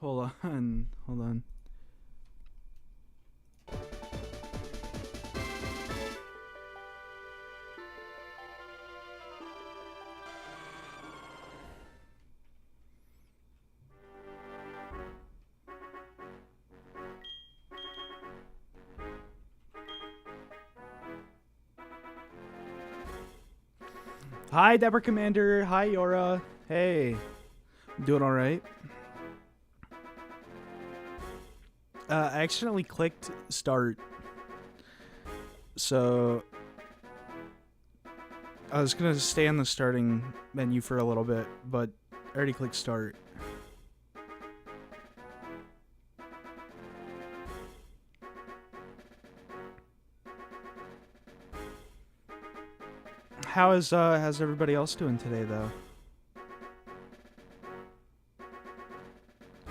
Hold on. Hold on. Hi, Deborah Commander. Hi, Yora. Hey. I'm doing alright. I accidentally clicked start. So I was gonna stay on the starting menu for a little bit, but I already clicked start. How's everybody else doing today, though?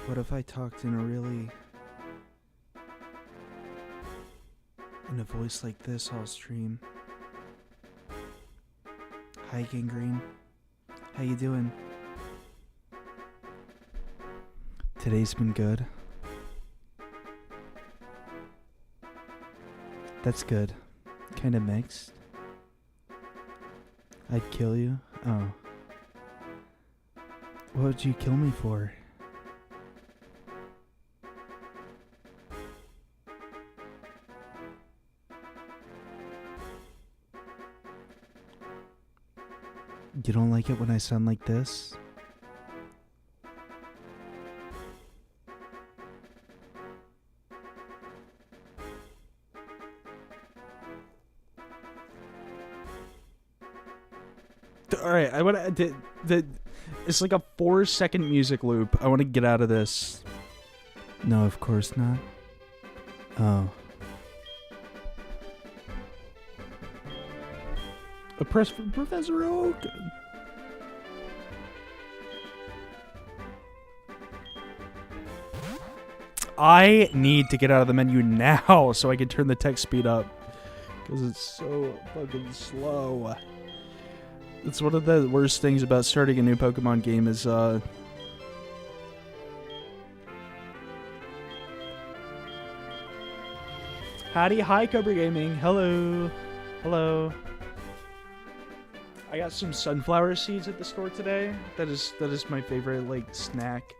What if I talked in a voice like this all stream? Hi, Gangrene. How you doing? Today's been good. That's good. Kinda mixed. I'd kill you? Oh. What would you kill me for? You don't like it when I sound like this? Alright, I want to... It's like a 4-second music loop. I want to get out of this. No, of course not. Oh. A press for Professor Oak. I need to get out of the menu now so I can turn the text speed up. Because it's so fucking slow. It's one of the worst things about starting a new Pokemon game is, Howdy, hi Cobra Gaming. Hello. Hello. I got some sunflower seeds at the store today. That is my favorite, like, snack.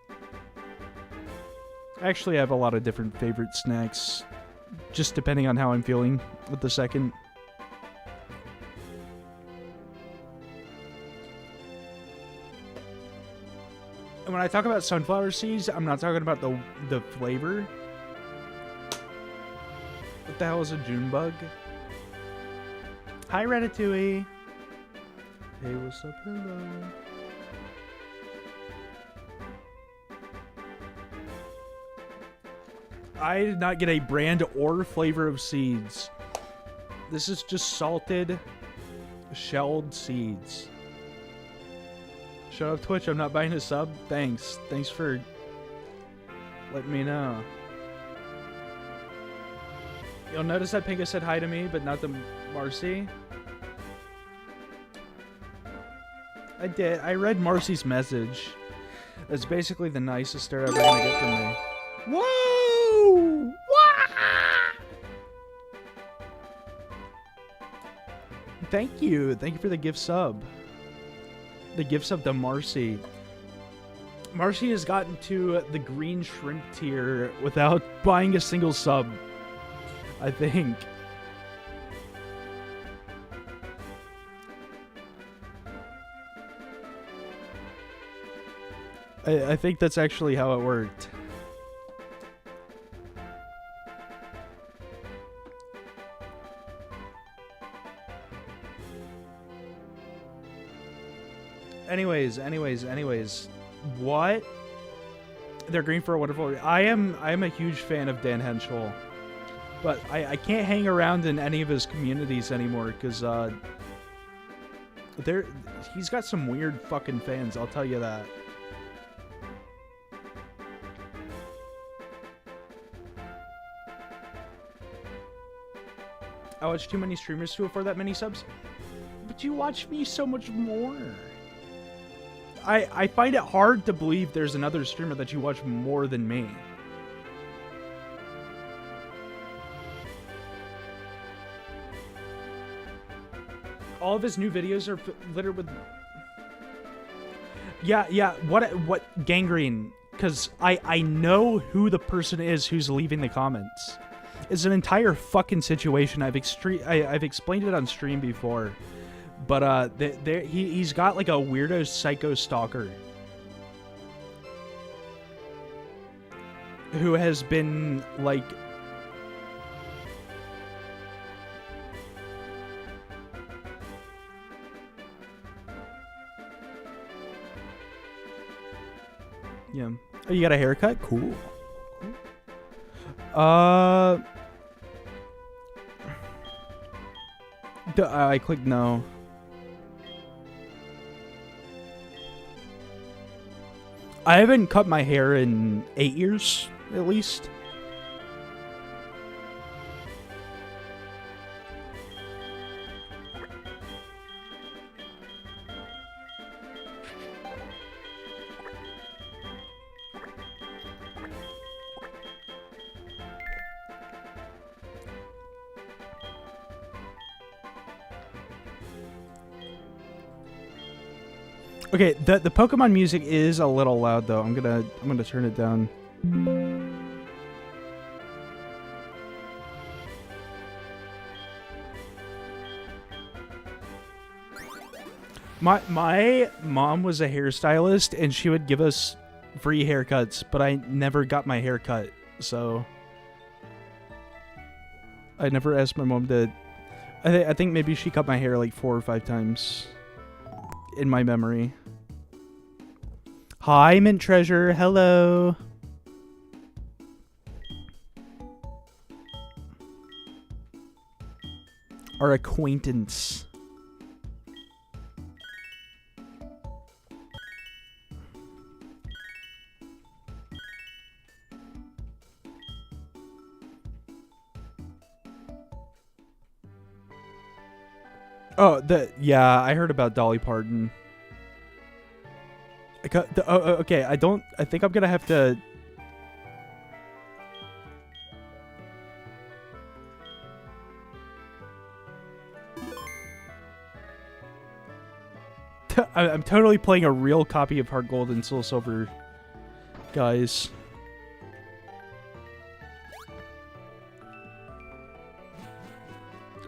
Actually, I have a lot of different favorite snacks. Just depending on how I'm feeling with the second. And when I talk about sunflower seeds, I'm not talking about the flavor. What the hell is a Junebug? Hi, Ratatouille. Hey, what's up? Hello. I did not get a brand or flavor of seeds. This is just salted, shelled seeds. Shut up, Twitch. I'm not buying a sub. Thanks. Thanks for letting me know. You'll notice that Pinka said hi to me, but not to Marcy. I did. I read Marcy's message. It's basically the nicest start ever gonna get from me. Whoa! Wah! Thank you. Thank you for the gift sub. The gift sub to Marcy. Marcy has gotten to the green shrimp tier without buying a single sub, I think. I think that's actually how it worked. Anyways. What? They're green for a wonderful... I am a huge fan of Dan Henschel. But I can't hang around in any of his communities anymore, because, he's got some weird fucking fans, I'll tell you that. I watch too many streamers to afford that many subs. But you watch me so much more. I find it hard to believe there's another streamer that you watch more than me. All of his new videos are littered with... Yeah, what gangrene? Because I know who the person is who's leaving the comments. It's an entire fucking situation. I've explained it on stream before. But he's got like a weirdo psycho stalker who has been like... Yeah. Oh, you got a haircut? Cool. I clicked no. I haven't cut my hair in 8 years, at least. Okay, the Pokemon music is a little loud though. I'm gonna turn it down. My mom was a hairstylist and she would give us free haircuts, but I never got my hair cut, so I never asked my mom to. I think maybe she cut my hair like 4 or 5 times in my memory. Hi, Mint Treasure. Hello. Our acquaintance. Oh, yeah, I heard about Dolly Parton. Okay, I think I'm gonna have to... I'm totally playing a real copy of Heart Gold and Soul Silver, guys.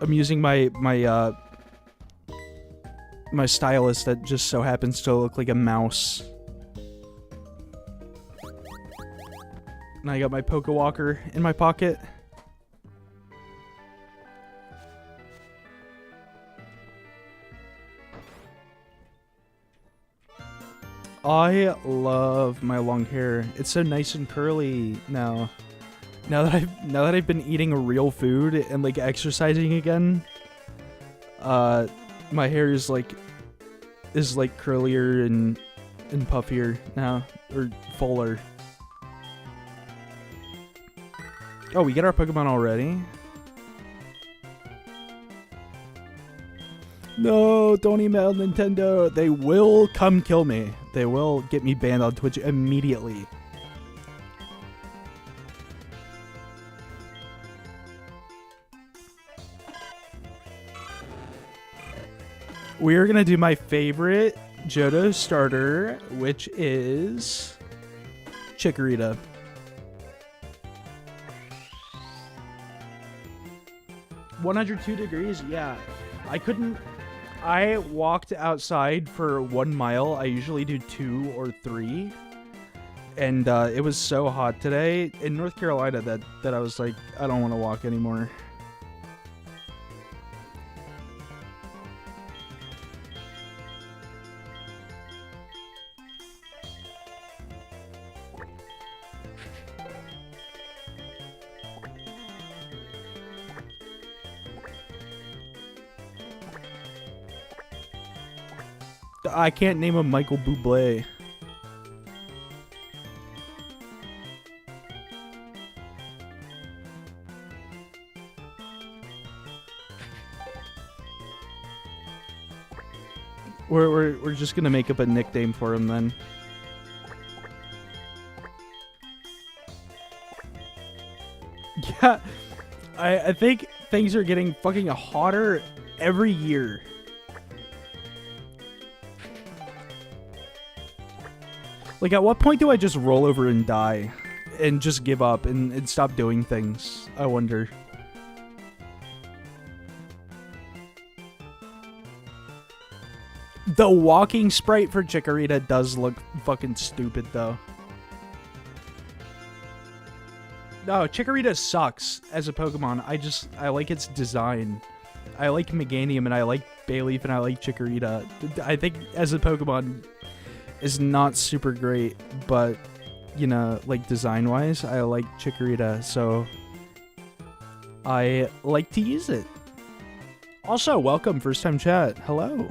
I'm using my stylus that just so happens to look like a mouse. And I got my Pokewalker in my pocket. I love my long hair. It's so nice and curly now. Now that I've been eating real food and like exercising again, my hair is like curlier and puffier now, or fuller. Oh, we get our Pokemon already? No, don't email Nintendo. They will come kill me. They will get me banned on Twitch immediately. We're gonna do my favorite Johto starter, which is Chikorita. $102 degrees? Yeah. I walked outside for 1 mile. I usually do 2 or 3. And it was so hot today in North Carolina that I was like, I don't want to walk anymore. I can't name him Michael Bublé. We're just gonna make up a nickname for him then. Yeah, I think things are getting fucking hotter every year. Like, at what point do I just roll over and die? And just give up and stop doing things? I wonder. The walking sprite for Chikorita does look fucking stupid, though. No, Chikorita sucks as a Pokemon. I like its design. I like Meganium, and I like Bayleaf, and I like Chikorita. I think as a Pokemon is not super great, but, you know, like design-wise, I like Chikorita, so I like to use it. Also, welcome, first-time chat. Hello.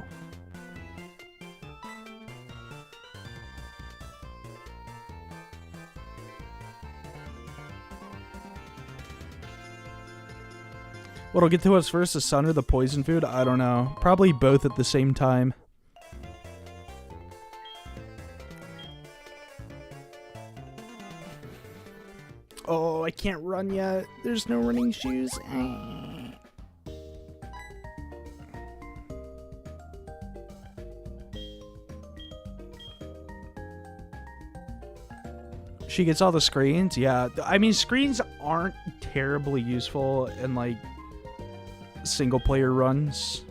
What'll get to us first, the sun or the poison food? I don't know. Probably both at the same time. Oh, I can't run yet. There's no running shoes. She gets all the screens? Yeah. I mean, screens aren't terribly useful in, like, single player runs.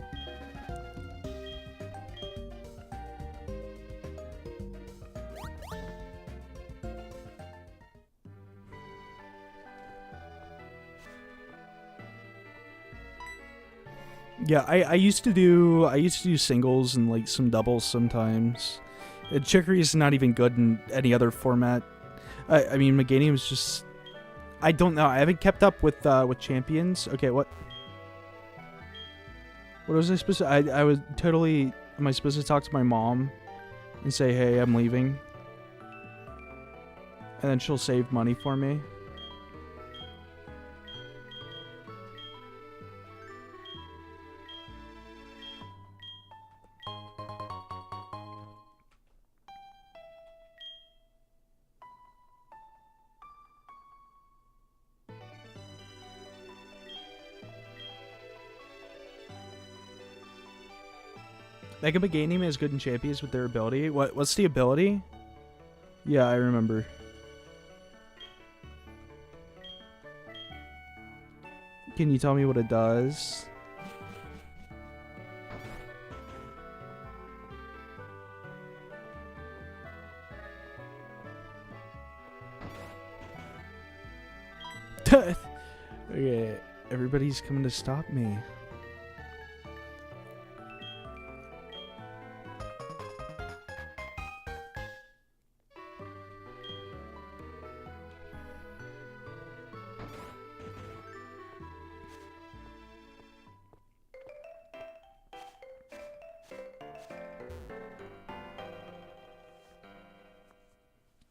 Yeah, I used to do singles and like some doubles sometimes. Chicory is not even good in any other format. I mean, Meganium is just, I don't know. I haven't kept up with champions. Okay, what was I supposed to? I was totally. Am I supposed to talk to my mom and say, "Hey, I'm leaving," and then she'll save money for me? Mega Meganium is good in champions with their ability. What's the ability? Yeah, I remember. Can you tell me what it does? Okay, everybody's coming to stop me.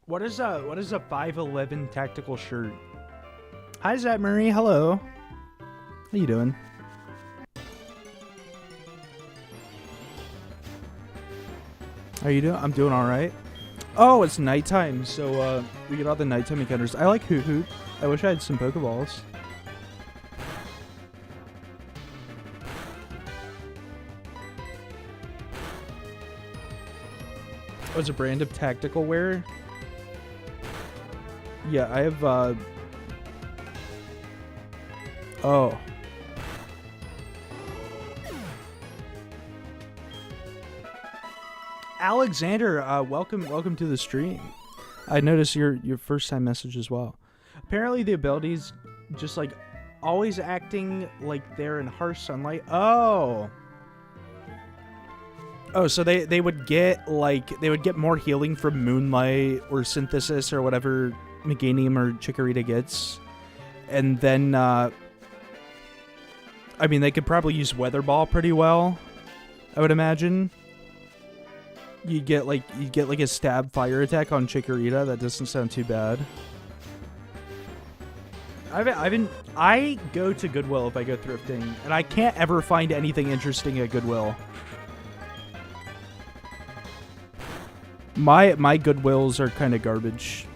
What is a 5'11" tactical shirt? Hi, Zat Murray. Hello. How you doing? How you doing? I'm doing all right. Oh, it's nighttime, so we get all the nighttime encounters. I like Hoot Hoot. I wish I had some Pokeballs. Oh, it's a brand of tactical wear. Yeah, I have, oh. Alexander, welcome to the stream. I noticed your first time message as well. Apparently the abilities just like always acting like they're in harsh sunlight. Oh. Oh, so they would get more healing from moonlight or synthesis or whatever Meganium or Chikorita gets. And then I mean, they could probably use Weather Ball pretty well, I would imagine. You get like a stab fire attack on Chikorita. That doesn't sound too bad. I go to Goodwill if I go thrifting, and I can't ever find anything interesting at Goodwill. My Goodwills are kind of garbage.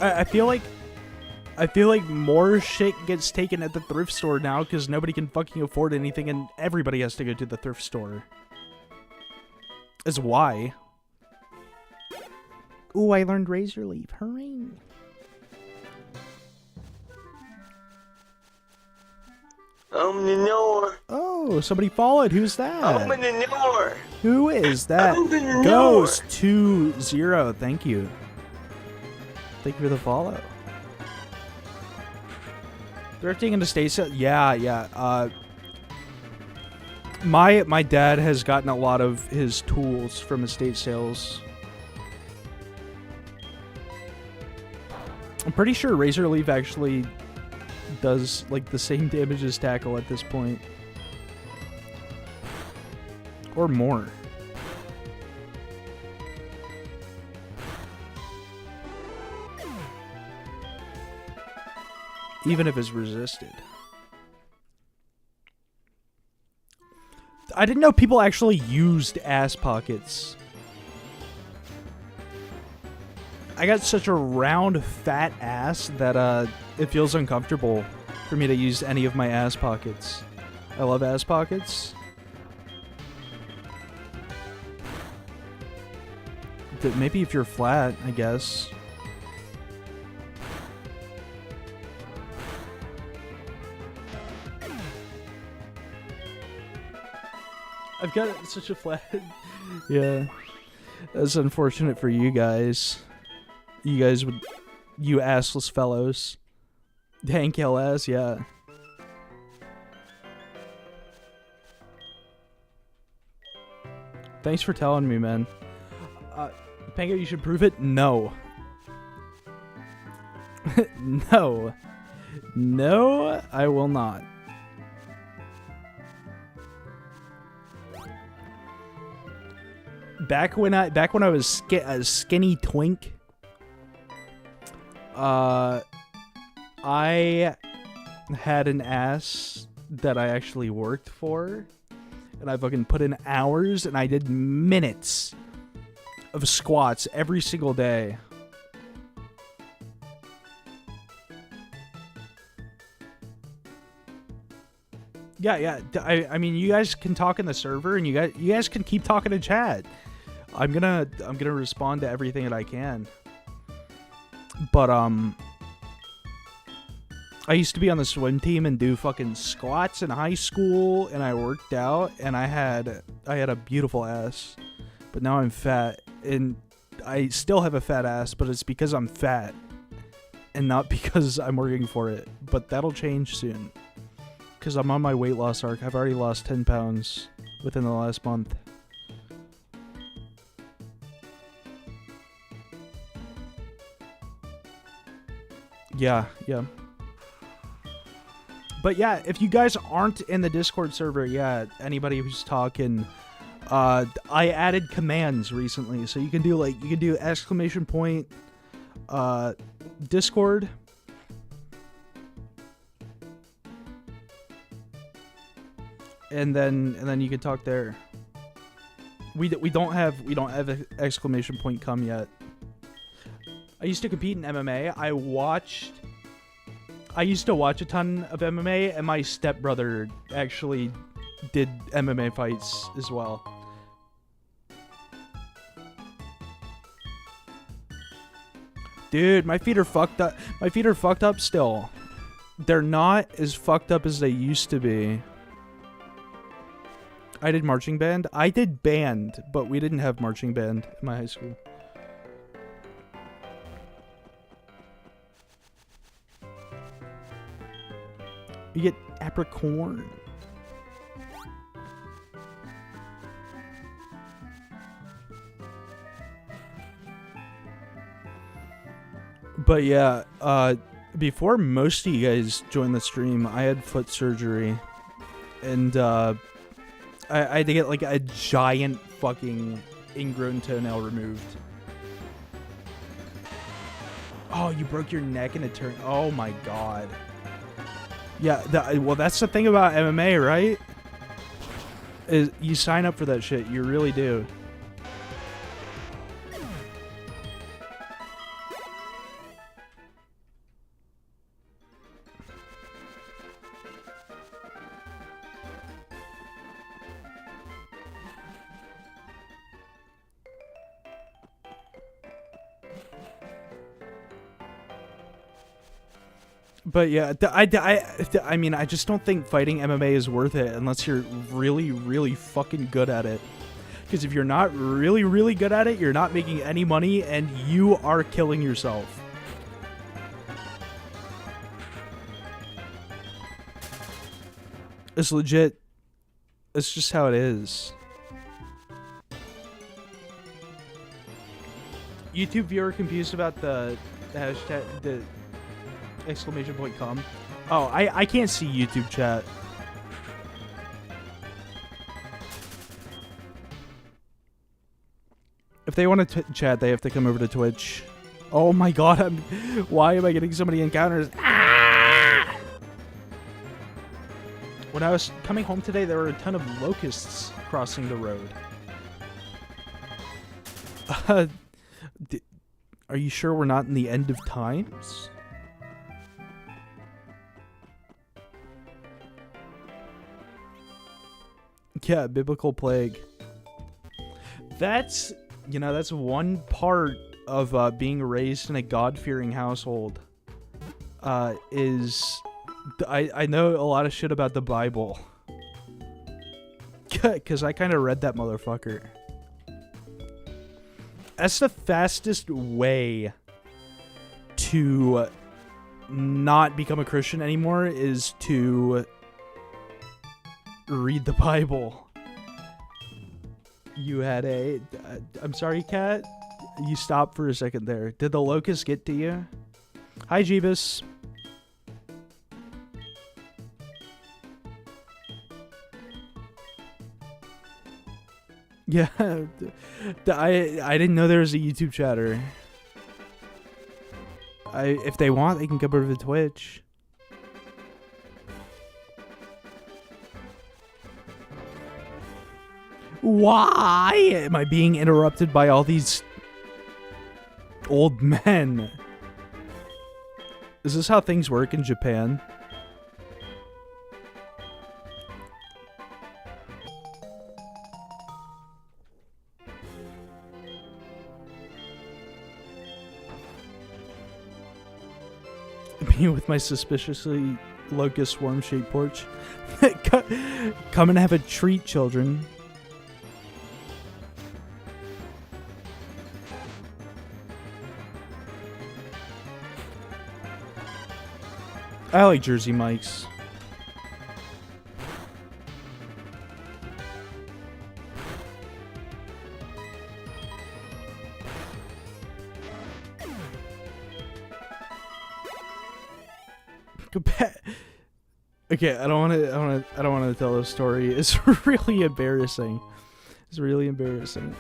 I feel like more shit gets taken at the thrift store now because nobody can fucking afford anything and everybody has to go to the thrift store. Is why. Ooh, I learned Razor Leaf. Hooray. Oh, somebody followed. Who's that? Who is that? Goes 2-0. Thank you. Thank you for the follow. Thrifting in estate sale? Yeah. My dad has gotten a lot of his tools from estate sales. I'm pretty sure Razor Leaf actually does like the same damage as Tackle at this point. Or more. Even if it's resisted. I didn't know people actually used ass pockets. I got such a round, fat ass that it feels uncomfortable for me to use any of my ass pockets. I love ass pockets. Maybe if you're flat, I guess. I've got such a flat... Yeah. That's unfortunate for you guys. You guys would... You assless fellows. Hank LS, yeah. Thanks for telling me, man. Pango, you should prove it? No. No. No, I will not. Back when I was a skinny twink, I had an ass that I actually worked for, and I fucking put in hours, and I did minutes of squats every single day. Yeah. I mean, you guys can talk in the server, and you guys can keep talking in chat. I'm gonna respond to everything that I can. But I used to be on the swim team and do fucking squats in high school, and I worked out, and I had a beautiful ass. But now I'm fat, and I still have a fat ass, but it's because I'm fat and not because I'm working for it. But that'll change soon, because I'm on my weight loss arc. I've already lost 10 pounds within the last month. Yeah. But yeah, if you guys aren't in the Discord server yet, anybody who's talking, I added commands recently, so you can do exclamation point, Discord, and then you can talk there. We don't have exclamation point come yet. I used to compete in MMA. I used to watch a ton of MMA, and my stepbrother actually did MMA fights as well. Dude, my feet are fucked up. My feet are fucked up still. They're not as fucked up as they used to be. I did marching band. I did band, but we didn't have marching band in my high school. You get apricorn. But yeah, before most of you guys joined the stream, I had foot surgery, and I had to get like a giant fucking ingrown toenail removed. Oh, you broke your neck in a turn. Oh my god. Yeah, well, that's the thing about MMA, right? Is you sign up for that shit. You really do. But yeah, I mean, I just don't think fighting MMA is worth it unless you're really, really fucking good at it. Because if you're not really, really good at it, you're not making any money and you are killing yourself. It's legit. It's just how it is. YouTube viewer confused about the hashtag, the exclamation point com. Oh, I can't see YouTube chat. If they want to chat, they have to come over to Twitch. Oh my god, why am I getting so many encounters? Ah! When I was coming home today, there were a ton of locusts crossing the road. Are you sure we're not in the end of times? Yeah, biblical plague. That's, you know, that's one part of being raised in a God-fearing household. I know a lot of shit about the Bible. Because I kind of read that motherfucker. That's the fastest way to not become a Christian anymore, is to read the Bible. You had a... I'm sorry, Kat. You stopped for a second there. Did the locust get to you? Hi, Jeebus. Yeah. I didn't know there was a YouTube chatter. If they want, they can come over to Twitch. Why am I being interrupted by all these old men? Is this how things work in Japan? Me with my suspiciously locust swarm-shaped porch. Come and have a treat, children. I like Jersey Mike's. Okay, I don't want to tell this story. It's really embarrassing. It's really embarrassing.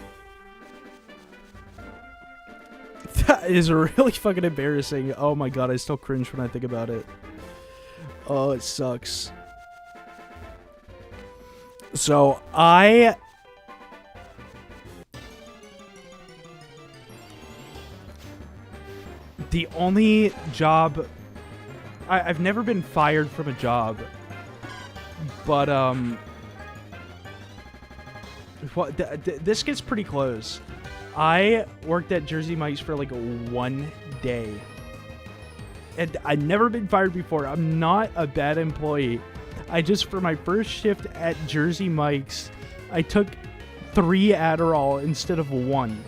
That is really fucking embarrassing. Oh my god, I still cringe when I think about it. Oh, it sucks. So, the only job... I've never been fired from a job. But, this gets pretty close. I worked at Jersey Mike's for like 1 day. And I've never been fired before. I'm not a bad employee. I just, for my first shift at Jersey Mike's, I took 3 Adderall instead of 1.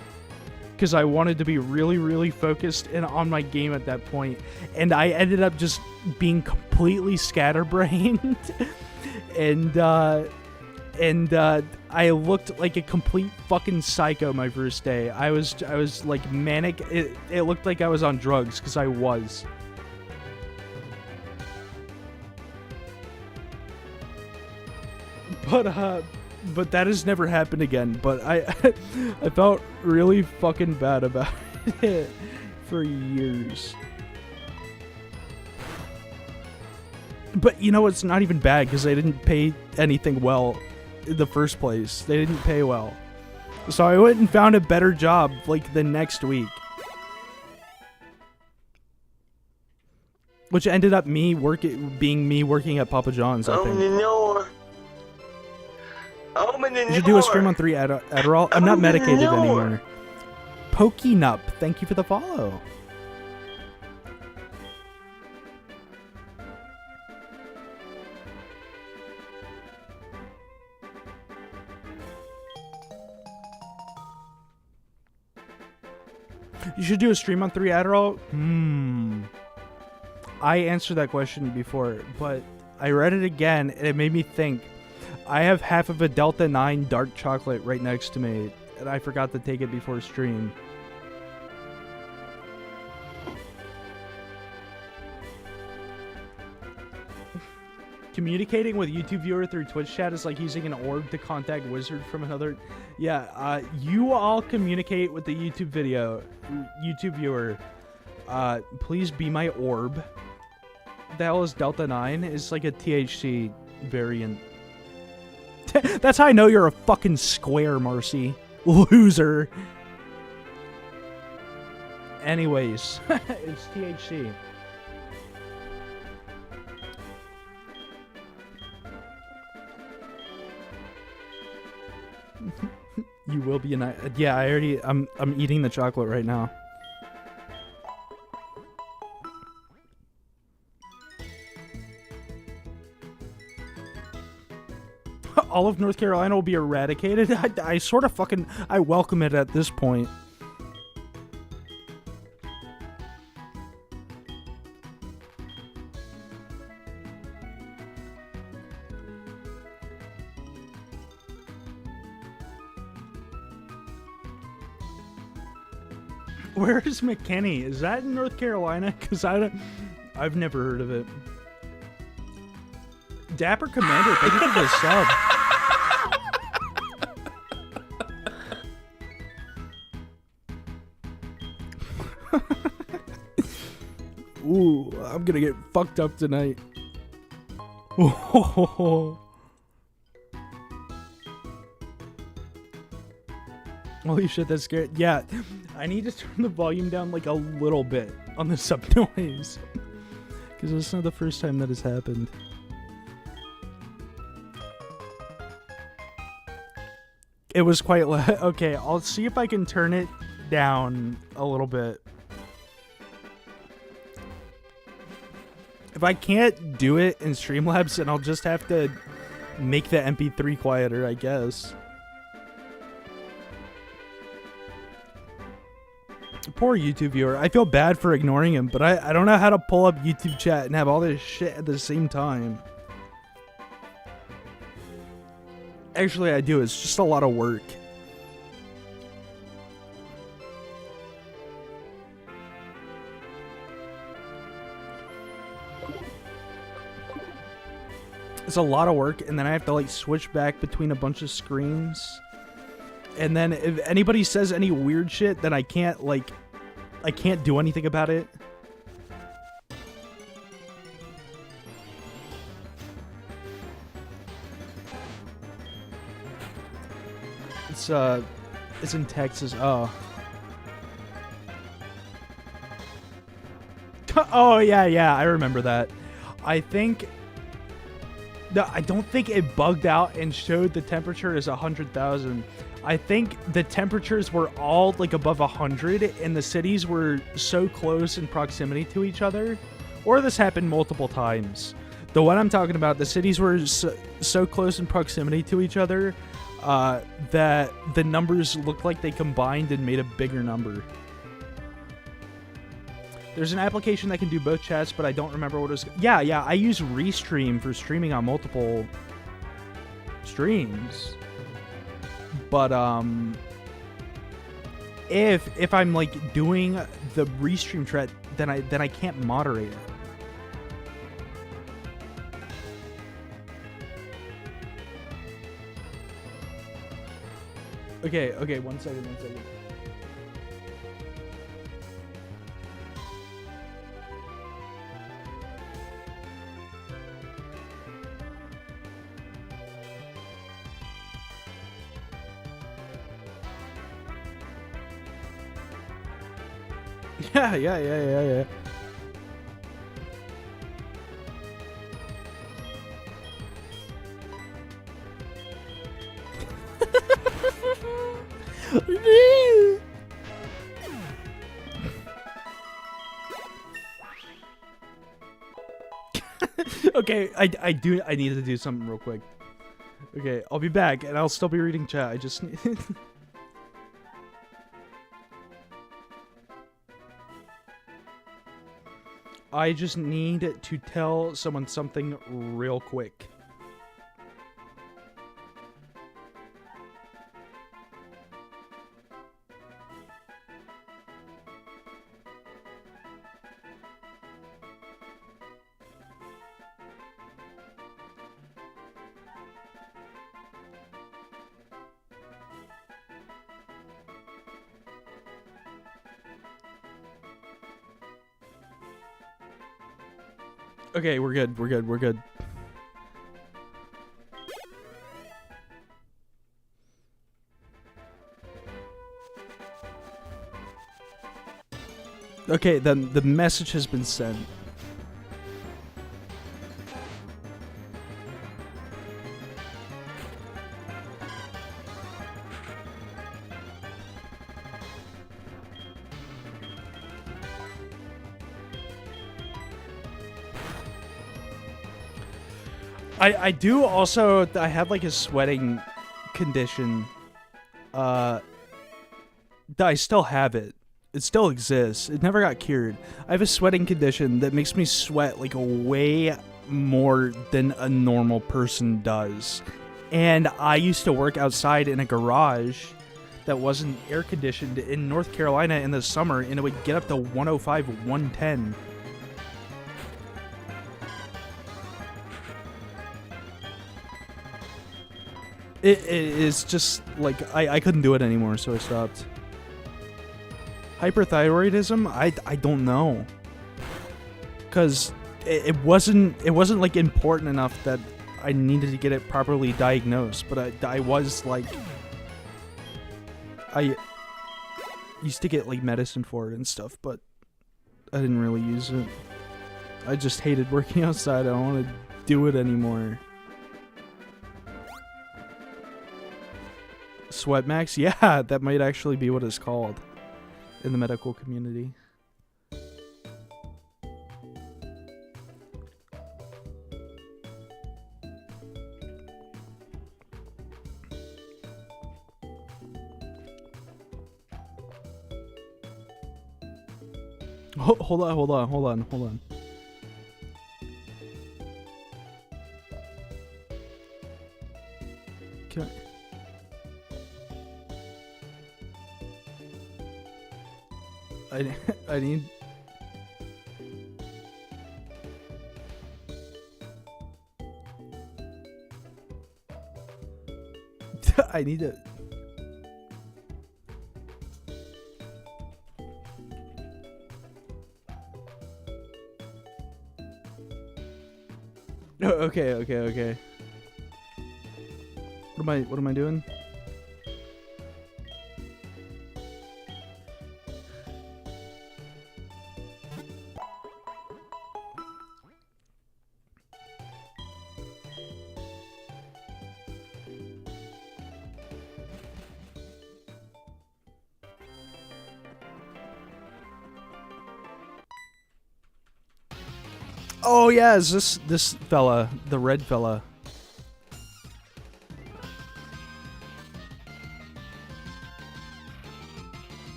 Because I wanted to be really, really focused and on my game at that point. And I ended up just being completely scatterbrained. and I looked like a complete fucking psycho my first day. I was like manic. It looked like I was on drugs, because I was. But that has never happened again. But I felt really fucking bad about it for years. But you know, it's not even bad because they didn't pay anything well in the first place. They didn't pay well. So I went and found a better job like the next week. Which ended up being me working at Papa John's, I think. You should do a stream on 3 Adderall. I'm not medicated anymore. Pokenup, thank you for the follow. You should do a stream on 3 Adderall? I answered that question before, but I read it again, and it made me think. I have half of a Delta 9 dark chocolate right next to me, and I forgot to take it before stream. Communicating with YouTube viewer through Twitch chat is like using an orb to contact wizard from another. Yeah, you all communicate with the YouTube viewer. Please be my orb. The hell is Delta 9? It's like a THC variant. That's how I know you're a fucking square, Marcy. Loser. Anyways, it's THC. You will be yeah, I'm eating the chocolate right now. All of North Carolina will be eradicated. I sort of I welcome it at this point. Where is McKinney? Is that in North Carolina? Because I've never heard of it. Dapper Commander, thank you for the sub. Ooh, I'm gonna get fucked up tonight. Holy shit, that's scary. Yeah, I need to turn the volume down like a little bit on the sub noise. Because it's not the first time that has happened. It was quite loud. Okay, I'll see if I can turn it down a little bit. If I can't do it in Streamlabs, then I'll just have to make the MP3 quieter, I guess. Poor YouTube viewer. I feel bad for ignoring him, but I don't know how to pull up YouTube chat and have all this shit at the same time. Actually, I do. It's just a lot of work. It's a lot of work, and then I have to like switch back between a bunch of screens. And then if anybody says any weird shit, then I can't do anything about it. It's in Texas. Oh. Oh yeah, I remember that. I don't think it bugged out and showed the temperature as 100,000. I think the temperatures were all like above 100 and the cities were so close in proximity to each other. Or this happened multiple times. The one I'm talking about, the cities were so close in proximity to each other that the numbers looked like they combined and made a bigger number. There's an application that can do both chats, but I don't remember what it was. Yeah, I use Restream for streaming on multiple streams. But if I'm like doing the Restream thread, then I can't moderate it. Okay, one second. Yeah. Okay, I need to do something real quick. Okay, I'll be back and I'll still be reading chat. I just need I just need to tell someone something real quick. Okay, we're good. Okay, then the message has been sent. I do also, I had like a sweating condition. That I still have it. It still exists. It never got cured. I have a sweating condition that makes me sweat like way more than a normal person does. And I used to work outside in a garage that wasn't air conditioned in North Carolina in the summer, and it would get up to 105, 110. It is just like I couldn't do it anymore, so I stopped. Hyperthyroidism? I don't know, cause it wasn't like important enough that I needed to get it properly diagnosed. But I was like, I used to get like medicine for it and stuff, but I didn't really use it. I just hated working outside. I don't want to do it anymore. Sweatmax? Yeah, that might actually be what it's called in the medical community. Hold on. Can I need... I need to... No, okay. What am I doing? Oh yeah, is this fella, the red fella?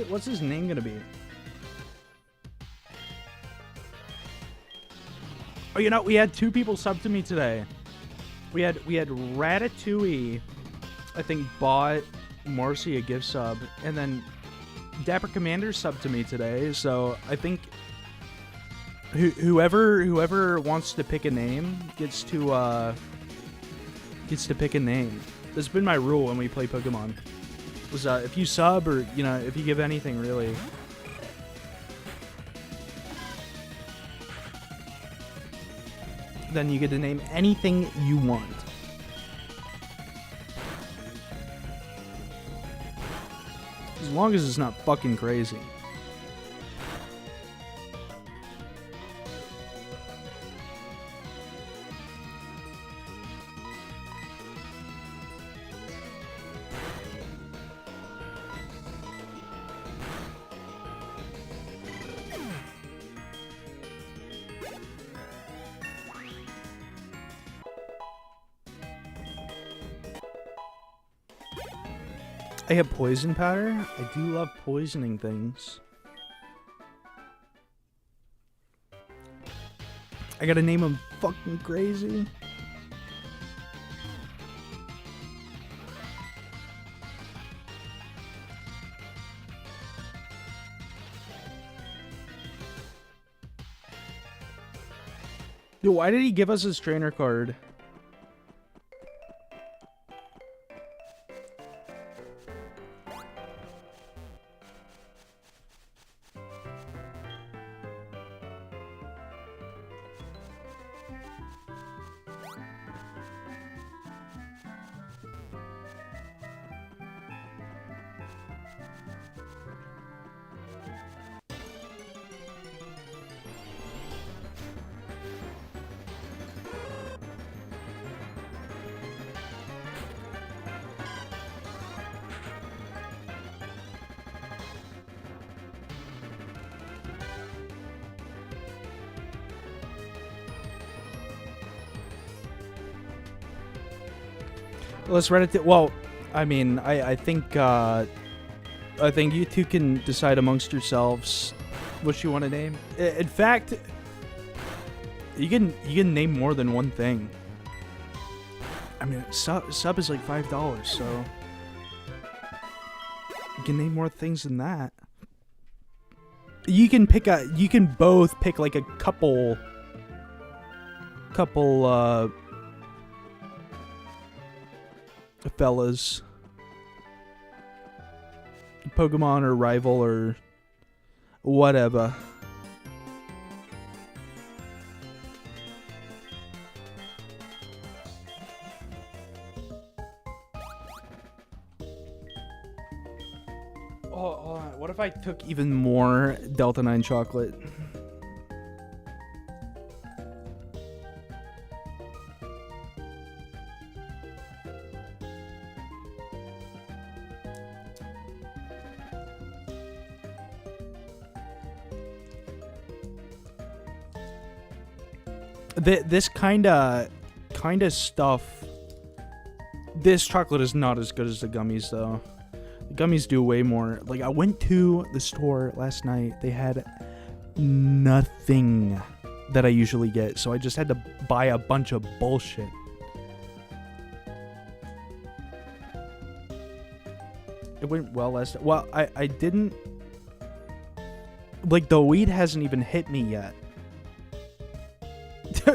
What's his name gonna be? Oh, you know, we had 2 people sub to me today. We had Ratatouille, I think, bought Marcy a gift sub, and then Dapper Commander subbed to me today. So I think whoever wants to pick a name gets to pick a name. That's been my rule when we play Pokemon. Was if you sub, or you know, if you give anything really. Then you get to name anything you want. As long as it's not fucking crazy. I have poison powder. I do love poisoning things. I gotta name them fucking crazy. Dude, why did he give us his trainer card? Let's Reddit it. Well, I mean, I think you two can decide amongst yourselves what you want to name. In fact, you can name more than one thing. I mean, sub is like $5, so you can name more things than that. You can both pick like a couple fellas, Pokemon or rival or whatever. Oh, hold on. What if I took even more Delta 9 chocolate? This kind of stuff. This chocolate is not as good as the gummies, though. The gummies do way more. Like, I went to the store last night. They had nothing that I usually get, so I just had to buy a bunch of bullshit. It went well last. Well, I didn't. Like, the weed hasn't even hit me yet.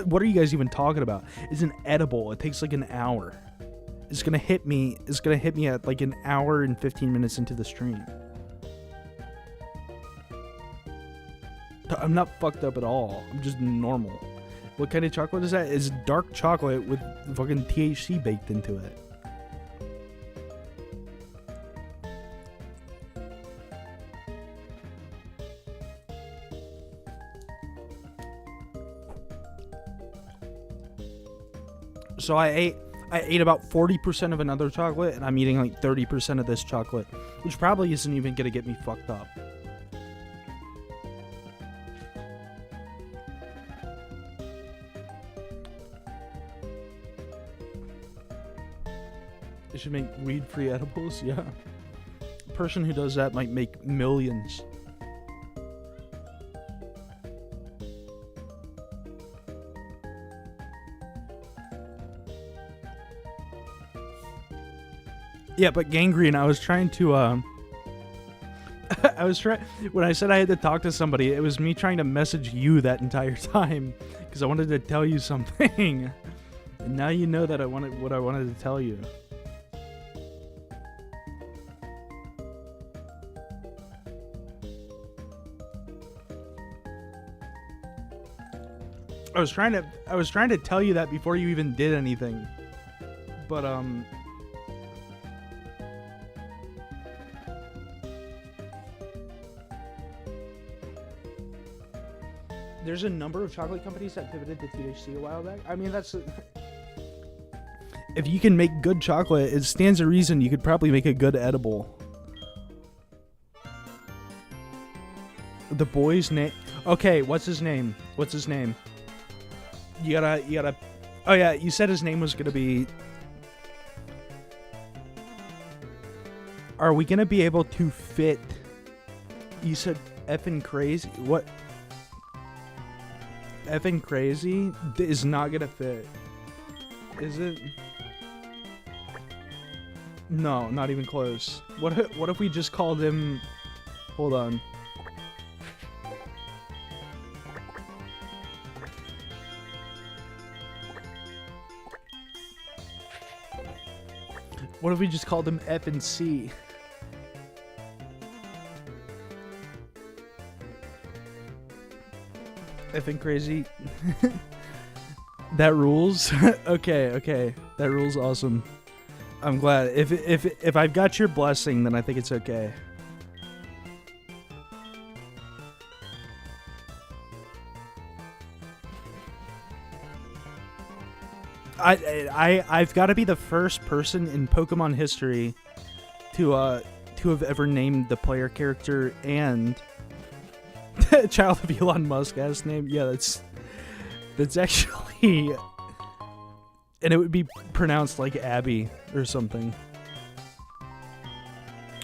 What are you guys even talking about? It's an edible. It takes like an hour. It's gonna hit me. It's gonna hit me at like an hour and 15 minutes into the stream. I'm not fucked up at all. I'm just normal. What kind of chocolate is that? It's dark chocolate with fucking THC baked into it. So I ate about 40% of another chocolate, and I'm eating like 30% of this chocolate, which probably isn't even gonna get me fucked up. They should make weed-free edibles, yeah. A person who does that might make millions. Yeah, but Gangrene, I was trying to, when I said I had to talk to somebody, it was me trying to message you that entire time, because I wanted to tell you something. And now you know that what I wanted to tell you. I was trying to tell you that before you even did anything. But There's a number of chocolate companies that pivoted to THC a while back. I mean, that's... If you can make good chocolate, it stands to reason you could probably make a good edible. The boy's name... Okay, what's his name? What's his name? You gotta... Oh yeah, you said his name was gonna be... Are we gonna be able to fit... You said effing crazy? What? Effing crazy is not gonna fit. Is it? No, not even close. What if we just called him... Hold on. What if we just called him F and C? Effing crazy. That rules. Okay. That rules awesome. I'm glad. If I've got your blessing, then I think it's okay. I've got to be the first person in Pokemon history to have ever named the player character and child of Elon Musk as name. Yeah, that's actually, and it would be pronounced like Abby or something.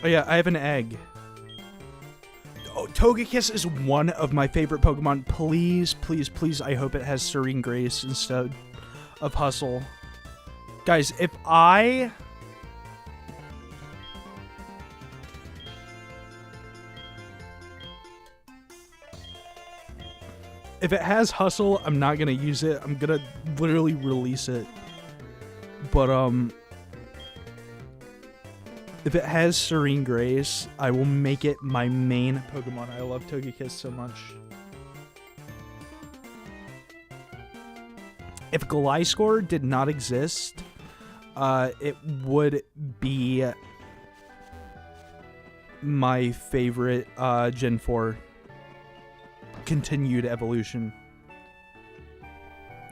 Oh yeah, I have an egg. Oh, Togekiss is one of my favorite Pokemon. Please, I hope it has Serene Grace instead of Hustle. Guys, if it has Hustle, I'm not gonna use it. I'm gonna literally release it. But if it has Serene Grace, I will make it my main Pokemon. I love Togekiss so much. If Gliscor did not exist, it would be my favorite Gen 4 continued evolution.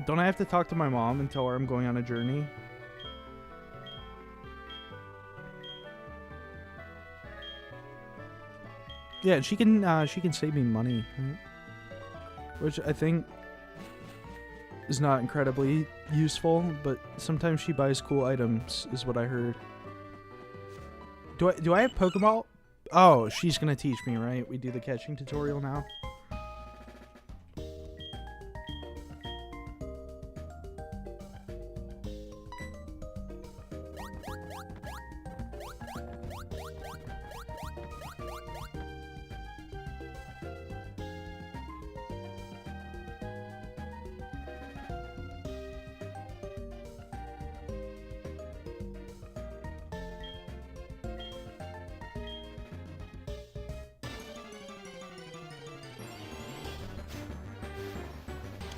Don't I have to talk to my mom and tell her I'm going on a journey? Yeah, she can save me money, right? Which I think is not incredibly useful, but sometimes she buys cool items, is what I heard. Do I have Pokeball? Oh, she's gonna teach me, right? We do the catching tutorial now.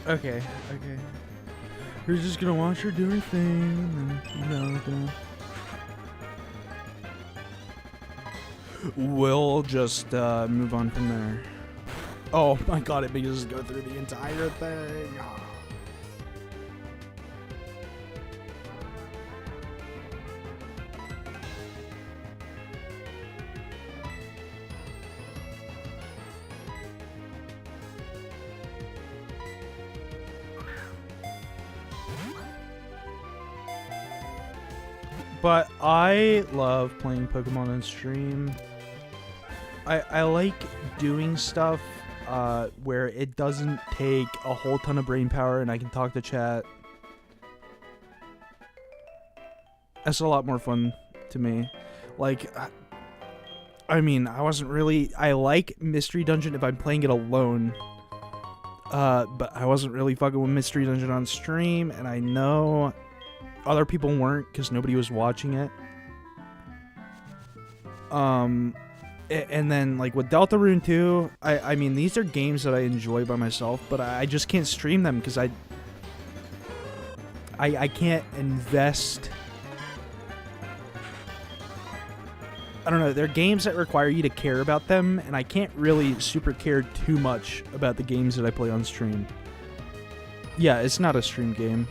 Okay. We're just gonna watch her do her thing, and we'll just move on from there. Oh my god, it makes us go through the entire thing. But I love playing Pokemon on stream. I like doing stuff where it doesn't take a whole ton of brain power and I can talk to chat. That's a lot more fun to me. Like, I mean, I like Mystery Dungeon if I'm playing it alone. But I wasn't really fucking with Mystery Dungeon on stream, and I know other people weren't because nobody was watching it. And then like with Deltarune 2, I mean, these are games that I enjoy by myself, but I just can't stream them because I can't invest I don't know, they're games that require you to care about them, and I can't really super care too much about the games that I play on stream. Yeah, it's not a stream game.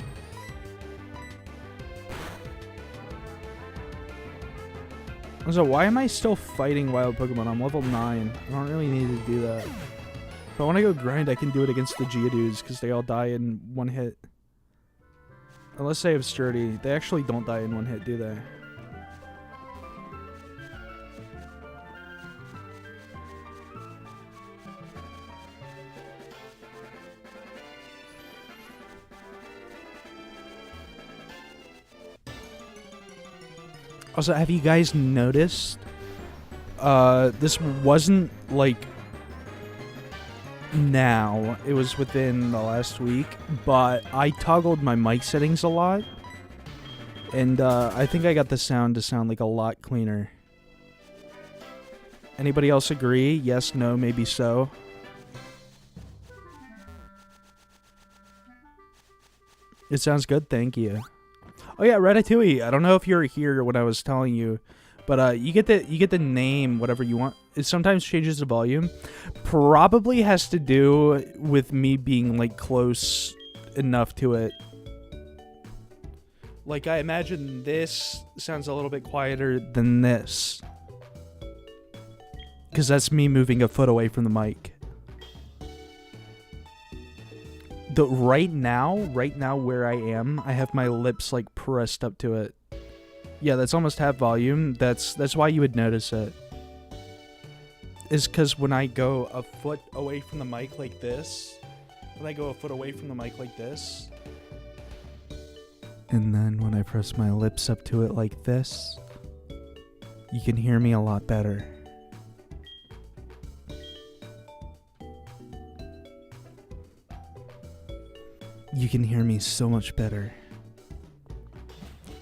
So why am I still fighting wild Pokemon? I'm level 9. I don't really need to do that. If I want to go grind, I can do it against the Geodudes, because they all die in one hit. Unless they have Sturdy. They actually don't die in one hit, do they? Also, have you guys noticed? This wasn't like now. It was within the last week, but I toggled my mic settings a lot, and I think I got the sound to sound like a lot cleaner. Anybody else agree? Yes, no, maybe so. It sounds good. Thank you. Oh yeah, Ratatouille. I don't know if you were here when I was telling you, but you get the name whatever you want. It sometimes changes the volume. Probably has to do with me being like close enough to it. Like I imagine this sounds a little bit quieter than this, because that's me moving a foot away from the mic. Right now where I am, I have my lips like pressed up to it. Yeah, that's almost half volume. That's why you would notice it. Is because when I go a foot away from the mic like this, and then when I press my lips up to it like this, you can hear me a lot better. You can hear me so much better.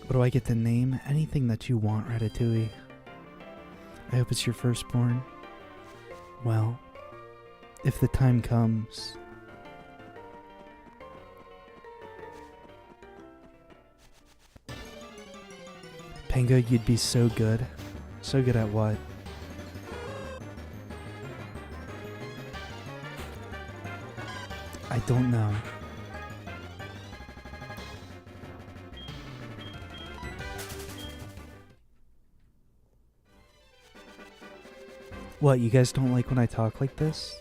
What do I get to name? Anything that you want, Ratatouille. I hope it's your firstborn. Well, if the time comes. Pango, you'd be so good. So good at what? I don't know. What, you guys don't like when I talk like this?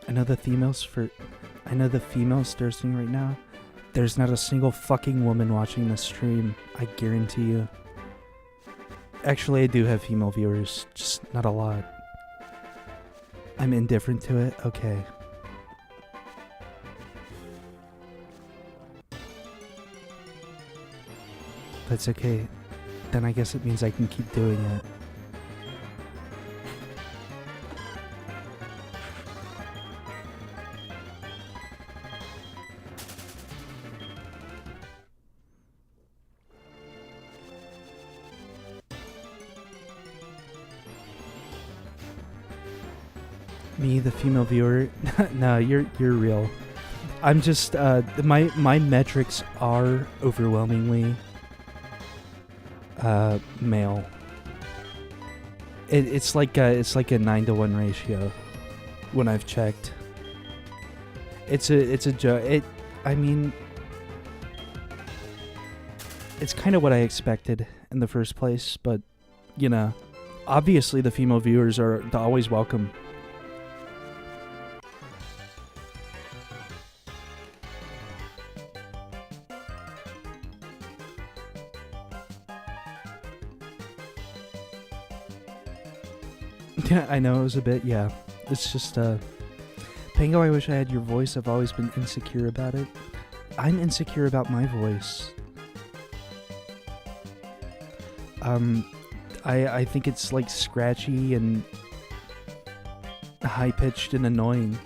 I know the females thirsting right now. There's not a single fucking woman watching this stream, I guarantee you. Actually, I do have female viewers, just not a lot. I'm indifferent to it? Okay. That's okay. Then I guess it means I can keep doing it. Me, the female viewer? No, you're real. I'm just my metrics are overwhelmingly male. It's like a 9-to-1 ratio when I've checked. It's a joke. I mean, it's kind of what I expected in the first place, but you know, obviously the female viewers are always welcome. Yeah, I know it was a bit, yeah. It's just, Pango, I wish I had your voice. I've always been insecure about it. I'm insecure about my voice. I think it's, like, scratchy and high-pitched and annoying.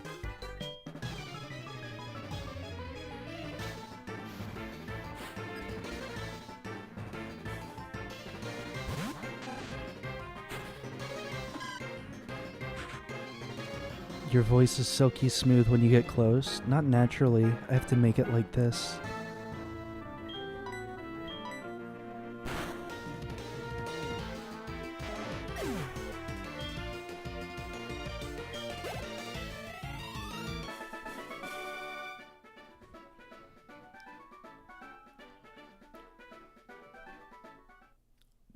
Your voice is silky smooth when you get close. Not naturally. I have to make it like this.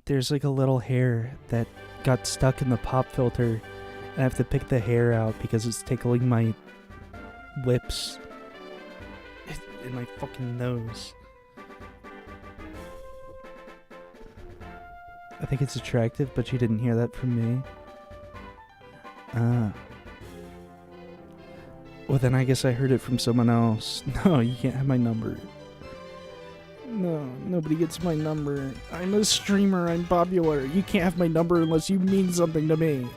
there's like a little hair that got stuck in the pop filter, and I have to pick the hair out because it's tickling my lips and my fucking nose. I think it's attractive, but you didn't hear that from me. Well, then I guess I heard it from someone else. No, you can't have my number. No, nobody gets my number. I'm a streamer, I'm popular. You can't have my number unless you mean something to me.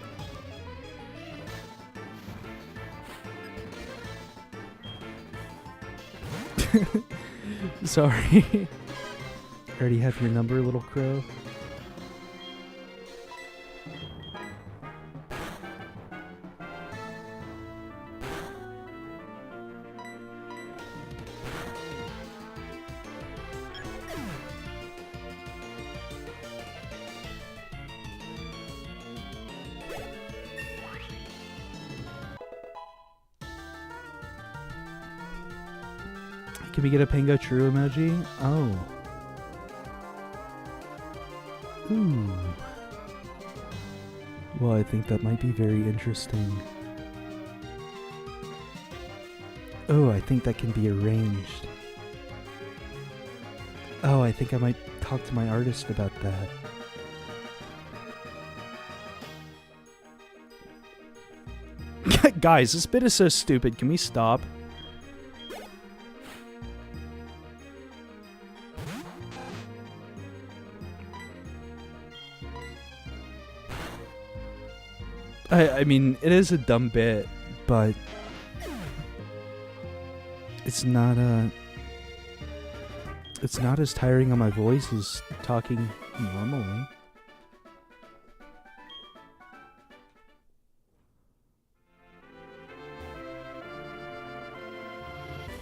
Sorry. I already have your number, little crow. Can we get a Pango True emoji? Oh. Ooh. Well, I think that might be very interesting. Oh, I think that can be arranged. Oh, I think I might talk to my artist about that. Guys, this bit is so stupid. Can we stop? I mean, it is a dumb bit, but it's not as tiring on my voice as talking normally.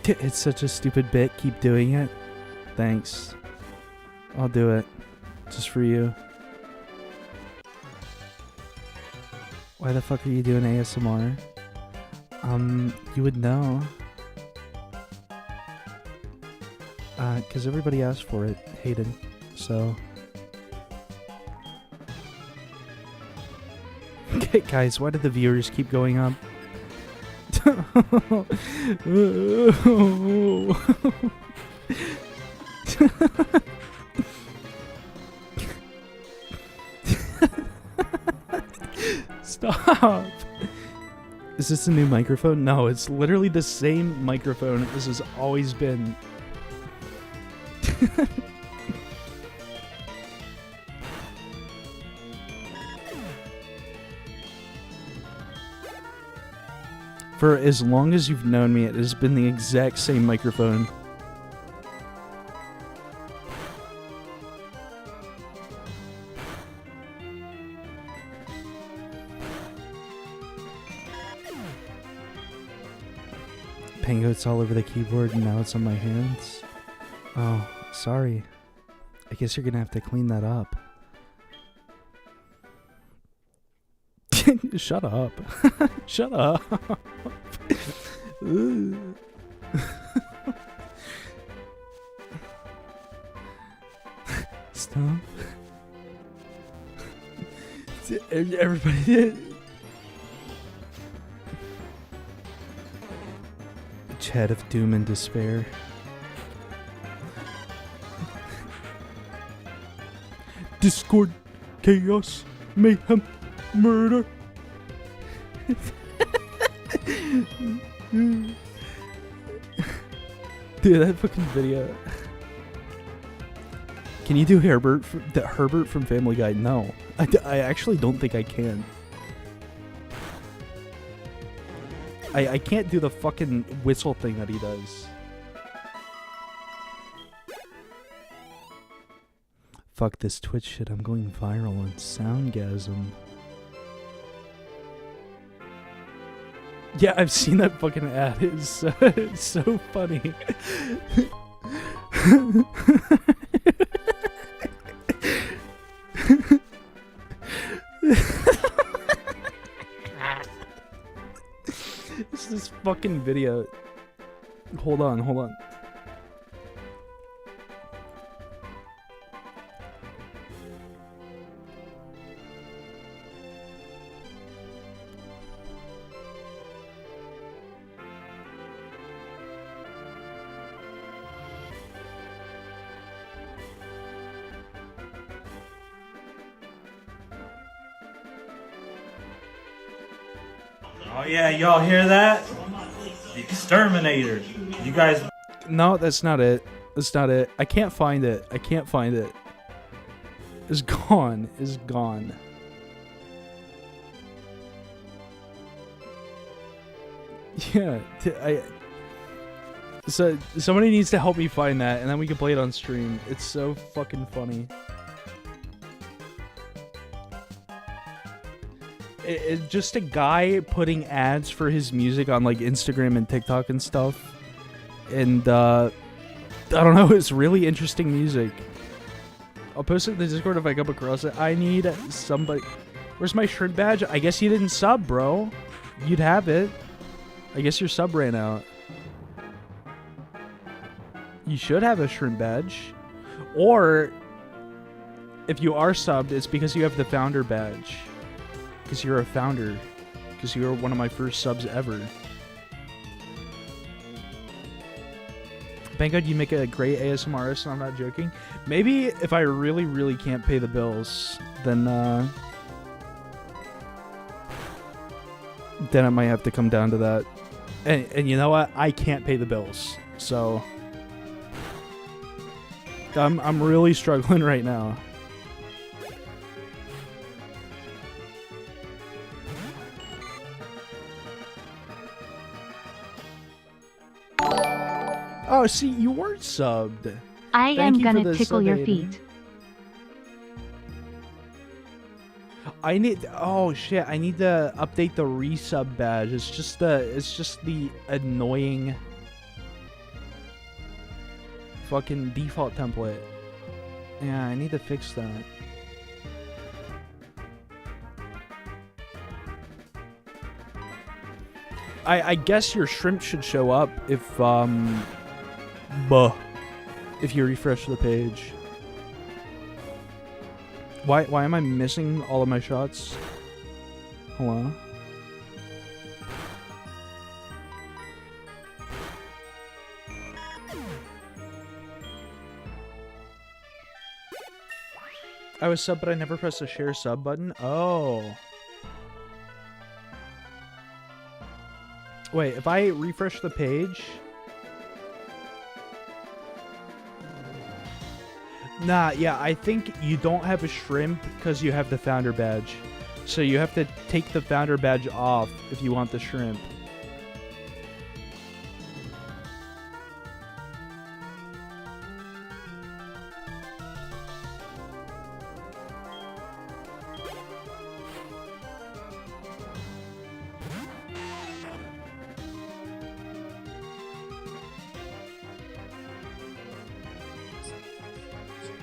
It's such a stupid bit. Keep doing it. Thanks. I'll do it. Just for you. Why the fuck are you doing ASMR? You would know. 'Cause everybody asked for it, Hayden. So. Okay, guys, why did the viewers keep going up? Stop! Is this a new microphone? No, it's literally the same microphone this has always been. For as long as you've known me, it has been the exact same microphone. Pango, it's all over the keyboard and now it's on my hands. Oh, sorry. I guess you're gonna have to clean that up. Shut up. Shut up. Stop. Everybody did. Chat of doom and despair. Discord, chaos, mayhem, murder. Dude, that fucking video. Can you do Herbert from Family Guy? No. I actually don't think I can. I can't do the fucking whistle thing that he does. Fuck this Twitch shit, I'm going viral on Soundgasm. Yeah, I've seen that fucking ad. It's so funny. It's this fucking video. Hold on, hold on. Oh yeah, y'all hear that? The exterminator. You guys. No, that's not it. That's not it. I can't find it. I can't find it. It's gone. It's gone. Yeah, so somebody needs to help me find that, and then we can play it on stream. It's so fucking funny. It's just a guy putting ads for his music on like Instagram and TikTok and stuff, and I don't know. It's really interesting music. I'll post it in the Discord if I come across it. I need somebody. Where's my shrimp badge? I guess you didn't sub, bro. You'd have it. I guess your sub ran out. You should have a shrimp badge. Or, if you are subbed, it's because you have the founder badge. Because you're a founder. Because you're one of my first subs ever. Thank God you make a great ASMR artist, and I'm not joking. Maybe if I really, really can't pay the bills, then I might have to come down to that. And you know what? I can't pay the bills. So I'm really struggling right now. Oh, see, you weren't subbed. I am gonna tickle your feet. I need. Oh shit! I need to update the resub badge. It's just the annoying fucking default template. Yeah, I need to fix that. I guess your shrimp should show up if if you refresh the page. Why am I missing all of my shots? Hello? I was sub, but I never pressed the share sub button. Oh. Wait, if I refresh the page... Nah, yeah, I think you don't have a shrimp because you have the founder badge. So you have to take the founder badge off if you want the shrimp.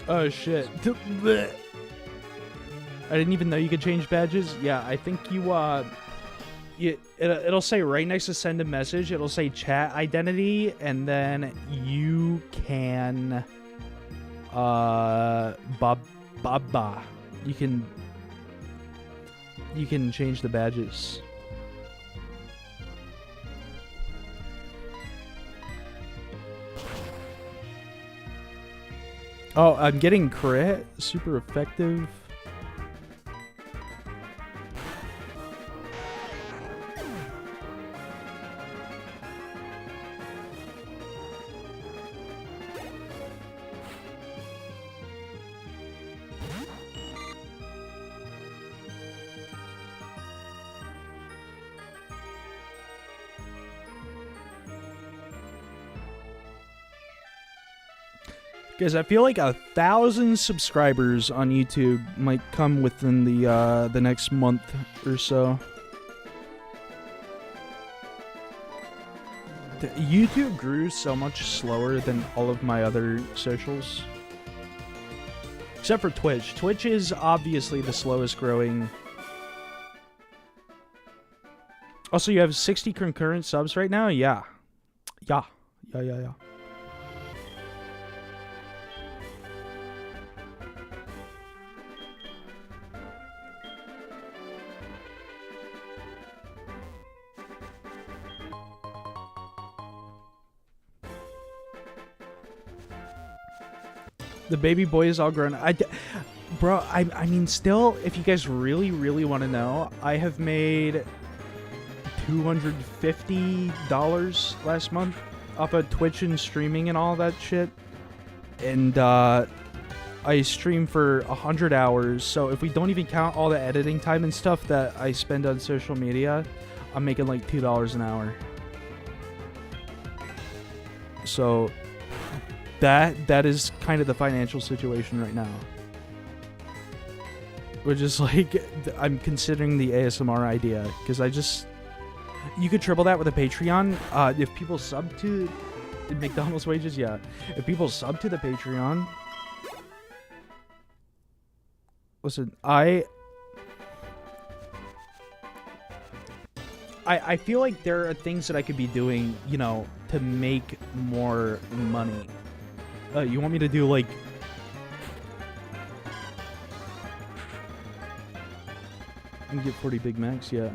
Oh shit. I didn't even know you could change badges. Yeah, I think it'll say right next to send a message, it'll say chat identity, and then you can baba. You can change the badges. Oh, I'm getting crit. Super effective. Guys, I feel like 1,000 subscribers on YouTube might come within the next month or so. YouTube grew so much slower than all of my other socials. Except for Twitch. Twitch is obviously the slowest growing. Also, you have 60 concurrent subs right now? Yeah. Yeah. The baby boy is all grown. Bro, I mean, still, if you guys really, really want to know, I have made $250 last month off of Twitch and streaming and all that shit. And I stream for 100 hours, so if we don't even count all the editing time and stuff that I spend on social media, I'm making like $2 an hour. So that is kind of the financial situation right now. Which is like, I'm considering the ASMR idea, because you could triple that with a Patreon. If people sub to McDonald's wages, yeah. If people sub to the Patreon, listen, I feel like there are things that I could be doing, you know, to make more money. You want me to do like... You can get 40 Big Macs, yeah.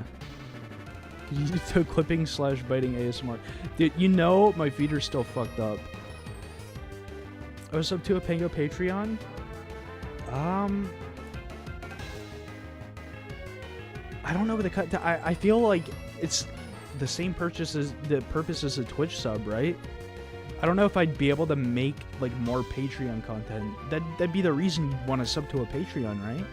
You do clipping / biting ASMR. Dude, you know my feet are still fucked up. I was up to a Pango Patreon. I don't know what the cut. I feel like it's the same purpose as a Twitch sub, right? I don't know if I'd be able to make like more Patreon content. That'd be the reason you'd want to sub to a Patreon, right?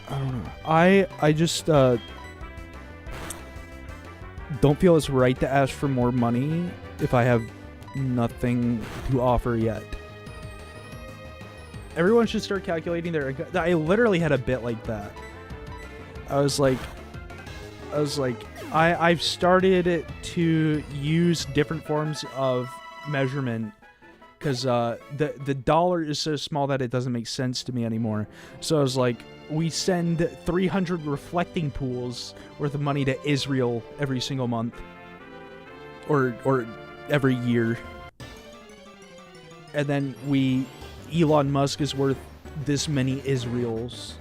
I don't know. I just don't feel it's right to ask for more money if I have nothing to offer yet. Everyone should start calculating their income. I literally had a bit like that. I've started to use different forms of measurement because the dollar is so small that it doesn't make sense to me anymore. So I was like, we send 300 reflecting pools worth of money to Israel every single month, or every year, and then Elon Musk is worth this many Israels,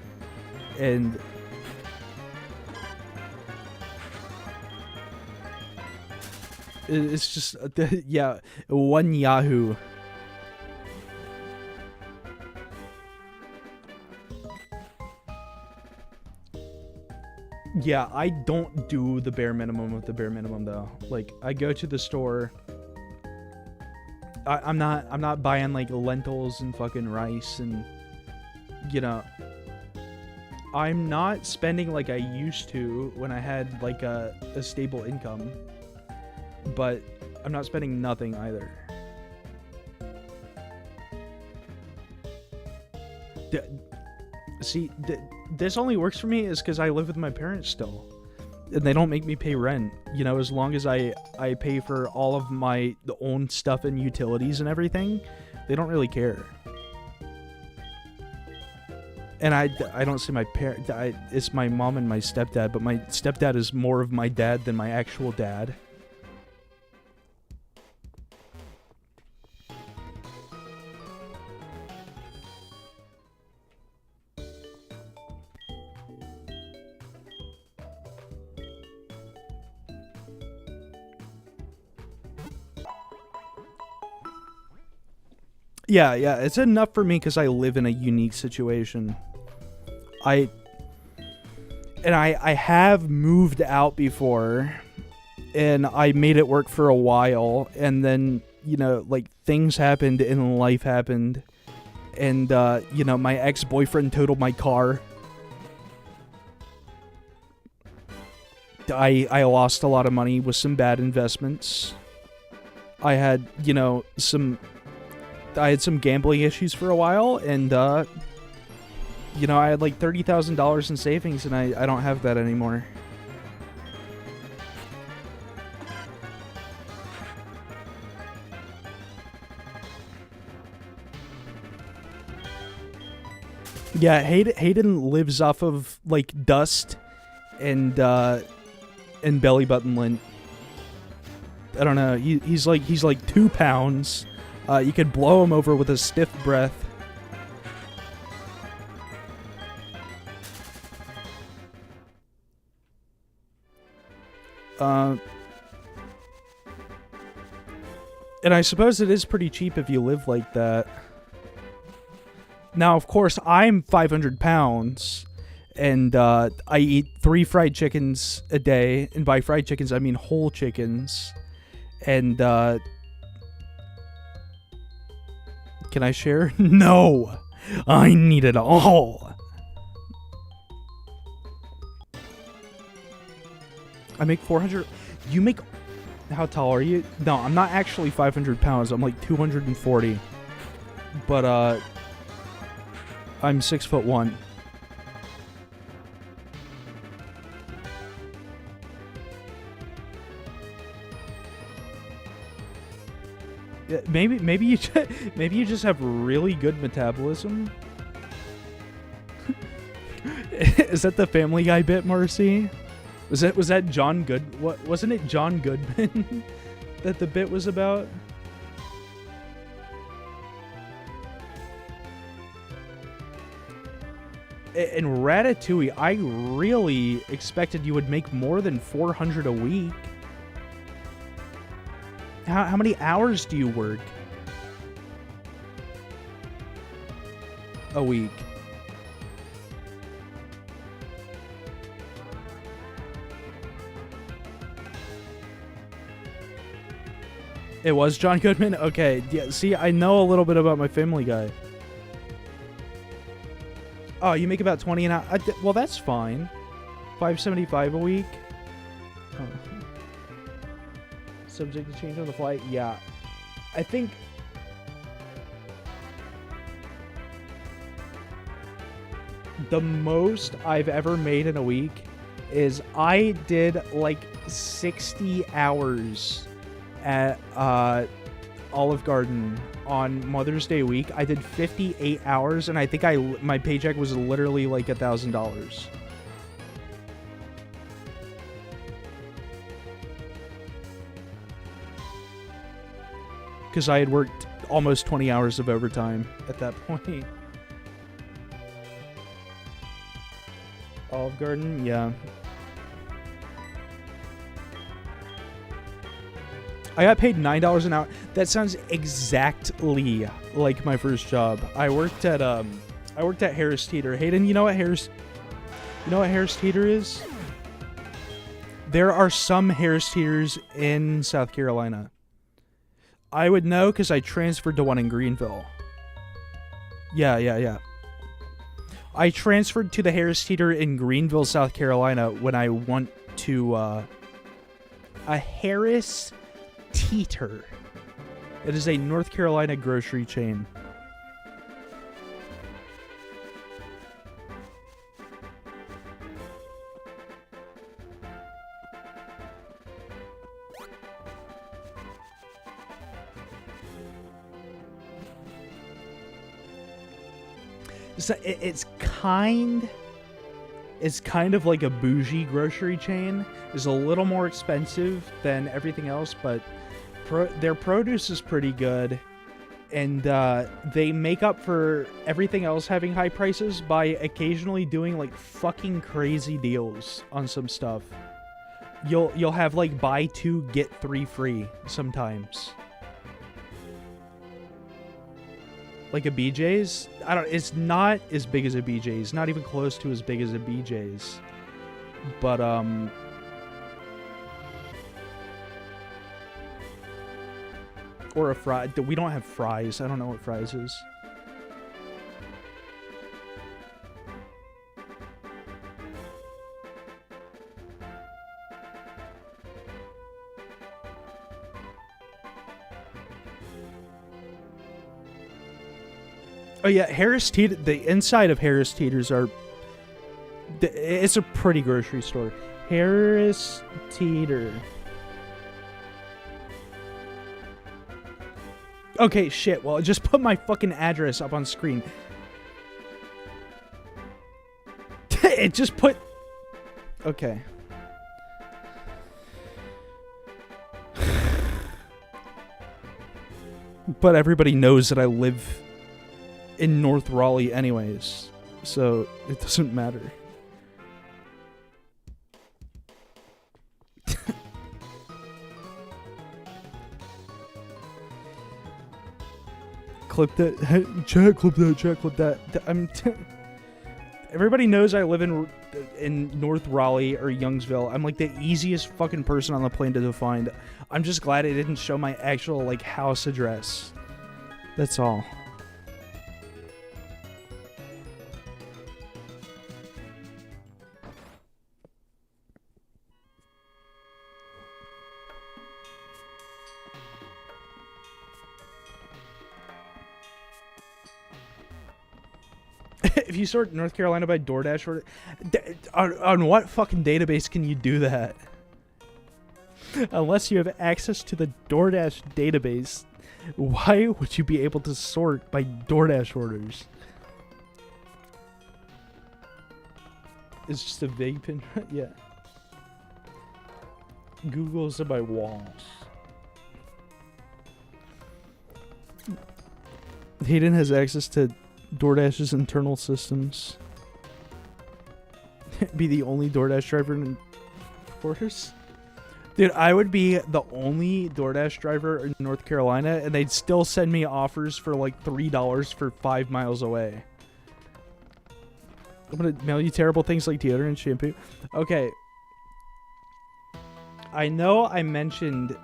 and it's just yeah, one Yahoo. Yeah, I don't do the bare minimum of the bare minimum though. Like, I go to the store. I'm not buying like lentils and fucking rice and, you know, I'm not spending like I used to when I had like a stable income, but I'm not spending nothing either. See, this only works for me is because I live with my parents still, and they don't make me pay rent. You know, as long as I pay for all of my own stuff and utilities and everything, they don't really care. And I don't say my parent. It's my mom and my stepdad, but my stepdad is more of my dad than my actual dad. Yeah, it's enough for me because I live in a unique situation. I have moved out before, and I made it work for a while, and then, you know, like, things happened and life happened, and, you know, my ex-boyfriend totaled my car. I lost a lot of money with some bad investments. I had, you know, I had some gambling issues for a while, and, you know, I had like $30,000 in savings, and I don't have that anymore. Yeah, Hayden lives off of like dust and belly button lint. I don't know. He's like 2 pounds. You could blow him over with a stiff breath. And I suppose it is pretty cheap if you live like that. Now, of course, I'm 500 pounds, And I eat 3 fried chickens a day. And by fried chickens, I mean whole chickens. And can I share? No! I need it all! I make 400... You make... How tall are you? No, I'm not actually 500 pounds. I'm like 240. But, I'm 6'1". Yeah, maybe you just have really good metabolism. Is that the Family Guy bit, Marcy? Was that John Good? What wasn't it John Goodman that the bit was about? In Ratatouille, I really expected you would make more than 400 a week. How many hours do you work a week? It was John Goodman? Okay, yeah, see, I know a little bit about my Family Guy. Oh, you make about 20 an hour? Well, that's fine. $5.75 a week? Oh. Subject to change on the fly? Yeah. I think... the most I've ever made in a week is I did like 60 hours at Olive Garden on Mother's Day week. I did 58 hours, and I think my paycheck was literally like $1,000. Because I had worked almost 20 hours of overtime at that point. Olive Garden, yeah. I got paid $9 an hour. That sounds exactly like my first job. I worked at Harris Teeter. Hayden, you know what Harris Teeter is? There are some Harris Teeters in South Carolina. I would know because I transferred to one in Greenville. Yeah. I transferred to the Harris Teeter in Greenville, South Carolina when I went to a Harris Teeter. It is a North Carolina grocery chain. So it's kind of like a bougie grocery chain. It's a little more expensive than everything else, but their produce is pretty good, and they make up for everything else having high prices by occasionally doing like fucking crazy deals on some stuff. You'll have like buy 2 get 3 free sometimes. Like a BJ's? It's not as big as a BJ's. Not even close to as big as a BJ's. But, or a fry. We don't have fries. I don't know what fries is. Oh yeah, Harris Teeter. The inside of Harris Teeters it's a pretty grocery store. Harris Teeter. Okay, shit. Well, just put my fucking address up on screen. It just put... Okay. But everybody knows that I live in North Raleigh anyways, so it doesn't matter. Clip that, chat, clip that. Everybody knows I live in North Raleigh or Youngsville. I'm like the easiest fucking person on the planet to find. I'm just glad it didn't show my actual like house address. That's all. If you sort North Carolina by DoorDash order, on what fucking database can you do that? Unless you have access to the DoorDash database, why would you be able to sort by DoorDash orders? It's just a vague pin. Yeah. Google's by walls. Hayden has access to DoorDash's internal systems. Be the only DoorDash driver in quarters? Dude, I would be the only DoorDash driver in North Carolina, and they'd still send me offers for like $3 for 5 miles away. I'm gonna mail you terrible things like deodorant and shampoo. Okay. I know I mentioned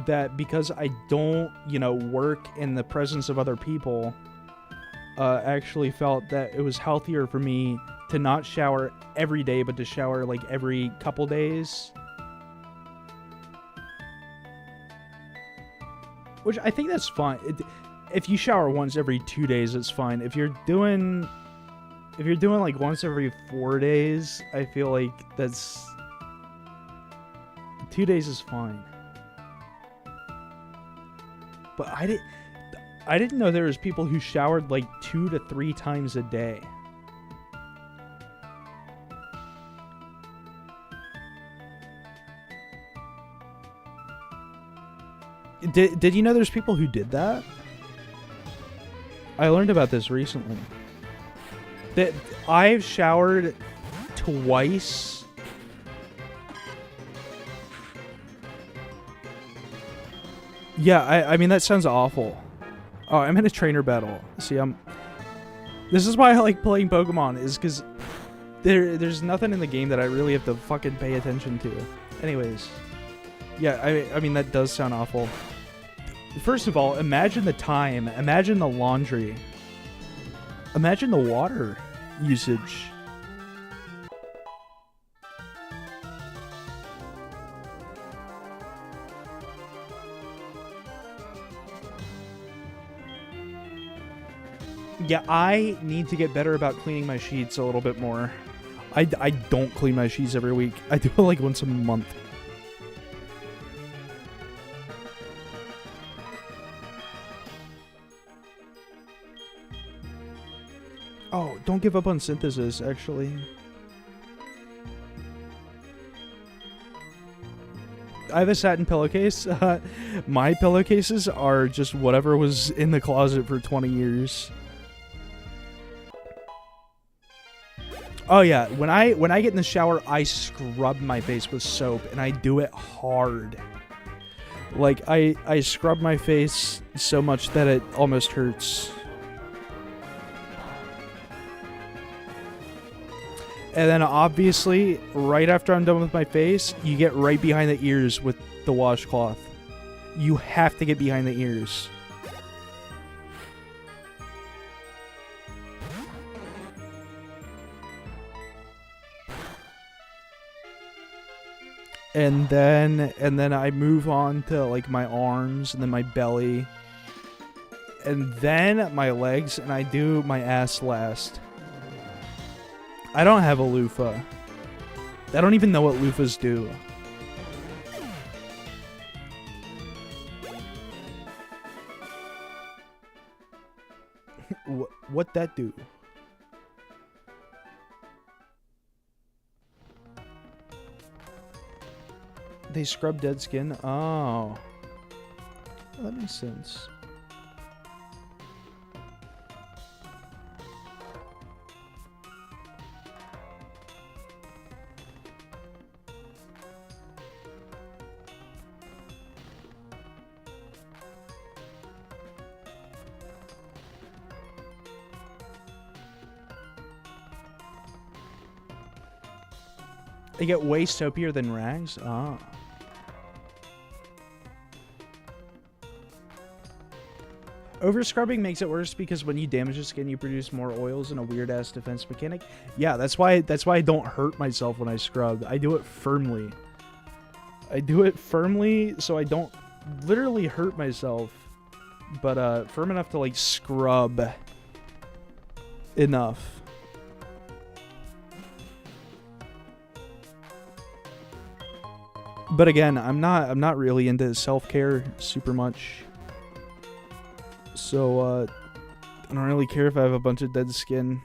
that because I don't, work in the presence of other people, actually felt that it was healthier for me to not shower every day, but to shower like every couple days. Which I think that's fine. If you shower once every 2 days, it's fine. If you're doing like once every 4 days, I feel like that's 2 days is fine. But I didn't know there was people who showered like 2 to 3 times a day. Did you know there's people who did that? I learned about this recently. That I've showered twice. Yeah, I mean that sounds awful. Oh, I'm in a trainer battle. See, this is why I like playing Pokemon, is because there's nothing in the game that I really have to fucking pay attention to. Anyways, yeah, I mean that does sound awful. First of all, imagine the time, imagine the laundry, imagine the water usage. Yeah, I need to get better about cleaning my sheets a little bit more. I don't clean my sheets every week. I do it like once a month. Oh, don't give up on synthesis, actually. I have a satin pillowcase. My pillowcases are just whatever was in the closet for 20 years. Oh yeah, when I get in the shower, I scrub my face with soap, and I do it hard. Like, I scrub my face so much that it almost hurts. And then obviously, right after I'm done with my face, you get right behind the ears with the washcloth. You have to get behind the ears. And then I move on to like my arms and then my belly. And then my legs, and I do my ass last. I don't have a loofah. I don't even know what loofahs do. What that do? They scrub dead skin? Oh. That makes sense. They get way soapier than rags? Ah. Over-scrubbing makes it worse because when you damage the skin, you produce more oils and a weird-ass defense mechanic. Yeah, that's why I don't hurt myself when I scrub. I do it firmly. I do it firmly so I don't literally hurt myself. But firm enough to, like, scrub enough. But again, I'm not really into self-care super much. So, I don't really care if I have a bunch of dead skin.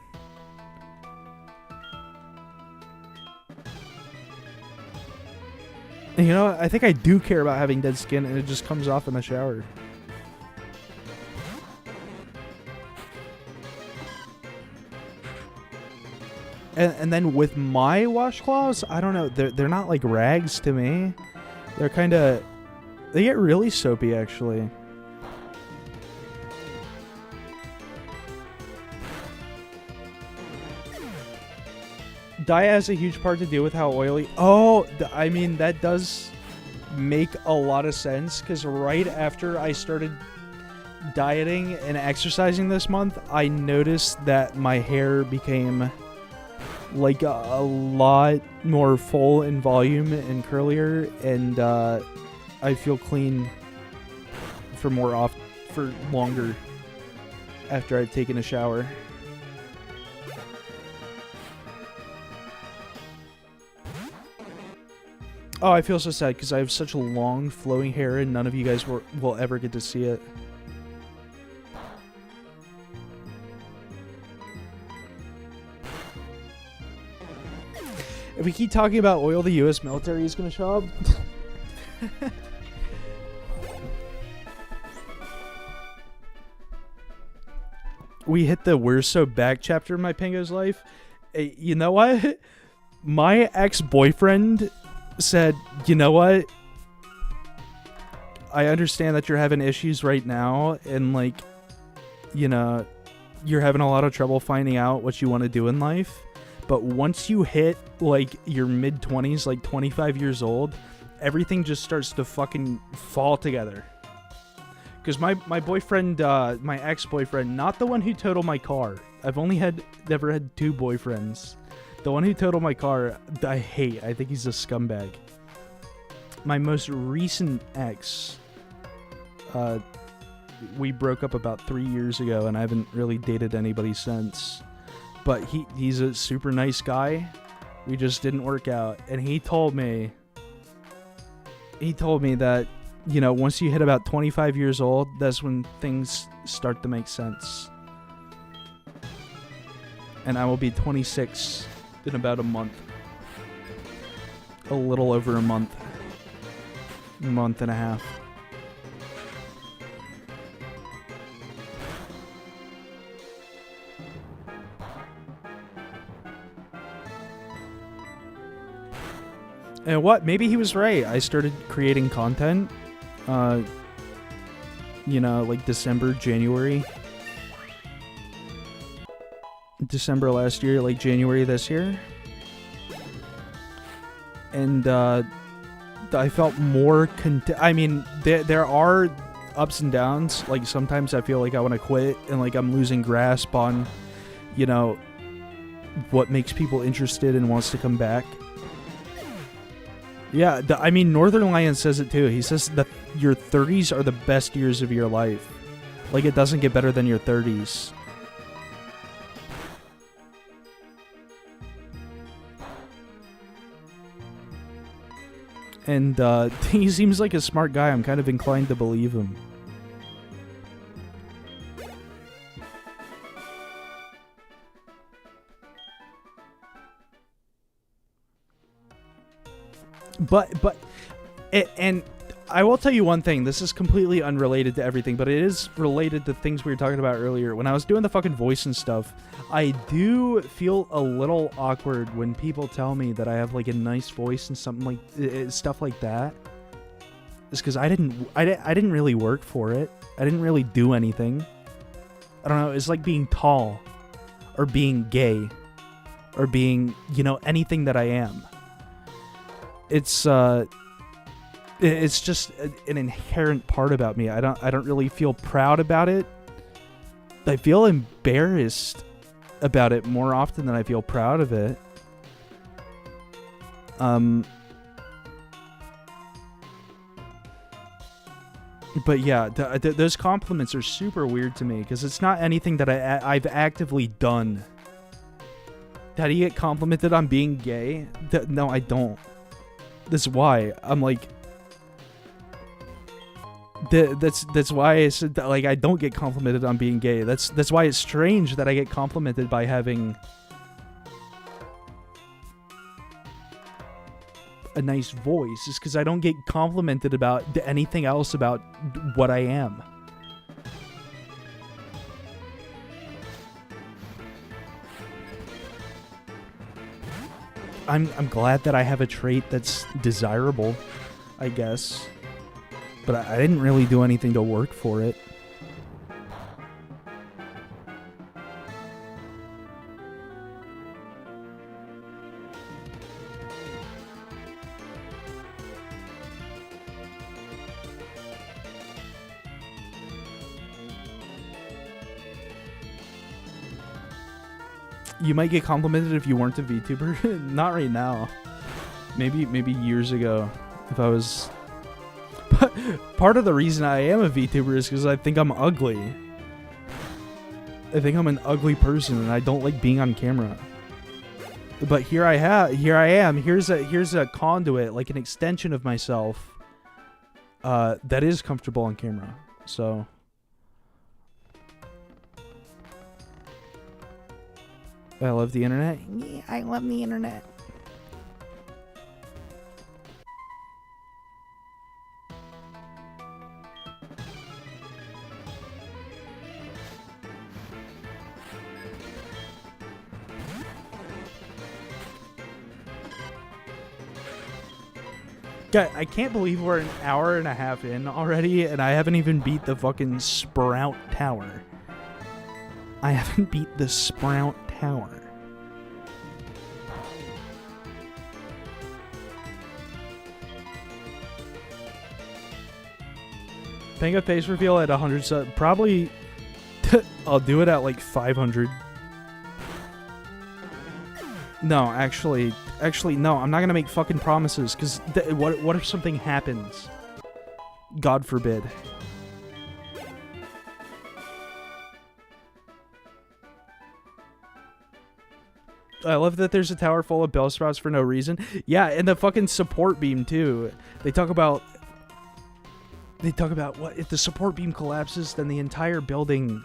And you know what? I think I do care about having dead skin, and it just comes off in the shower. And then with my washcloths, I don't know, they're not like rags to me. They're kind of... They get really soapy, actually. Dye has a huge part to do with how oily... Oh, I mean, that does make a lot of sense, because right after I started dieting and exercising this month, I noticed that my hair became like a lot more full in volume and curlier, and I feel clean for longer after I've taken a shower. Oh, I feel so sad because I have such long flowing hair and none of you guys will ever get to see it. If we keep talking about oil, the U.S. military is going to show up. We hit the "we're so back" chapter in my Pingo's life. Hey, you know what? My ex-boyfriend said, you know what? I understand that you're having issues right now, and like, you know, you're having a lot of trouble finding out what you want to do in life. But once you hit, like, your mid-20s, like 25 years old, everything just starts to fucking fall together. Because my boyfriend, my ex-boyfriend, not the one who totaled my car. I've never had two boyfriends. The one who totaled my car, I hate. I think he's a scumbag. My most recent ex, we broke up about 3 years ago, and I haven't really dated anybody since. But he's a super nice guy. We just didn't work out. And he told me that, you know, once you hit about 25 years old, that's when things start to make sense. And I will be 26 in about a month. A little over a month. Month and a half. And what? Maybe he was right. I started creating content, you know, like December, January. December last year, like January this year. And I felt more I mean, there are ups and downs. Like, sometimes I feel like I want to quit and like I'm losing grasp on, you know, what makes people interested and wants to come back. Yeah, I mean, Northern Lion says it too. He says that your 30s are the best years of your life. Like, it doesn't get better than your 30s. And he seems like a smart guy. I'm kind of inclined to believe him. But and I will tell you one thing. This is completely unrelated to everything, but it is related to things we were talking about earlier. When I was doing the fucking voice and stuff, I do feel a little awkward when people tell me that I have like a nice voice and something like stuff like that. It's because I didn't really work for it. I didn't really do anything. I don't know. It's like being tall, or being gay, or being, you know, anything that I am. it's just an inherent part about me. I don't really feel proud about it. I feel embarrassed about it more often than I feel proud of it. But yeah, those compliments are super weird to me because it's not anything that I've actively done. How do you get complimented on being gay? No, I don't. That's why I'm like. That's why I said that, like, I don't get complimented on being gay. That's why it's strange that I get complimented by having a nice voice. Is because I don't get complimented about anything else about what I am. I'm glad that I have a trait that's desirable, I guess. But I didn't really do anything to work for it. You might get complimented if you weren't a VTuber. Not right now. Maybe years ago, if I was. Part of the reason I am a VTuber is because I think I'm ugly. I think I'm an ugly person, and I don't like being on camera. But here I am. Here's a conduit, like an extension of myself, that is comfortable on camera. So. I love the internet. Yeah, I love the internet. God, I can't believe we're an hour and a half in already, and I haven't even beat the fucking Sprout Tower. I haven't beat the Sprout Tower. Paying a face reveal at 100 subs. Probably I'll do it at like 500. No, actually no. I'm not gonna make fucking promises because what if something happens? God forbid. I love that there's a tower full of Bellsprouts for no reason. Yeah, and the fucking support beam too. They talk about what if the support beam collapses, then the entire building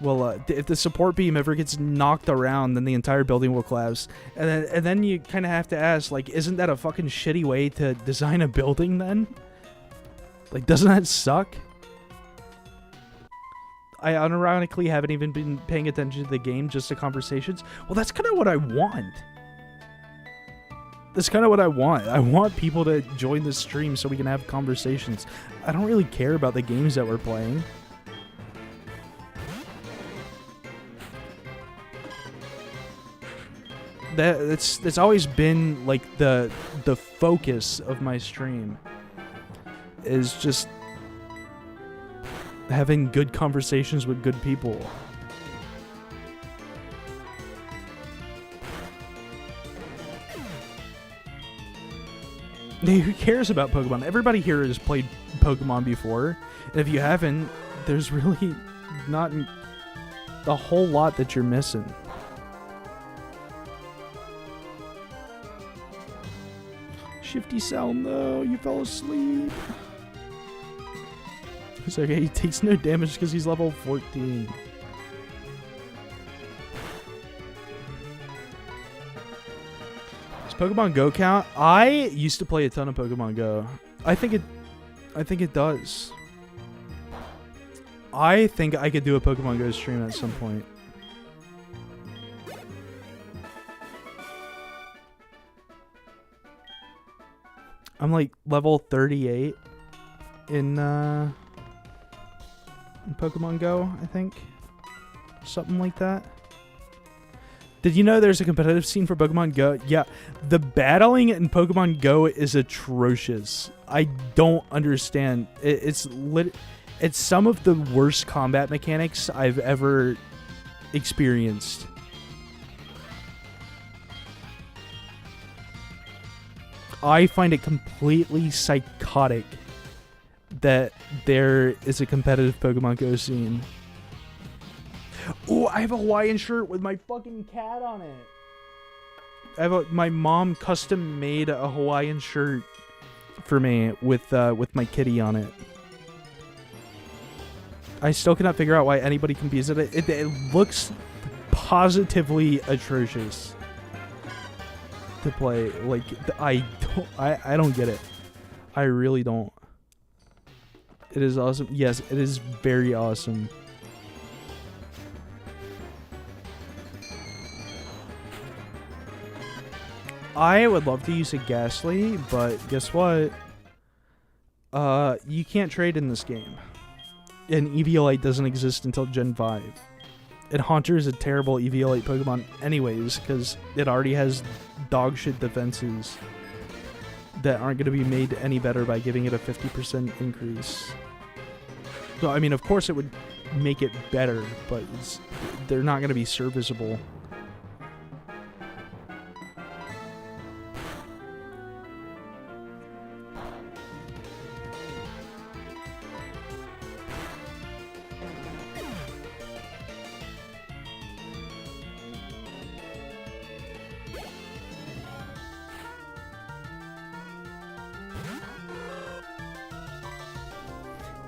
will. If the support beam ever gets knocked around, then the entire building will collapse. And then you kind of have to ask, like, isn't that a fucking shitty way to design a building? Then, like, doesn't that suck? I unironically haven't even been paying attention to the game, just the conversations. Well, that's kind of what I want. That's kind of what I want. I want people to join the stream so we can have conversations. I don't really care about the games that we're playing. That's always been like the focus of my stream. Is just having good conversations with good people. Who cares about Pokemon? Everybody here has played Pokemon before. And if you haven't, there's really not a whole lot that you're missing. Shifty Sound, though. You fell asleep. It's okay, he takes no damage because he's level 14. Does Pokemon Go count? I used to play a ton of Pokemon Go. I think it does. I think I could do a Pokemon Go stream at some point. I'm like level 38 in Pokemon Go, I think. Something like that. Did you know there's a competitive scene for Pokemon Go? Yeah, the battling in Pokemon Go is atrocious. I don't understand. It's some of the worst combat mechanics I've ever experienced. I find it completely psychotic that there is a competitive Pokemon Go scene. Oh, I have a Hawaiian shirt with my fucking cat on it. My mom custom made a Hawaiian shirt for me with my kitty on it. I still cannot figure out why anybody confused it. It looks positively atrocious to play. Like, I don't get it. I really don't. It is awesome. Yes, it is very awesome. I would love to use a Ghastly, but guess what? You can't trade in this game. And Eviolite doesn't exist until Gen 5. And Haunter is a terrible Eviolite Pokemon anyways, because it already has dog shit defenses that aren't going to be made any better by giving it a 50% increase. So, I mean, of course it would make it better, but they're not going to be serviceable.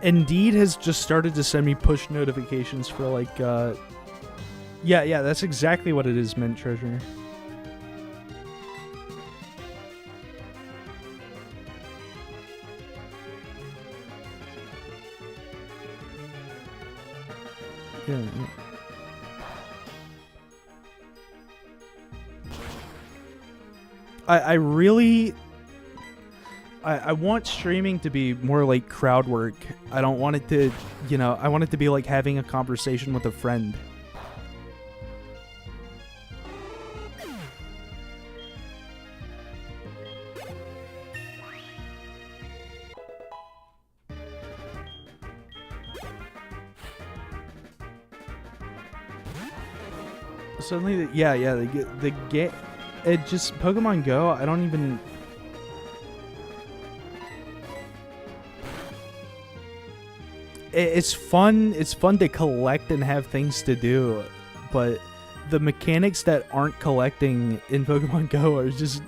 Indeed has just started to send me push notifications for like, yeah, that's exactly what it is, Mint Treasure. Yeah. I really... I want streaming to be more like crowd work. I don't want it to, you know, I want it to be like having a conversation with a friend. Suddenly, the get it just Pokemon Go. I don't even. It's fun. It's fun to collect and have things to do, but the mechanics that aren't collecting in Pokemon Go are just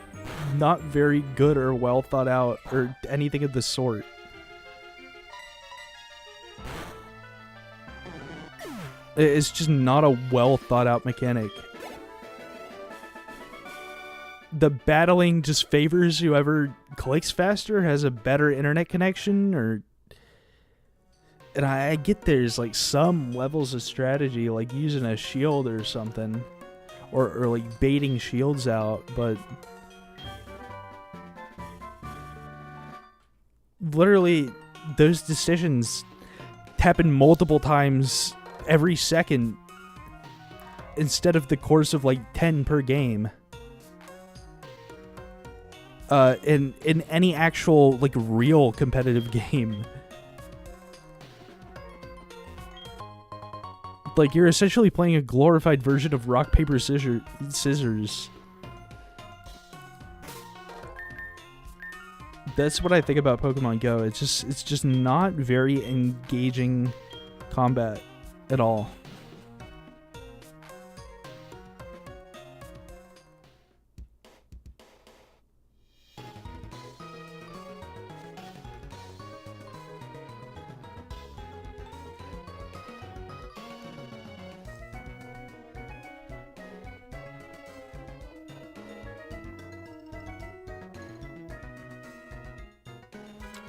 not very good or well thought out or anything of the sort. It's just not a well thought out mechanic. The battling just favors whoever clicks faster, has a better internet connection, or... And I get there's like some levels of strategy, like using a shield or something, or like baiting shields out, but literally those decisions happen multiple times every second instead of the course of like 10 per game. In any actual like real competitive game. Like, you're essentially playing a glorified version of rock, paper, scissors. That's what I think about Pokemon Go. It's just not very engaging combat at all.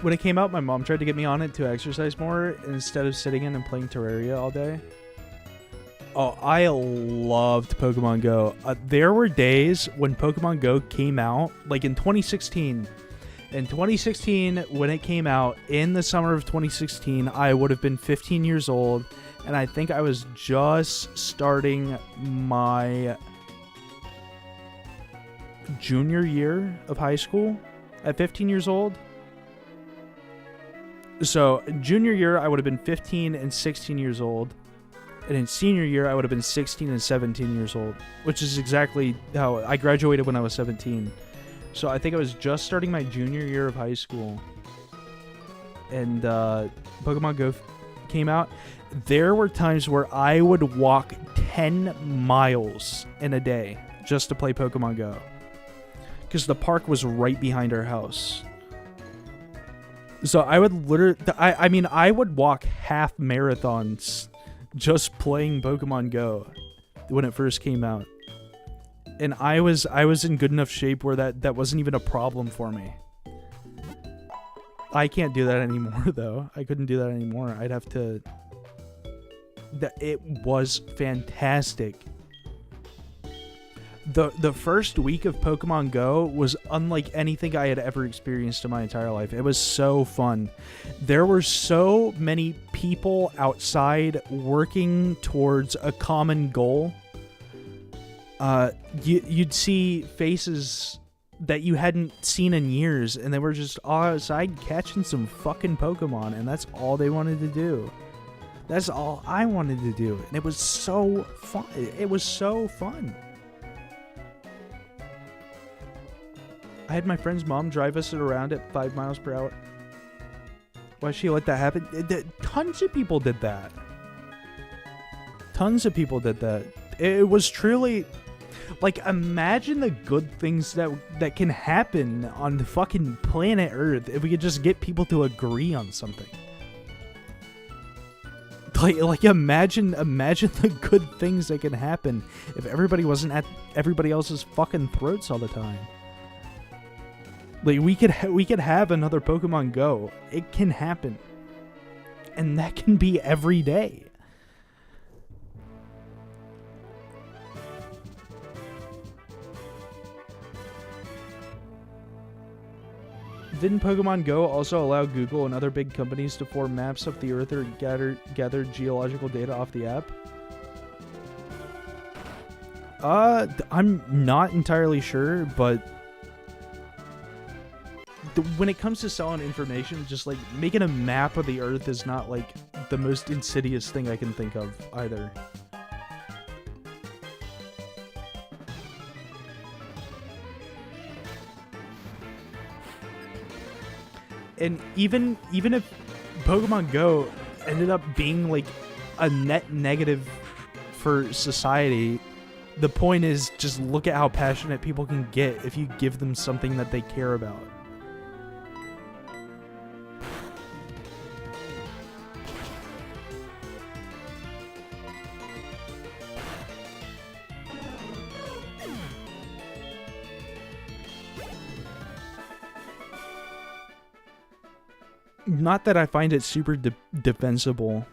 When it came out, my mom tried to get me on it to exercise more instead of sitting in and playing Terraria all day. Oh, I loved Pokemon Go. There were days when Pokemon Go came out, like in 2016. In 2016, when it came out, in the summer of 2016, I would have been 15 years old, and I think I was just starting my junior year of high school at 15 years old. So junior year, I would have been 15 and 16 years old. And in senior year, I would have been 16 and 17 years old, which is exactly how I graduated when I was 17. So I think I was just starting my junior year of high school. And Pokemon Go came out. There were times where I would walk 10 miles in a day just to play Pokemon Go. Because the park was right behind our house. So I would literally... I would walk half marathons just playing Pokemon Go when it first came out. And I was in good enough shape where that wasn't even a problem for me. I can't do that anymore, though. I couldn't do that anymore. I'd have to... It was fantastic. The first week of Pokemon Go was unlike anything I had ever experienced in my entire life. It was so fun. There were so many people outside working towards a common goal. You'd see faces that you hadn't seen in years, and they were just outside catching some fucking Pokemon, and that's all they wanted to do. That's all I wanted to do, and it was so fun. It was so fun. I had my friend's mom drive us around at 5 miles per hour. Why she let that happen? Tons of people did that. Tons of people did that. It was truly... Like, imagine the good things that can happen on the fucking planet Earth if we could just get people to agree on something. Like imagine the good things that can happen if everybody wasn't at everybody else's fucking throats all the time. Like, we could have another Pokemon Go. It can happen. And that can be every day. Didn't Pokemon Go also allow Google and other big companies to form maps of the Earth or gather geological data off the app? I'm not entirely sure, but when it comes to selling information, just like making a map of the Earth is not like the most insidious thing I can think of either. And even if Pokemon Go ended up being like a net negative for society, the point is just look at how passionate people can get if you give them something that they care about. Not that I find it super defensible.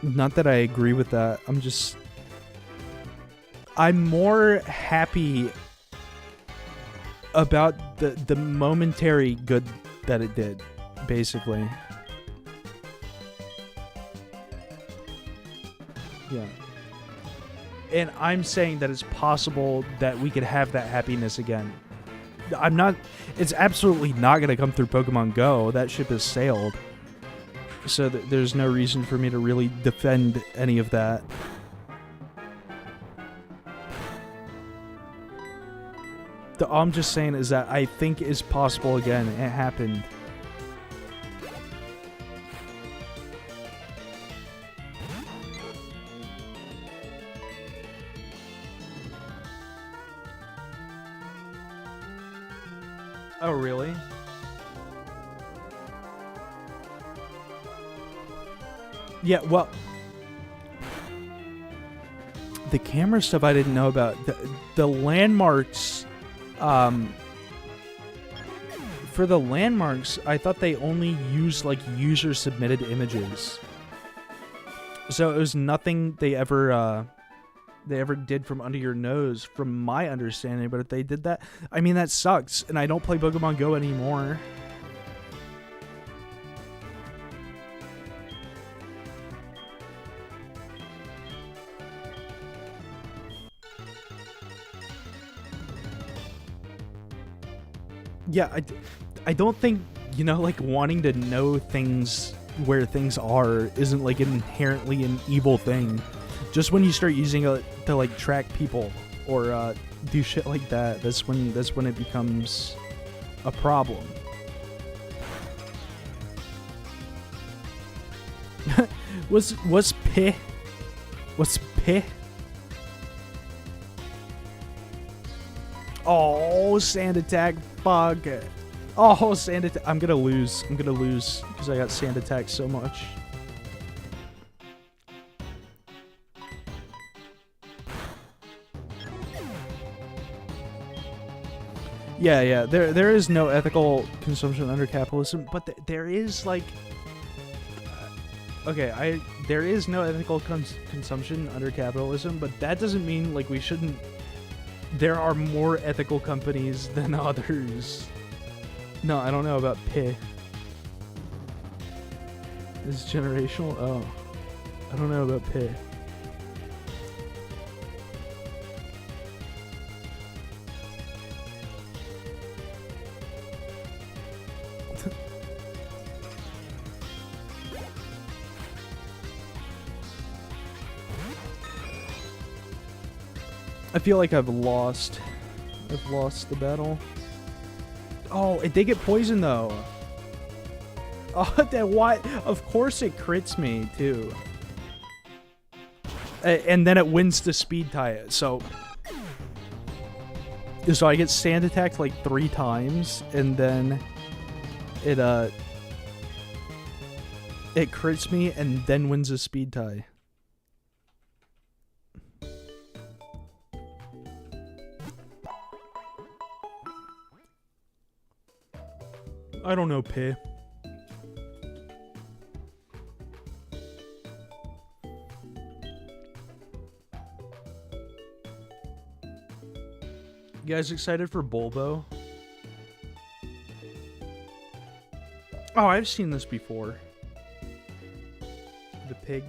Not that I agree with that. I'm more happy about the momentary good that it did, basically. Yeah. And I'm saying that it's possible that we could have that happiness again. It's absolutely not going to come through Pokemon Go. That ship has sailed. So there's no reason for me to really defend any of that. All I'm just saying is that I think it's possible again. It happened. Oh, really? Yeah, well, the camera stuff I didn't know about. The landmarks, for the landmarks, I thought they only used like user-submitted images. So it was nothing they ever did from under your nose, from my understanding. But if they did that, I mean, that sucks. And I don't play Pokemon Go anymore. Yeah, I don't think, you know, like, wanting to know things where things are isn't, like, inherently an evil thing. Just when you start using it to, like, track people or do shit like that, that's when it becomes a problem. What's P? What's P? Oh, sand attack, fuck. Oh, sand attack. I'm gonna lose because I got sand attack so much. Yeah. There is no ethical consumption under capitalism, but there is like. Okay, there is no ethical consumption under capitalism, but that doesn't mean like we shouldn't. There are more ethical companies than others. No, I don't know about P. Is generational? Oh, I don't know about P. I feel like I've lost the battle. Oh, it did get poisoned though. Oh, that what? Of course it crits me too. And then it wins the speed tie. So I get sand attacked like 3 times, and then it crits me and then wins a speed tie. I don't know, P. You guys excited for Bulbo? Oh, I've seen this before. The pig.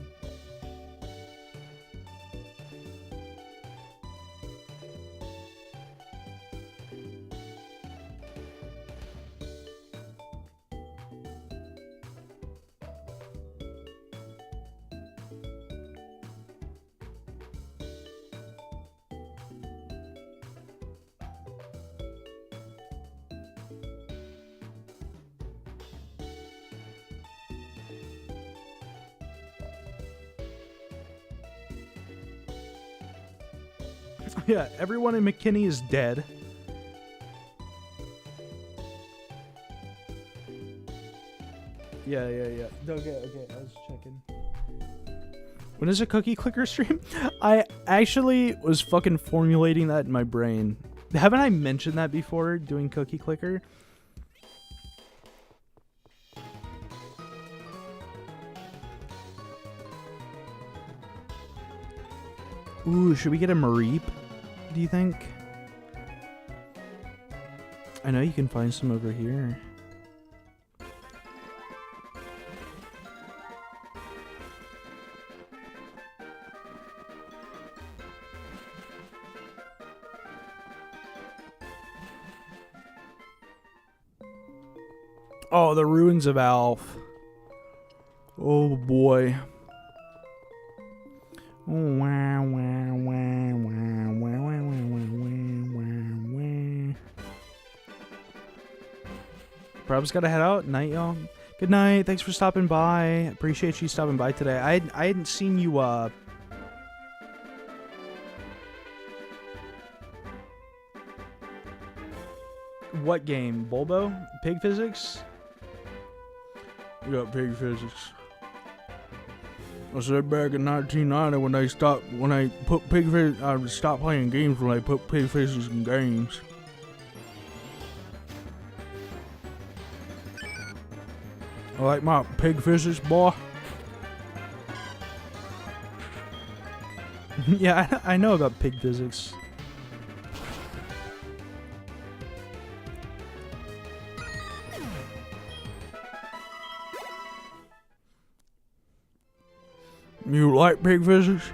Yeah, everyone in McKinney is dead. Yeah. Okay, I was checking. When is a cookie clicker stream? I actually was fucking formulating that in my brain. Haven't I mentioned that before, doing cookie clicker? Ooh, should we get a Mareep? Do you think? I know you can find some over here. Oh, the ruins of Alf. Oh boy. Prob's gotta head out. Night, y'all. Good night. Thanks for stopping by. Appreciate you stopping by today. I hadn't seen you. What game? Bulbo? Pig physics? We got pig physics. I said back in 1990 when they put pig physics, I stopped playing games when they put pig physics in games. I like my pig physics, boy. Yeah, I know about pig physics. You like pig physics?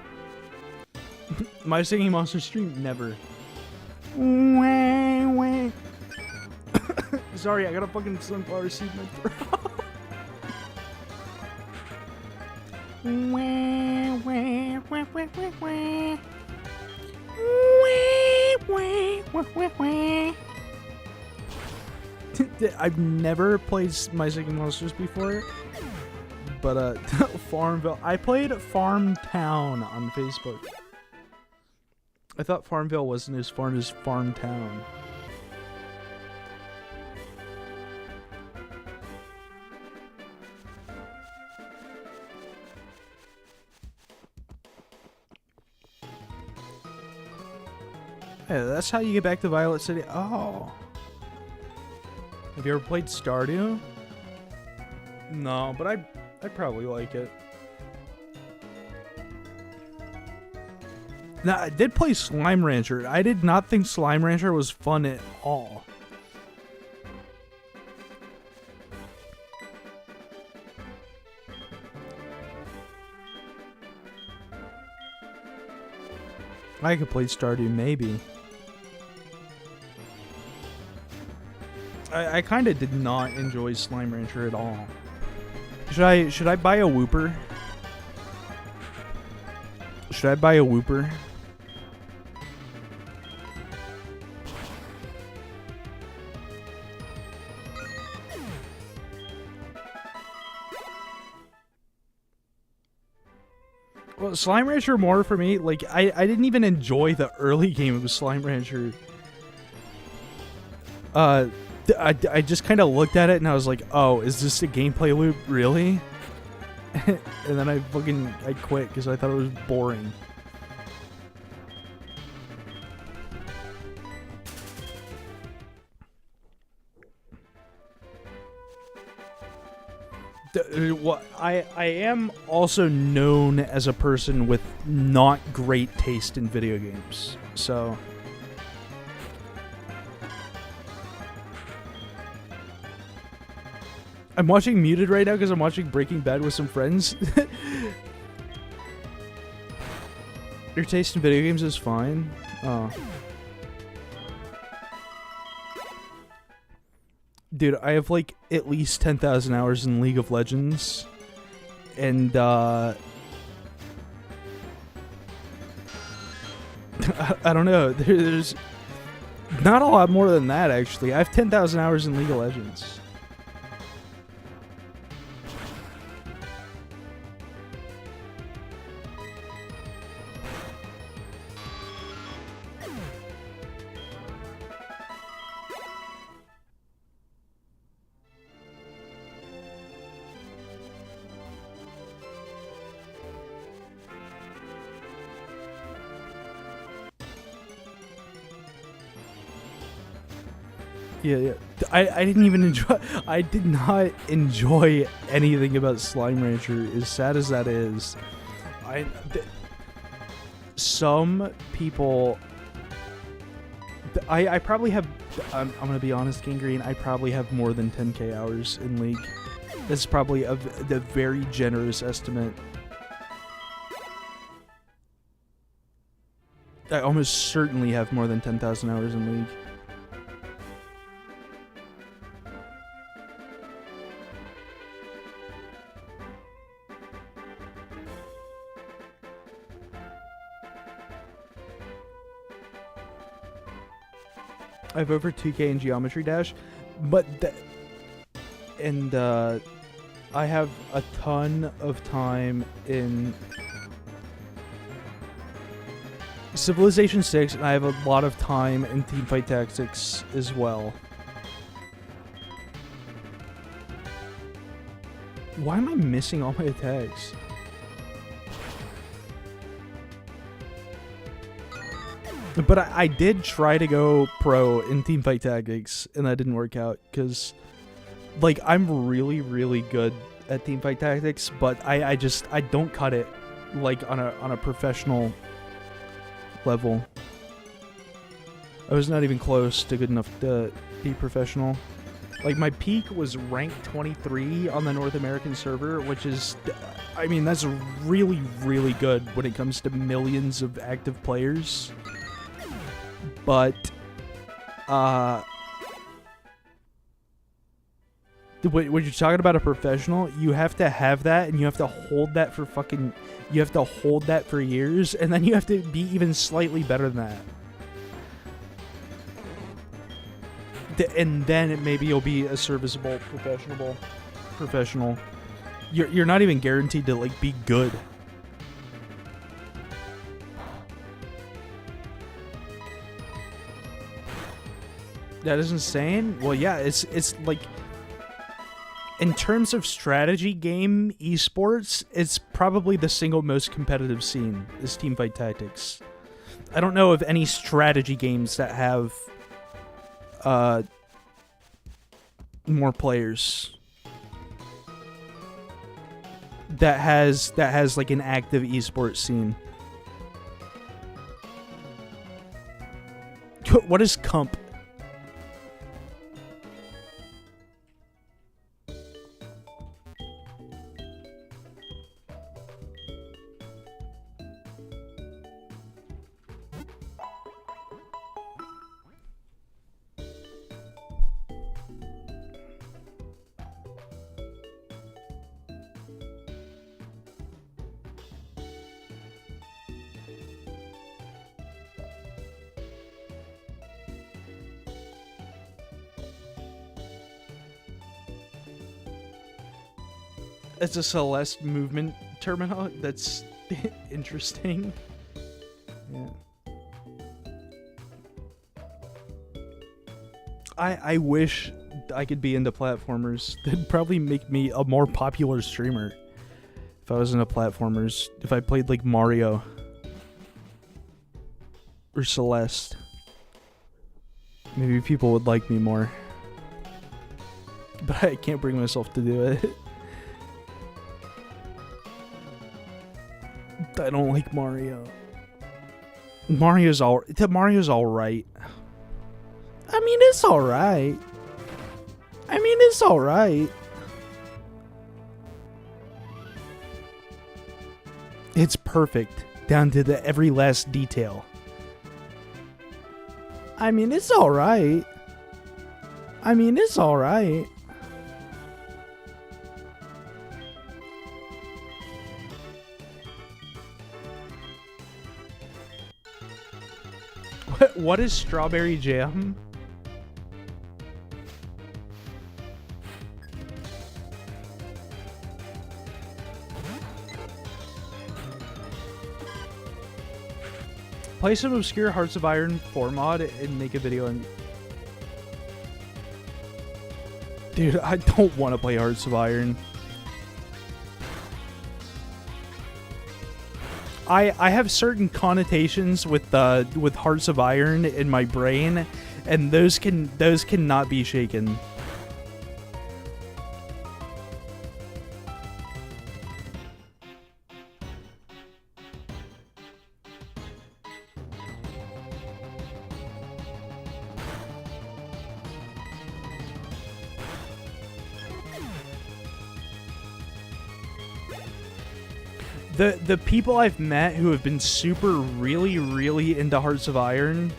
My Singing Monster stream? Never. sorry, I got a fucking sunflower seed in my throat. I've never played My Singing Monsters before, but Farmville. I played Farm Town on Facebook. I thought Farmville wasn't as fun as Farm Town. Hey, that's how you get back to Violet City. Oh. Have you ever played Stardew? No, but I probably like it. Now, I did play Slime Rancher. I did not think Slime Rancher was fun at all. I could play Stardew, maybe. I kind of did not enjoy Slime Rancher at all. Should I buy a Whooper? Should I buy a Whooper? Well, Slime Rancher more for me. Like, I didn't even enjoy the early game of Slime Rancher. I just kind of looked at it and I was like, oh, is this a gameplay loop? Really? And then I quit because I thought it was boring. I am also known as a person with not great taste in video games, so... I'm watching Muted right now because I'm watching Breaking Bad with some friends. Your taste in video games is fine. Oh. Dude, I have like at least 10,000 hours in League of Legends. And I don't know. There's not a lot more than that, actually. I have 10,000 hours in League of Legends. Yeah. I didn't even enjoy... I did not enjoy anything about Slime Rancher, as sad as that is. Some people... I probably have... I'm gonna be honest, Gangrene, I probably have more than 10k hours in League. That's probably the very generous estimate. I almost certainly have more than 10,000 hours in League. I have over 2k in Geometry Dash, but I have a ton of time in Civilization 6, and I have a lot of time in Teamfight Tactics as well. Why am I missing all my attacks? But I did try to go pro in Teamfight Tactics, and that didn't work out, because, like, I'm really, really good at Teamfight Tactics, but I don't cut it, like, on a professional level. I was not even close to good enough to be professional. Like, my peak was rank 23 on the North American server, which is, I mean, that's really, really good when it comes to millions of active players. But, When you're talking about a professional, you have to have that, and you have to hold that for fucking... You have to hold that for years, and then you have to be even slightly better than that. And then maybe you'll be a serviceable professional. You're not even guaranteed to, like, be good. That is insane. Well, yeah, it's like... In terms of strategy game esports, it's probably the single most competitive scene is Teamfight Tactics. I don't know of any strategy games that have more players. That has like an active esports scene. What is Comp? It's a Celeste movement terminal. That's interesting. Yeah. I wish I could be into platformers. That'd probably make me a more popular streamer. If I was into platformers. If I played like Mario. Or Celeste. Maybe people would like me more. But I can't bring myself to do it. I don't like Mario. Mario's alright. I mean, it's alright. It's perfect. Down to the every last detail. I mean, it's alright. What is strawberry jam? Play some obscure Hearts of Iron 4 mod and make a video on... Dude, I don't want to play Hearts of Iron. I have certain connotations with Hearts of Iron in my brain, and those cannot be shaken. The people I've met who have been super really into Hearts of Iron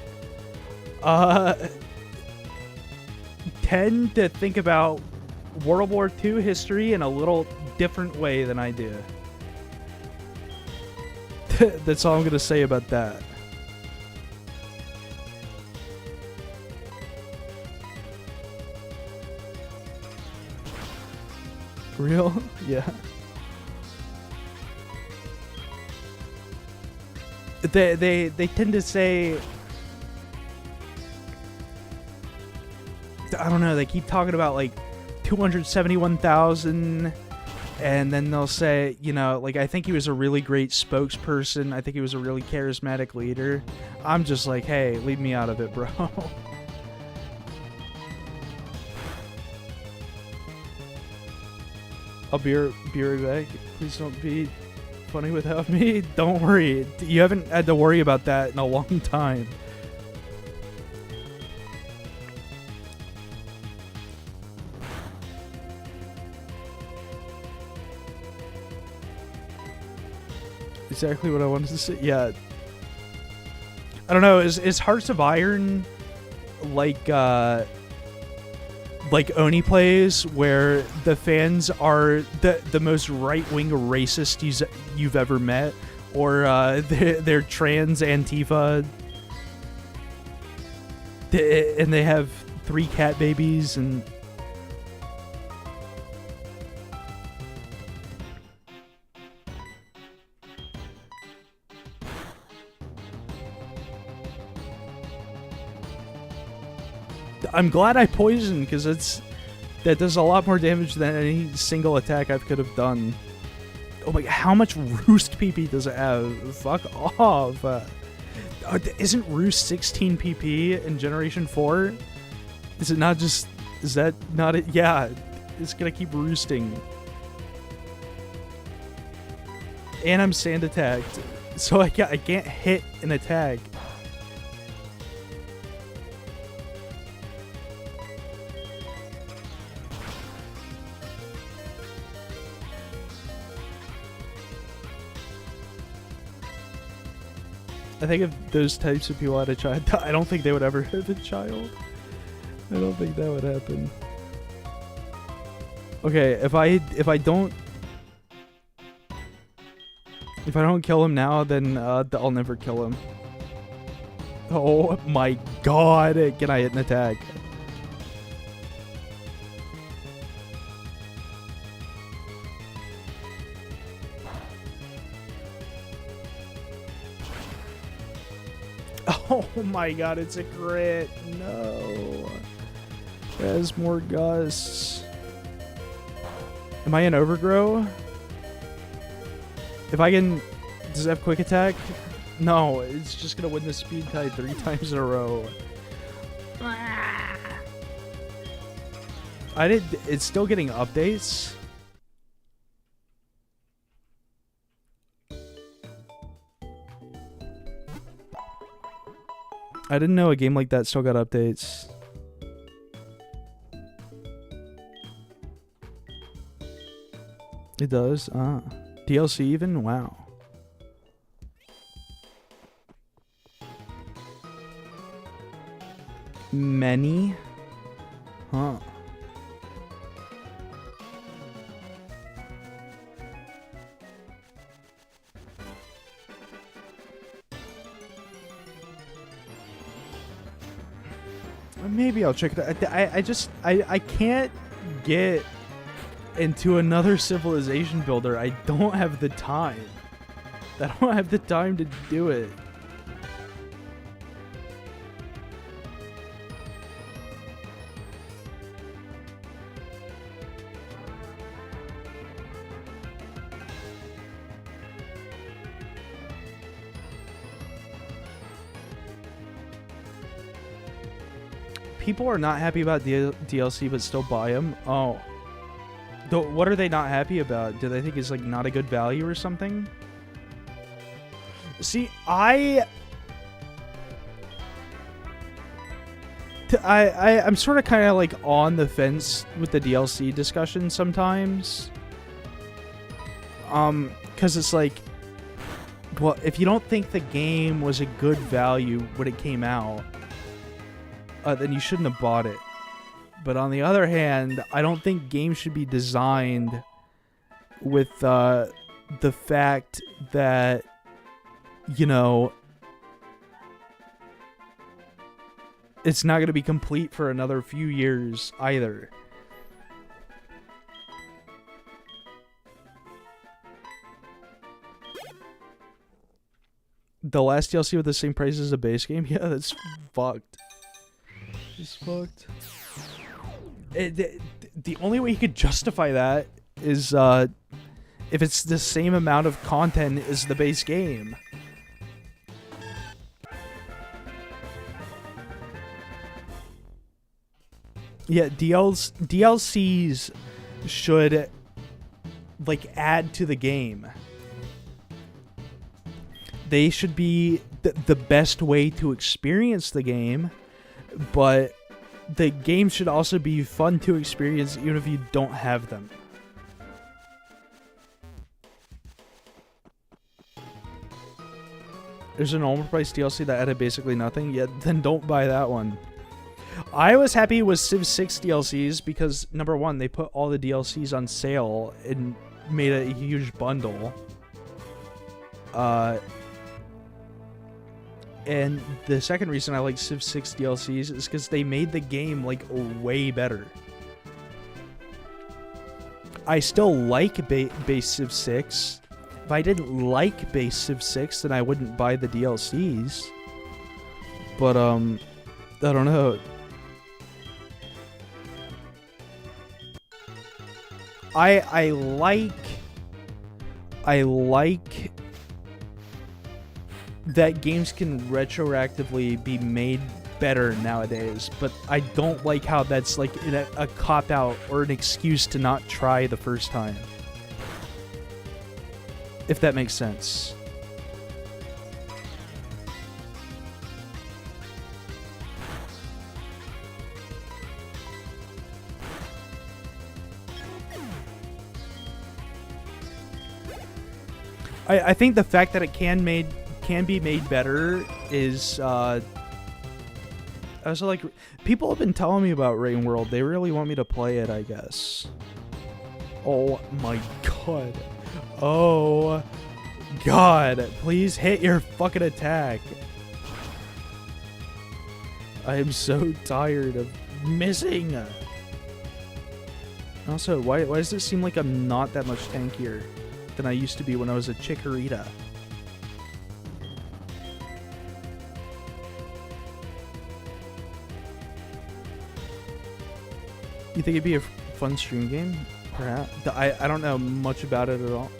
tend to think about World War II history in a little different way than I do. That's all I'm gonna say about that. Real? Yeah. They tend to say, I don't know, they keep talking about like 271,000, and then they'll say, you know, like, I think he was a really great spokesperson, I think he was a really charismatic leader. I'm just like, hey, leave me out of it, bro. I'll be right back. Please don't be funny without me. Don't worry. You haven't had to worry about that in a long time. Exactly what I wanted to say. Yeah. I don't know. Is Hearts of Iron like like Oni plays, where the fans are the most right-wing racist you've ever met, or they're trans Antifa, and they have 3 cat babies, and I'm glad I poisoned, because that does a lot more damage than any single attack I could have done. Oh my god, how much Roost PP does it have? Fuck off. Isn't Roost 16 PP in Generation 4? Is it not just... Is that not it? Yeah, it's gonna keep roosting. And I'm sand attacked, so I can't hit an attack. I think if those types of people had a child, I don't think they would ever have a child. I don't think that would happen. Okay, if I don't kill him now, then I'll never kill him. Oh my god! Can I hit an attack? Oh my god, it's a crit. No. It has more gusts. Am I in overgrow? If I can... Does it have quick attack? No, it's just gonna win the speed tie 3 times in a row. It's still getting updates. I didn't know a game like that still got updates. It does? DLC even? Wow. Many? Huh. Maybe I'll check it out. I can't get into another civilization builder. I don't have the time. I don't have the time to do it. People are not happy about DLC but still buy them. Oh. What are they not happy about? Do they think it's like not a good value or something? See, I'm sort of kind of like on the fence with the DLC discussion sometimes. Cuz it's like, well, if you don't think the game was a good value when it came out, then you shouldn't have bought it. But on the other hand, I don't think games should be designed with the fact that, you know, it's not going to be complete for another few years either. The last DLC with the same price as the base game? Yeah, that's fucked. It's fucked. The only way you could justify that is if it's the same amount of content as the base game. Yeah, DLCs should like add to the game. They should be the best way to experience the game, but the game should also be fun to experience even if you don't have them. There's a normal price DLC that added basically nothing. Yeah, then don't buy that one. I was happy with Civ 6 DLCs because, number one, they put all the DLCs on sale and made a huge bundle. And the second reason I like Civ 6 DLCs is because they made the game, like, way better. I still like base Civ 6. If I didn't like base Civ 6, then I wouldn't buy the DLCs. But, I don't know. I like that games can retroactively be made better nowadays, but I don't like how that's like a cop-out or an excuse to not try the first time. If that makes sense. I think the fact that it can be made better is also, like, people have been telling me about Rain World. They really want me to play it, I guess. Oh my god. Oh god. Please hit your fucking attack. I am so tired of missing. Also, why does it seem like I'm not that much tankier than I used to be when I was a Chikorita? You think it'd be a fun stream game? Perhaps. I don't know much about it at all.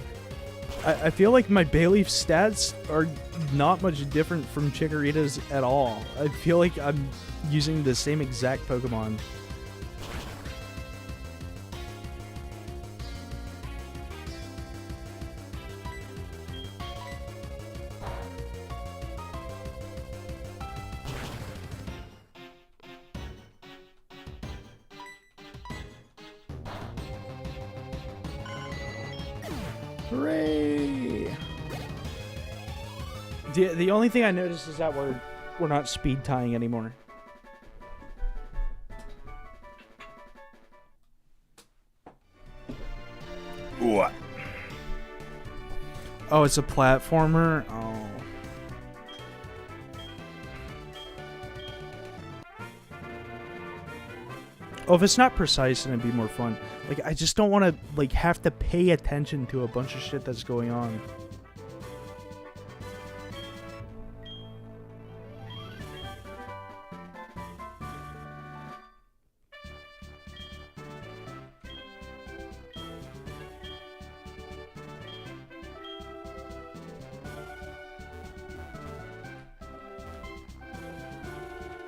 I feel like my Bayleaf stats are not much different from Chikorita's at all. I feel like I'm using the same exact Pokemon. Hooray! The only thing I noticed is that we're not speed tying anymore. What? Oh, it's a platformer? Oh. Oh, if it's not precise, then it'd be more fun. Like, I just don't want to, like, have to pay attention to a bunch of shit that's going on.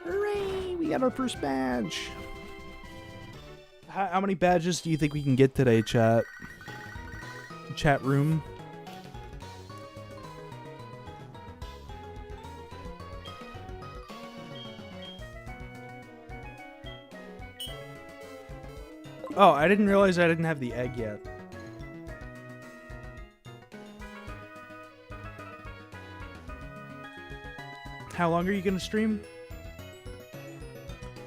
Hooray! We got our first badge! How many badges do you think we can get today, chat? Chat room? Oh, I didn't realize I didn't have the egg yet. How long are you gonna stream?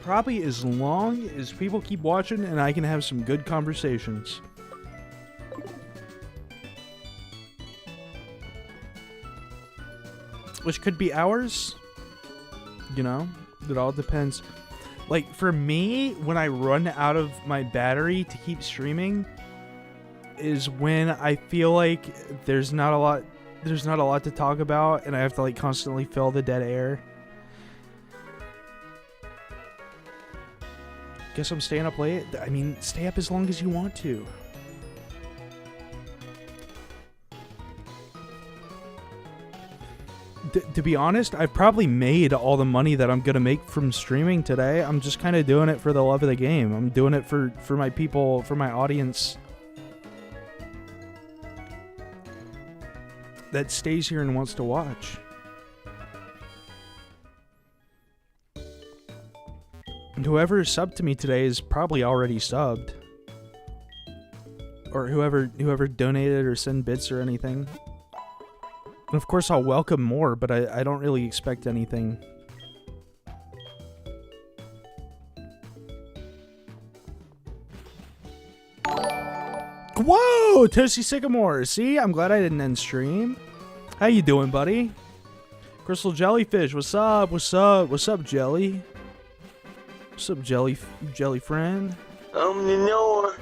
Probably as long as people keep watching and I can have some good conversations. Which could be hours. You know? It all depends. Like, for me, when I run out of my battery to keep streaming is when I feel like there's not a lot to talk about and I have to, like, constantly fill the dead air. Guess I'm staying up late. I mean, stay up as long as you want to. To be honest, I've probably made all the money that I'm gonna make from streaming today. I'm just kind of doing it for the love of the game. I'm doing it for my people, for my audience that stays here and wants to watch. And whoever subbed to me today is probably already subbed. Or whoever donated or sent bits or anything. And of course I'll welcome more, but I don't really expect anything. Whoa, Toasty Sycamore. See, I'm glad I didn't end stream. How you doing, buddy? Crystal Jellyfish, what's up? What's up? What's up, Jelly? What's up, Jelly friend? I'm in the north.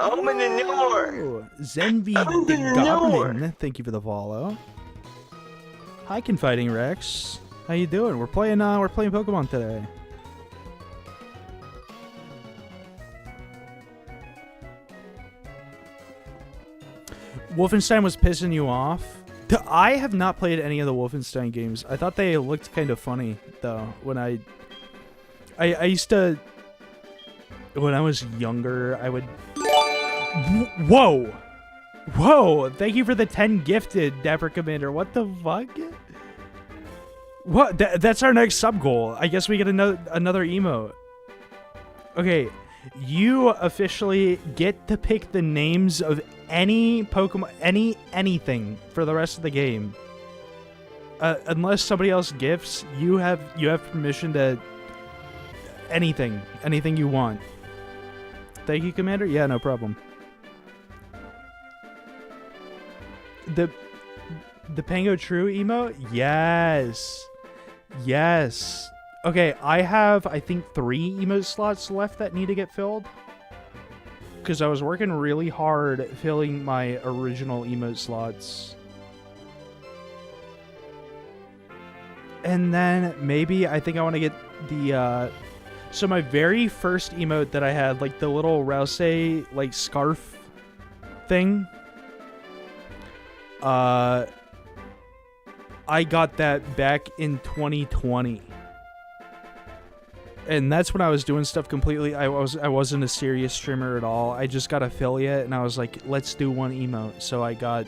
I'm in the north. Zenvi the Goblin, thank you for the follow. Hi, Confiding Rex. How you doing? We're playing Pokemon today. Wolfenstein was pissing you off? I have not played any of the Wolfenstein games. I thought they looked kind of funny though when I used to, when I was younger, I would. Whoa! Whoa! Thank you for the 10 gifted, Dapper Commander. What the fuck? What? That's our next sub goal. I guess we get another emote. Okay, you officially get to pick the names of any Pokemon, anything for the rest of the game. Unless somebody else gifts, you have permission to anything you want. Thank you, Commander. Yeah, no problem. The Pango True emote? Yes. Yes. Okay, I have, I think, 3 emote slots left that need to get filled. Because I was working really hard at filling my original emote slots. And then maybe I think I want to get the, so my very first emote that I had, like the little Rouse, like, scarf thing. I got that back in 2020. And that's when I was doing stuff completely. I wasn't a serious streamer at all. I just got affiliate and I was like, let's do one emote. So I got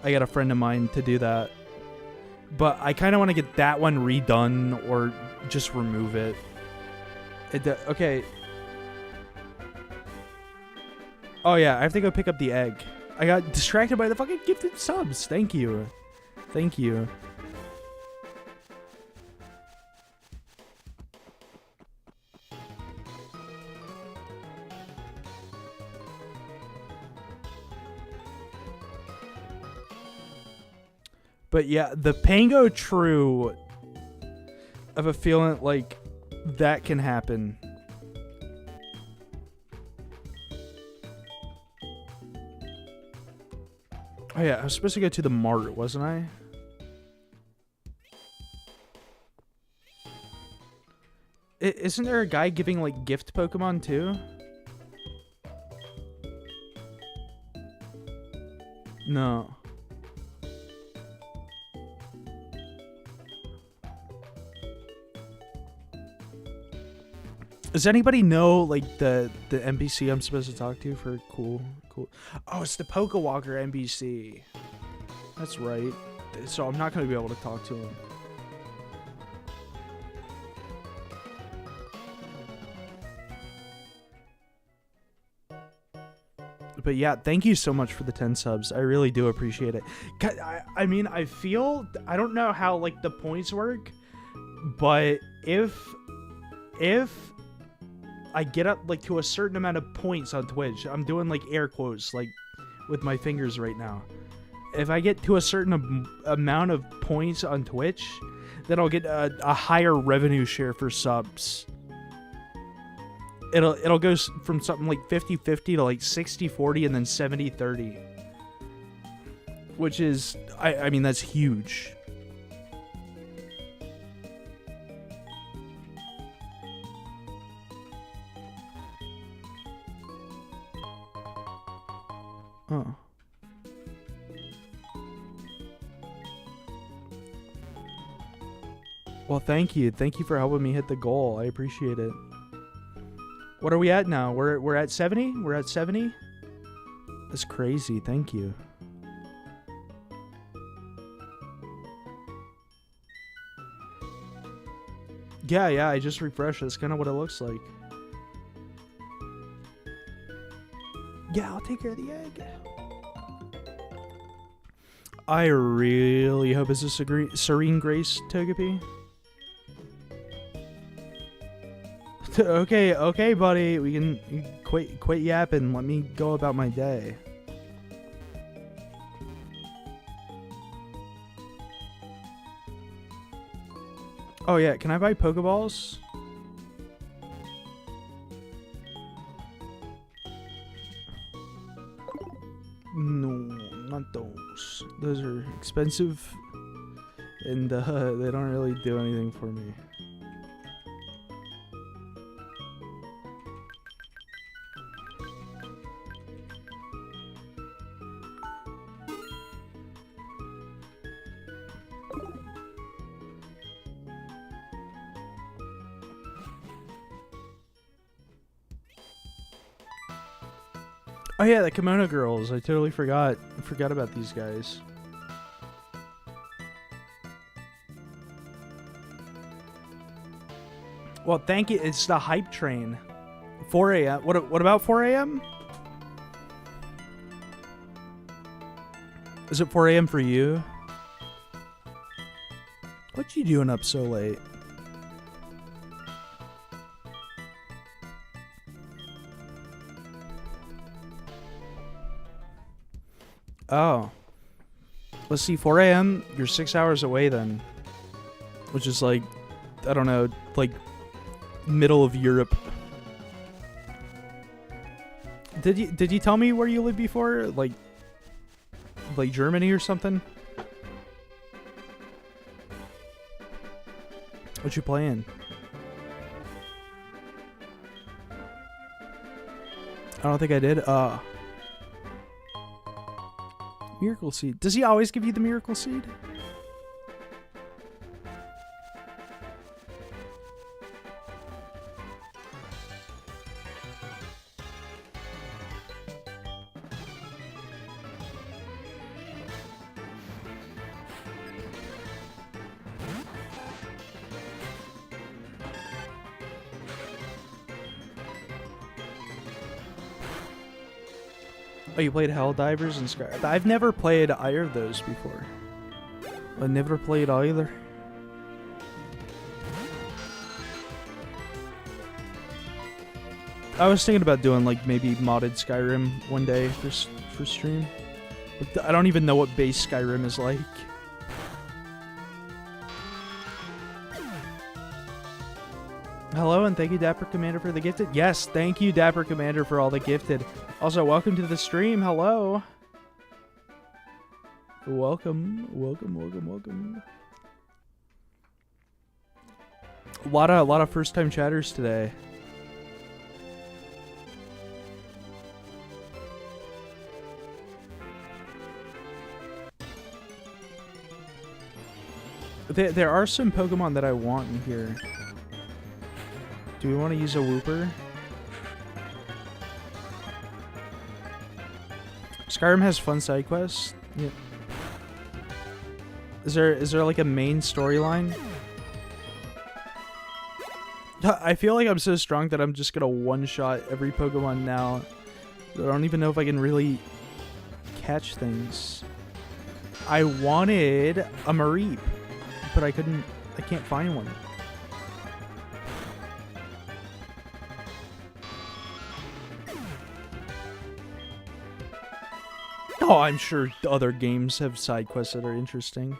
a friend of mine to do that. But I kind of want to get that one redone or just remove it. Okay. Oh yeah, I have to go pick up the egg. I got distracted by the fucking gifted subs. Thank you. Thank you. But yeah, the Pango True, I have a feeling like that can happen. Oh yeah, I was supposed to go to the mart, wasn't I? Isn't there a guy giving like gift Pokemon too? No. Does anybody know like the NPC I'm supposed to talk to for cool? Oh, it's the Pokewalker NPC. That's right. So I'm not going to be able to talk to him. But yeah, thank you so much for the 10 subs. I really do appreciate it. I mean, I don't know how like the points work, but if I get up like to a certain amount of points on Twitch, I'm doing like air quotes like with my fingers right now. If I get to a certain amount of points on Twitch, then I'll get a higher revenue share for subs. It'll go from something like 50-50 to like 60-40 and then 70-30. Which is, I mean, that's huge. Oh. Well, thank you. Thank you for helping me hit the goal. I appreciate it. What are we at now? We're at 70? We're at 70? That's crazy. Thank you. Yeah, I just refreshed. That's kind of what it looks like. Yeah, I'll take care of the egg. I really hope it's a Serene Grace Togepi. Okay, buddy. We can quit yapping. Let me go about my day. Oh yeah, can I buy Pokeballs? No, not those. Those are expensive, and they don't really do anything for me. Oh yeah, the Kimono Girls. I totally forgot about these guys. Well, thank you. It's the hype train. 4 a.m. What about 4 a.m.? Is it 4 a.m. for you? What you doing up so late? Oh. Let's see, 4 a.m. You're 6 hours away then. Which is like, I don't know, like middle of Europe. Did you tell me where you lived before? Like Germany or something? What you playing? I don't think I did. Miracle Seed. Does he always give you the Miracle Seed? Oh, you played Helldivers and Sky. I've never played either of those before. I never played either. I was thinking about doing like maybe modded Skyrim one day for stream. But I don't even know what base Skyrim is like. Hello, and thank you, Dapper Commander, for the gifted. Yes, thank you, Dapper Commander, for all the gifted. Also, welcome to the stream. Hello. Welcome. A lot of first-time chatters today. There are some Pokemon that I want in here. Do we want to use a Wooper? Skyrim has fun side quests. Yeah. Is there like a main storyline? I feel like I'm so strong that I'm just gonna one-shot every Pokemon now. I don't even know if I can really catch things. I wanted a Mareep, but I can't find one. Oh, I'm sure other games have side quests that are interesting.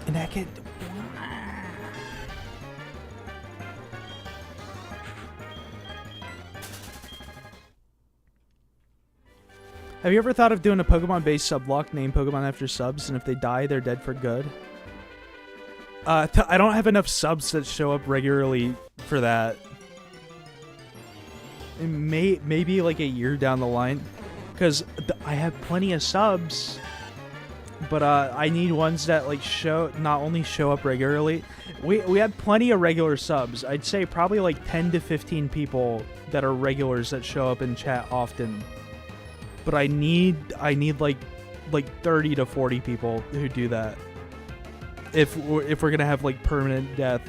And I could... Have you ever thought of doing a Pokemon-based subblock named Pokemon after subs, and if they die, they're dead for good? I don't have enough subs that show up regularly for that. Maybe like a year down the line, because I have plenty of subs, but I need ones that like not only show up regularly. We have plenty of regular subs. I'd say probably like 10 to 15 people that are regulars that show up in chat often. But I need like 30 to 40 people who do that. If we're gonna have like permanent death.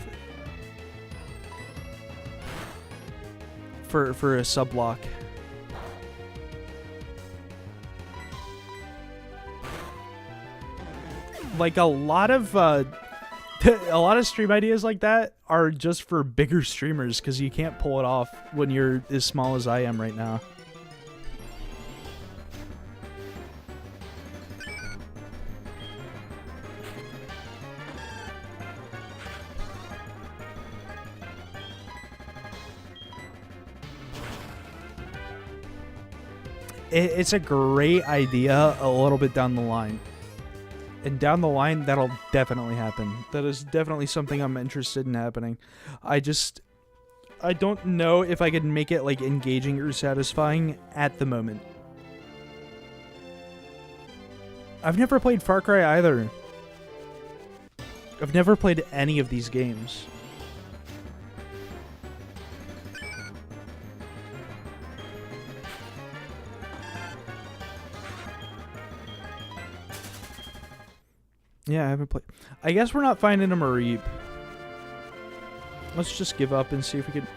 for a sub block. Like a lot of stream ideas like that are just for bigger streamers because you can't pull it off when you're as small as I am right now. It's a great idea a little bit down the line. And down the line, that'll definitely happen. That is definitely something I'm interested in happening. I don't know if I can make it like engaging or satisfying at the moment. I've never played Far Cry either. I've never played any of these games. Yeah, I haven't played. I guess we're not finding a Mareep. Let's just give up and see if we can.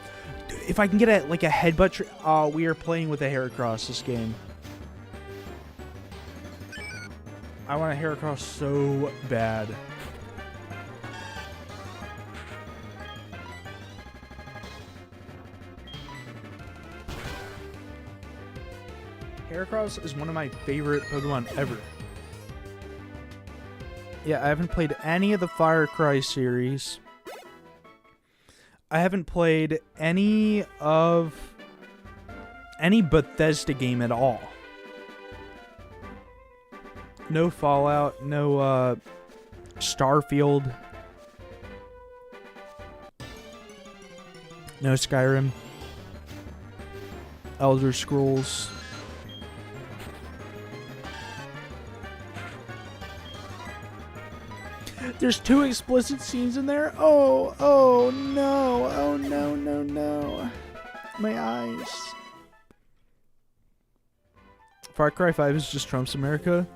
If I can get a headbutt. Oh, we are playing with a Heracross this game. I want a Heracross so bad. Heracross is one of my favorite Pokemon ever. Yeah, I haven't played any of the Far Cry series. I haven't played any Bethesda game at all. No Fallout, no Starfield, no Skyrim, Elder Scrolls. There's 2 explicit scenes in there. Oh no. Oh no. My eyes. Far Cry 5 is just Trump's America.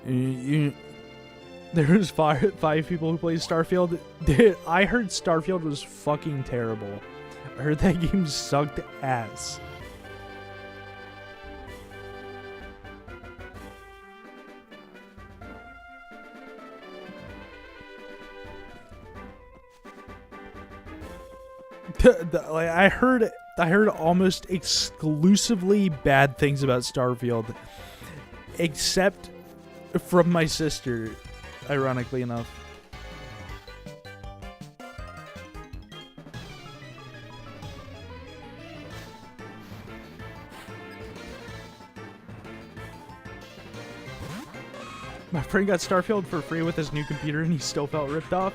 There's five people who play Starfield. Dude, I heard Starfield was fucking terrible. I heard that game sucked ass. I heard almost exclusively bad things about Starfield, except from my sister, ironically enough. My friend got Starfield for free with his new computer and he still felt ripped off.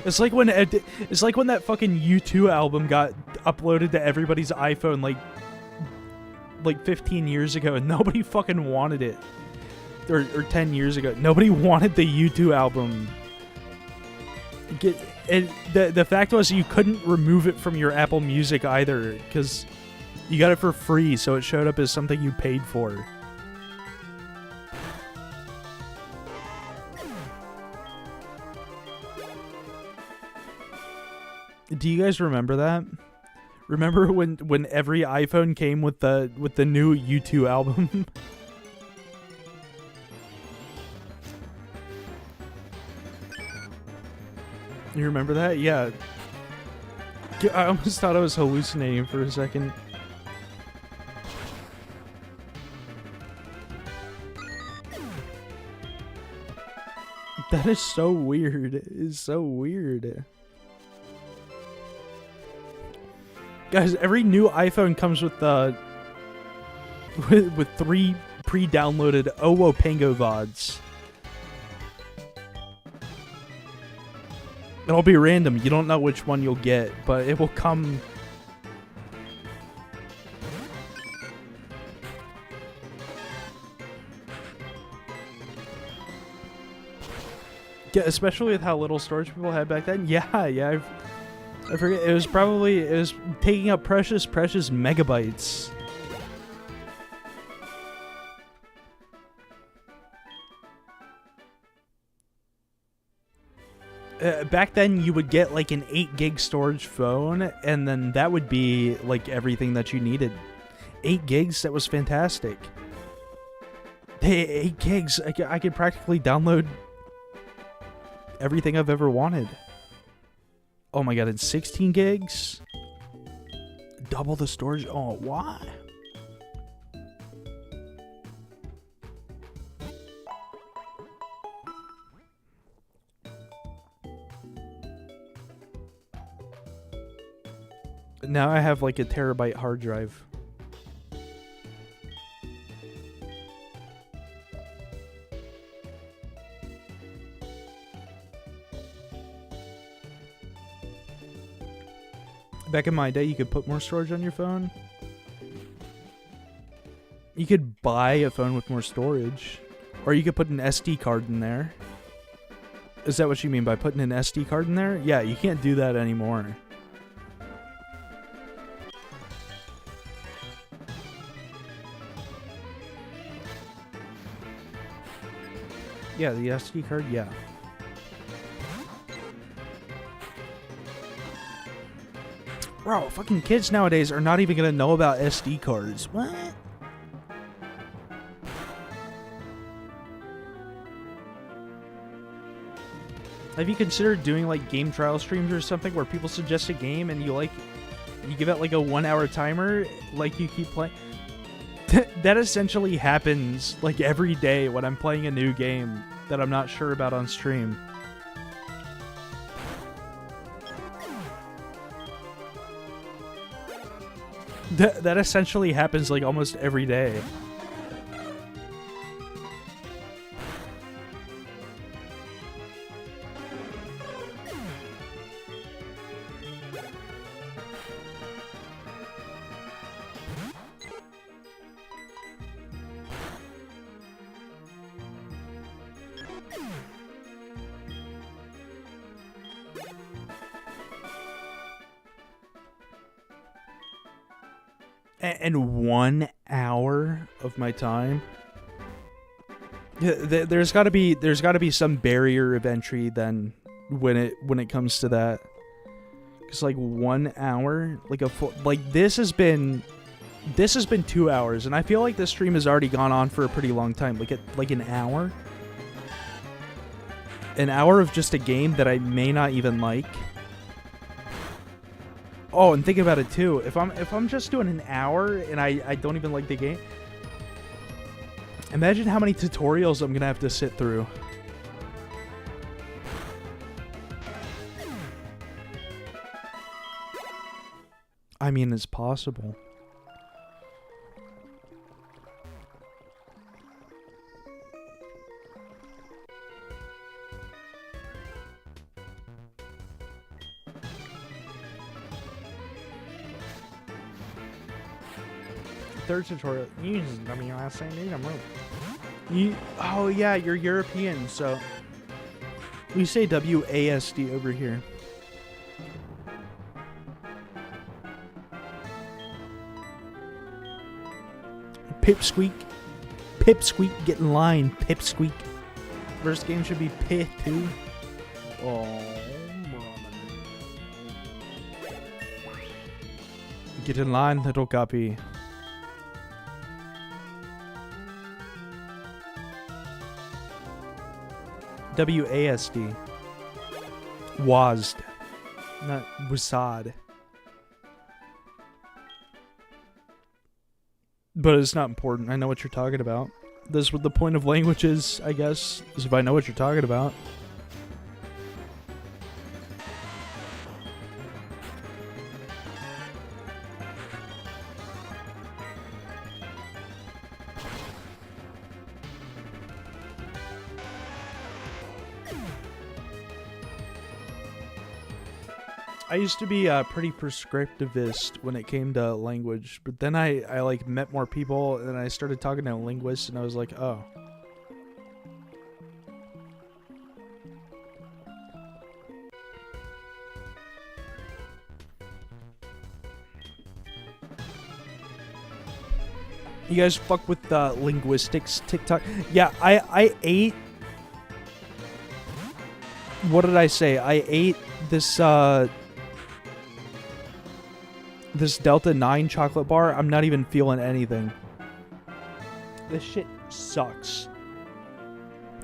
It's like when that fucking U2 album got uploaded to everybody's iPhone like 15 years ago and nobody fucking wanted it. Or 10 years ago. Nobody wanted the U2 album. The fact was you couldn't remove it from your Apple Music either because you got it for free, so it showed up as something you paid for. Do you guys remember that? Remember when every iPhone came with the new U2 album? You remember that? Yeah. I almost thought I was hallucinating for a second. That is so weird. It is so weird. Guys, every new iPhone comes with with 3 pre-downloaded Owopango VODs. It'll be random. You don't know which one you'll get, but it will come. Yeah, especially with how little storage people had back then. Yeah, I forget. It was taking up precious megabytes. Back then, you would get like an 8 gig storage phone, and then that would be like everything that you needed. 8 gigs, that was fantastic. Hey, 8 gigs, I could practically download everything I've ever wanted. Oh my god, it's 16 gigs? Double the storage? Oh, why? Now I have like a terabyte hard drive. Back in my day, you could put more storage on your phone. You could buy a phone with more storage. Or you could put an SD card in there. Is that what you mean by putting an SD card in there? Yeah, you can't do that anymore. Yeah, the SD card, yeah. Bro, fucking kids nowadays are not even gonna know about SD cards. What? Have you considered doing like game trial streams or something where people suggest a game and you give it like a 1-hour timer, like you keep playing? That essentially happens like every day when I'm playing a new game that I'm not sure about on stream. That essentially happens like almost every day. And 1 hour of my time. There's got to be some barrier of entry then when it comes to that. Cause like 1 hour, like a full, like this has been 2 hours, and I feel like this stream has already gone on for a pretty long time. Like an hour. An hour of just a game that I may not even like. Oh, and think about it too. If I'm just doing an hour and I don't even like the game, imagine how many tutorials I'm gonna have to sit through. I mean, it's possible. Third tutorial. Use WASD. Oh yeah, you're European, so we say WASD over here. Pipsqueak. Pipsqueak, get in line. Pipsqueak. First game should be Pit 2. Oh, get in line, little guppy. WASD. WASD. Not WASD. But it's not important. I know what you're talking about. That's what the point of language is, I guess, is if I know what you're talking about. I used to be pretty prescriptivist when it came to language, but then I like met more people and I started talking to linguists and I was like, oh. You guys fuck with linguistics TikTok? Yeah, I ate what did I say? I ate this this Delta 9 chocolate bar. I'm not even feeling anything. This shit sucks.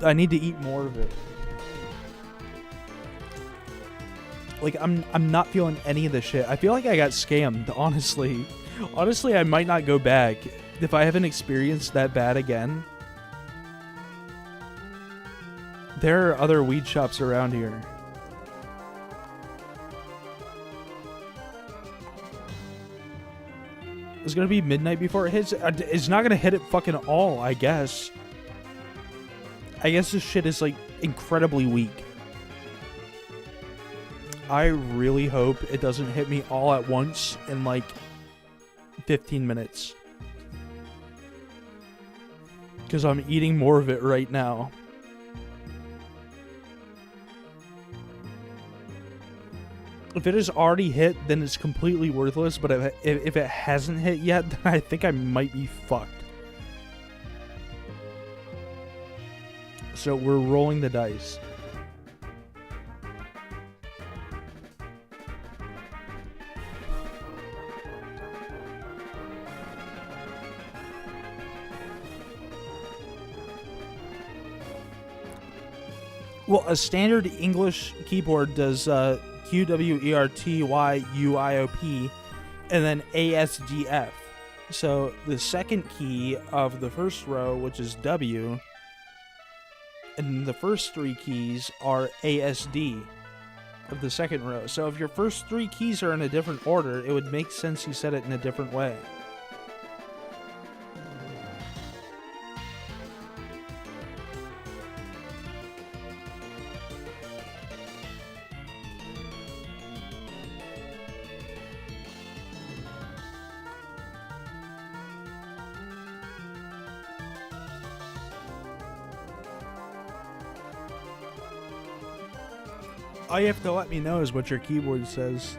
I need to eat more of it. Like, I'm not feeling any of this shit. I feel like I got scammed, honestly. Honestly, I might not go back if I haven't experienced that bad again. There are other weed shops around here. It's gonna be midnight before it hits. It's not gonna hit it fucking all, I guess. I guess this shit is, like, incredibly weak. I really hope it doesn't hit me all at once in, like, 15 minutes. Because I'm eating more of it right now. If it has already hit, then it's completely worthless. But if it hasn't hit yet, then I think I might be fucked. So we're rolling the dice. Well, a standard English keyboard does Q, W, E, R, T, Y, U, I, O, P, and then A, S, G, F. So the second key of the first row, which is W, and the first three keys are A, S, D of the second row. So if your first three keys are in a different order, it would make sense you said it in a different way. All you have to let me know is what your keyboard says.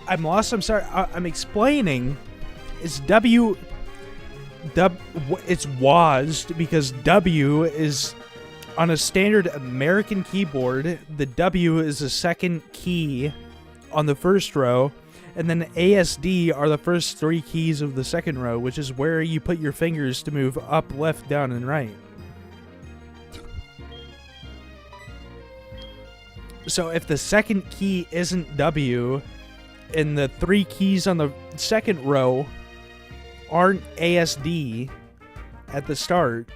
I'm lost. I'm sorry. I'm explaining. It's W. It's WASD because W is on a standard American keyboard. The W is the second key on the first row, and then ASD are the first three keys of the second row, which is where you put your fingers to move up, left, down, and right. So if the second key isn't W, and the three keys on the second row aren't ASD at the start,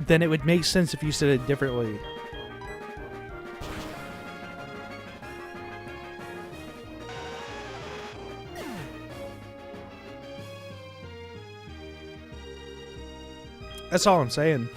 then it would make sense if you said it differently. That's all I'm saying.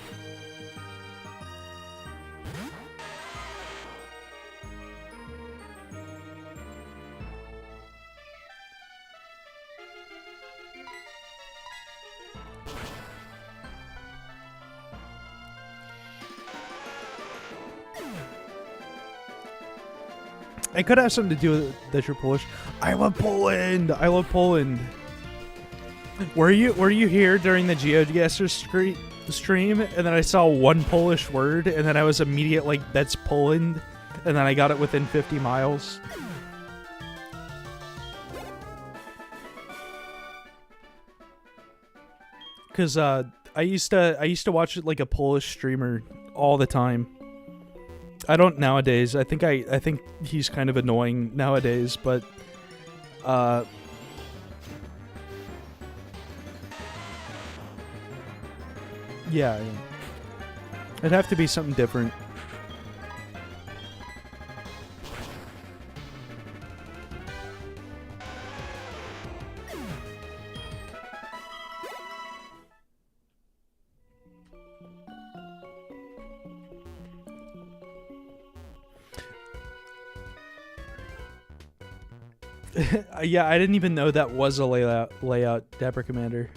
It could have something to do with that you're Polish. I love Poland. I love Poland. Were you here during the GeoGuessr stream? And then I saw one Polish word, and then I was immediate like, that's Poland, and then I got it within 50 miles. Cause I used to watch it like a Polish streamer all the time. I don't nowadays. I think he's kind of annoying nowadays, but yeah. It'd have to be something different. Yeah, I didn't even know that was a layout, Dapper Commander.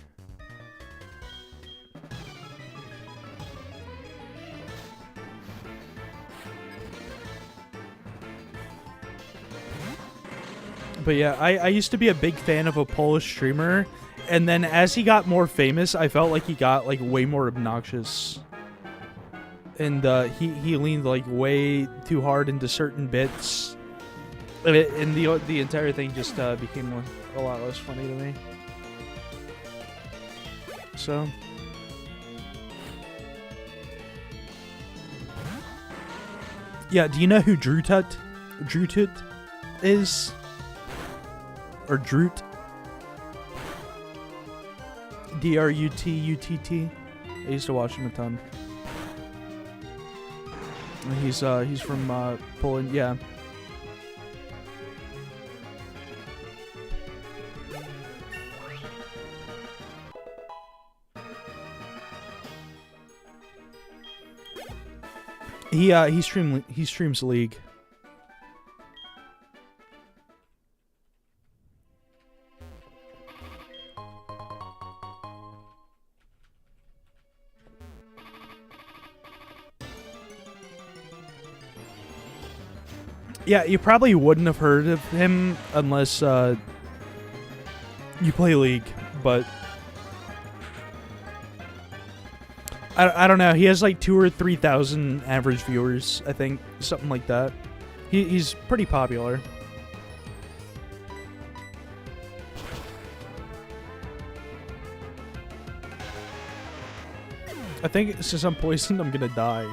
But yeah, I used to be a big fan of a Polish streamer, and then as he got more famous, I felt like he got like way more obnoxious. and he leaned like way too hard into certain bits, and the entire thing just became a lot less funny to me. So. Yeah, do you know who Drutut is? Or Drut? Drututt. I used to watch him a ton. He's from Poland, yeah. He streams League. Yeah, you probably wouldn't have heard of him unless you play League, but I don't know. He has like 2,000 or 3,000 average viewers, I think, something like that. He's pretty popular. I think since I'm poisoned, I'm gonna die.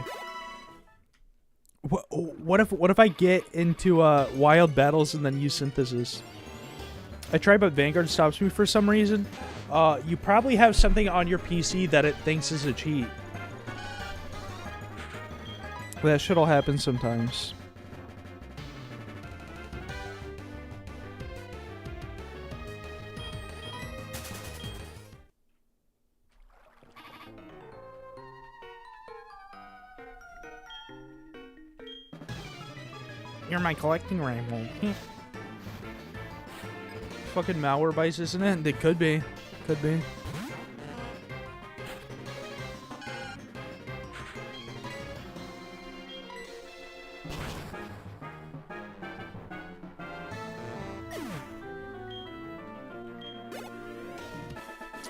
What if I get into wild battles and then use synthesis? I try, but Vanguard stops me for some reason. You probably have something on your PC that it thinks is a cheat. That shit'll happen sometimes. You're my collecting rival. Fucking malware bites, isn't it? It could be. Could be.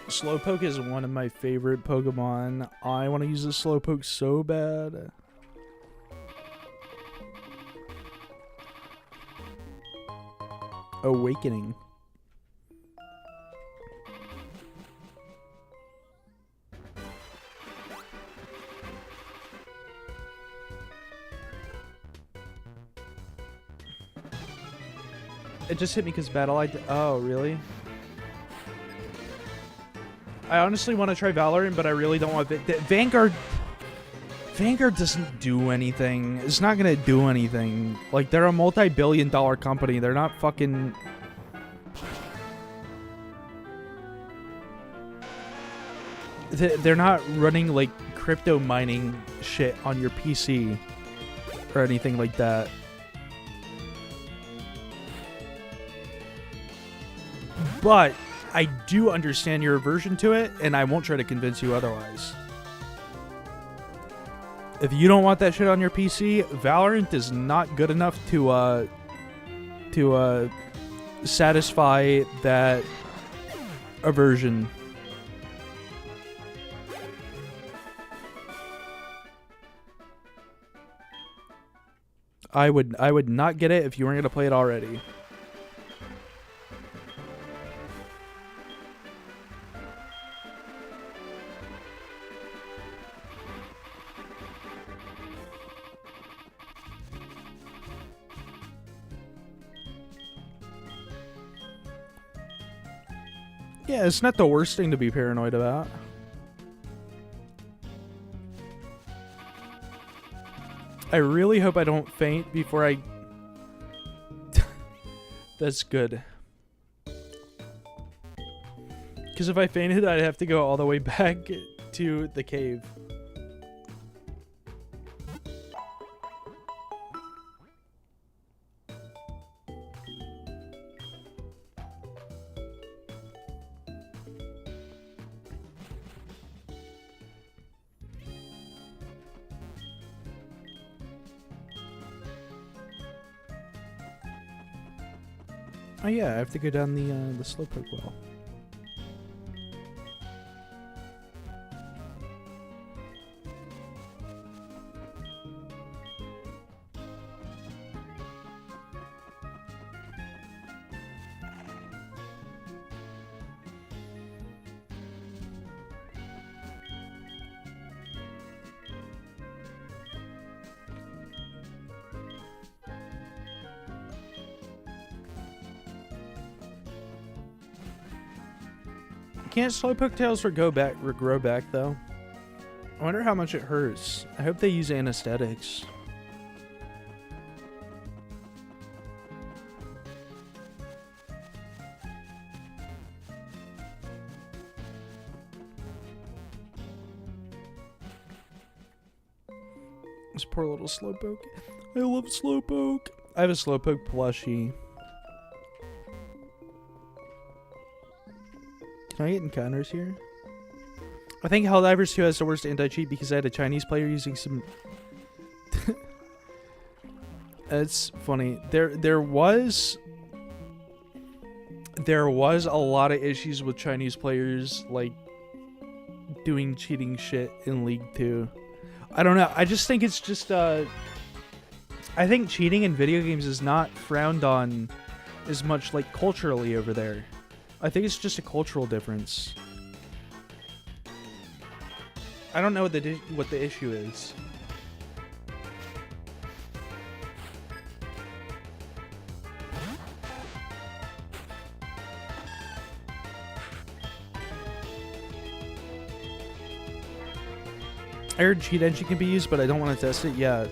Slowpoke is one of my favorite Pokemon. I want to use a Slowpoke so bad. Awakening. It just hit me because battle oh, really? I honestly want to try Valorant, but I really don't want Vanguard. Vanguard doesn't do anything. It's not gonna do anything. Like, they're a multi-billion-dollar company. They're not fucking... They're not running, like, crypto mining shit on your PC or anything like that. But I do understand your aversion to it, and I won't try to convince you otherwise. If you don't want that shit on your PC, Valorant is not good enough to satisfy that aversion. I would not get it if you weren't gonna play it already. Yeah, it's not the worst thing to be paranoid about. I really hope I don't faint before I... That's good. Because if I fainted, I'd have to go all the way back to the cave. Oh yeah, I have to go down the Slowpoke well. Can't Slowpoke tails grow back though? I wonder how much it hurts. I hope they use anesthetics. This poor little Slowpoke. I love Slowpoke. I have a Slowpoke plushie. Can I get encounters here? I think Helldivers 2 has the worst anti-cheat because I had a Chinese player using some... It's funny. There was a lot of issues with Chinese players, like, doing cheating shit in League 2. I don't know. I just think it's just, I think cheating in video games is not frowned on as much, like, culturally over there. I think it's just a cultural difference. I don't know what the issue is. I heard Cheat Engine can be used, but I don't want to test it yet.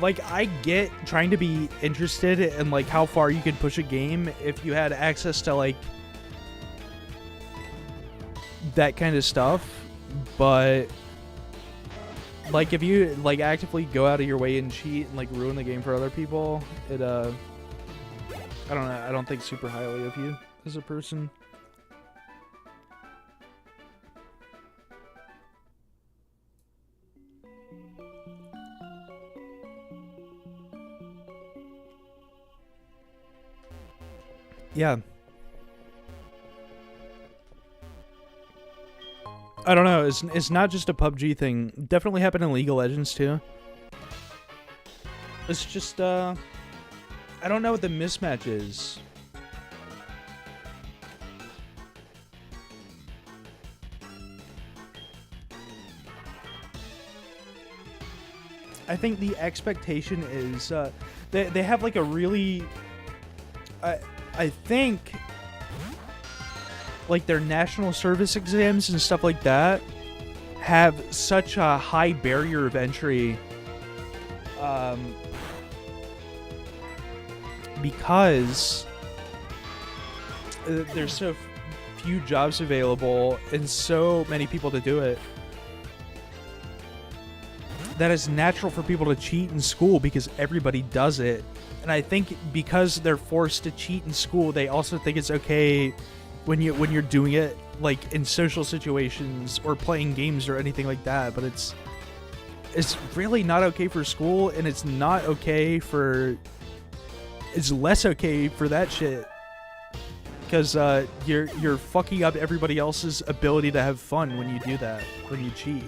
Like, I get trying to be interested in, like, how far you can push a game if you had access to, like, that kind of stuff, but, like, if you, like, actively go out of your way and cheat and, like, ruin the game for other people, it, I don't know, I don't think super highly of you as a person. Yeah. I don't know. It's not just a PUBG thing. Definitely happened in League of Legends too. It's just I don't know what the mismatch is. I think the expectation is they have like a really I think like their national service exams and stuff like that have such a high barrier of entry because there's so few jobs available and so many people to do it that it's natural for people to cheat in school because everybody does it. And I think because they're forced to cheat in school, they also think it's okay when you're doing it like in social situations or playing games or anything like that. But it's really not okay for school, and it's not okay for... It's less okay for that shit because you're fucking up everybody else's ability to have fun when you do that, when you cheat.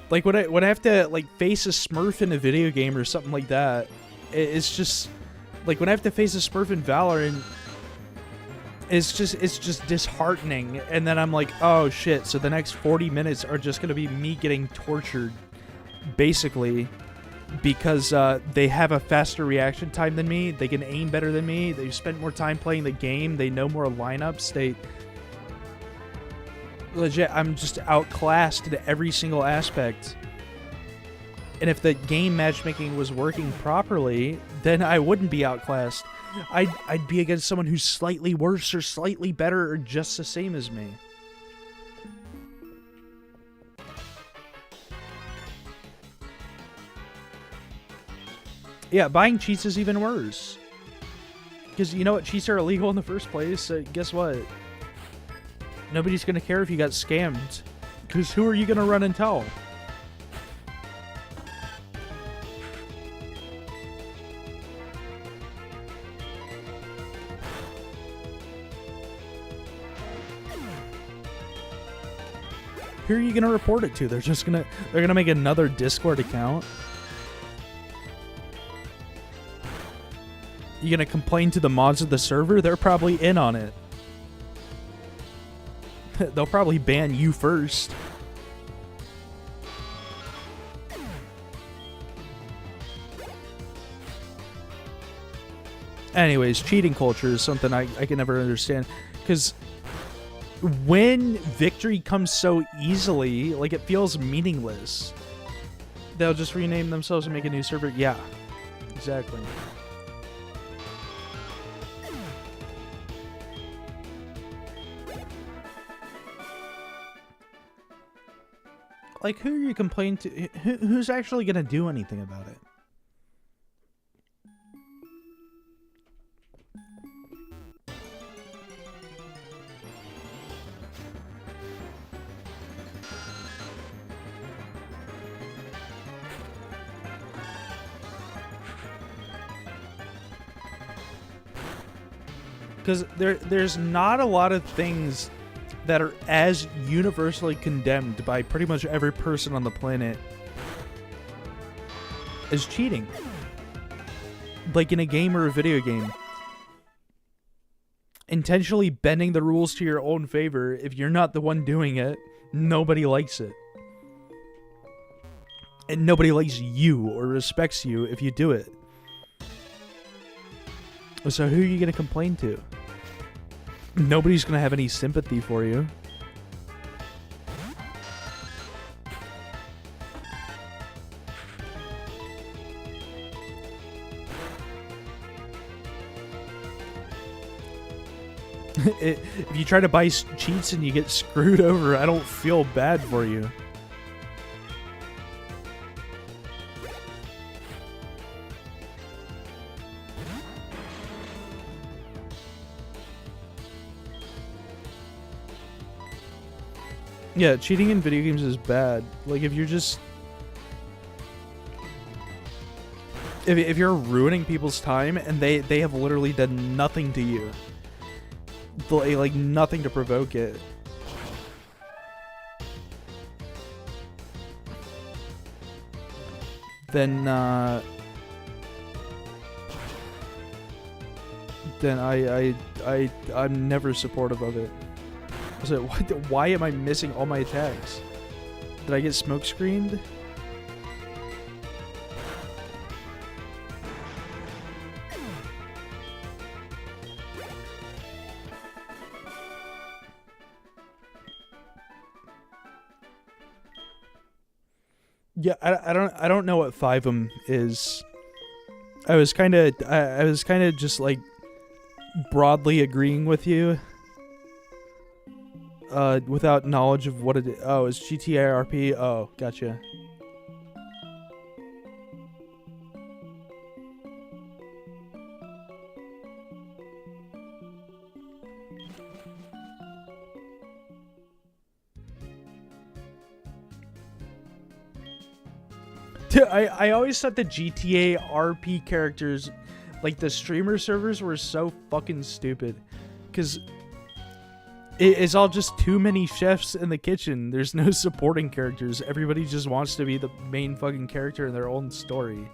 Like when I have to like face a Smurf in a video game or something like that, it's just like when I have to face a Smurf in Valorant, it's just disheartening. And then I'm like, oh shit! So the next 40 minutes are just gonna be me getting tortured, basically, because they have a faster reaction time than me. They can aim better than me. They've spent more time playing the game. They know more lineups. Legit, I'm just outclassed in every single aspect. And if the game matchmaking was working properly, then I wouldn't be outclassed. I'd be against someone who's slightly worse or slightly better or just the same as me. Yeah, buying cheats is even worse. Because you know what? Cheats are illegal in the first place, so guess what? Nobody's going to care if you got scammed. Because who are you going to run and tell? Who are you going to report it to? They're going to make another Discord account. You gonna complain to the mods of the server? They're probably in on it. They'll probably ban you first. Anyways, cheating culture is something I can never understand. Because when victory comes so easily, like, it feels meaningless. They'll just rename themselves and make a new server. Yeah, exactly. Like, who are you complaining to? Who's actually going to do anything about it? Because there's not a lot of things that are as universally condemned by pretty much every person on the planet as cheating. Like in a game or a video game. Intentionally bending the rules to your own favor, if you're not the one doing it, nobody likes it. And nobody likes you or respects you if you do it. So who are you going to complain to? Nobody's going to have any sympathy for you. If you try to buy cheats and you get screwed over, I don't feel bad for you. Yeah, cheating in video games is bad. Like, if you're just... If you're ruining people's time and they have literally done nothing to you. Like, nothing to provoke it. Then I'm never supportive of it. So why am I missing all my attacks? Did I get smoke screened? Yeah, I don't know what 5'em is. I was kind of just like broadly agreeing with you. Without knowledge of what it is. Oh, it's GTIRP. Oh, gotcha. I always thought the GTA RP characters, like the streamer servers, were so fucking stupid. Because it's all just too many chefs in the kitchen. There's no supporting characters. Everybody just wants to be the main fucking character in their own story.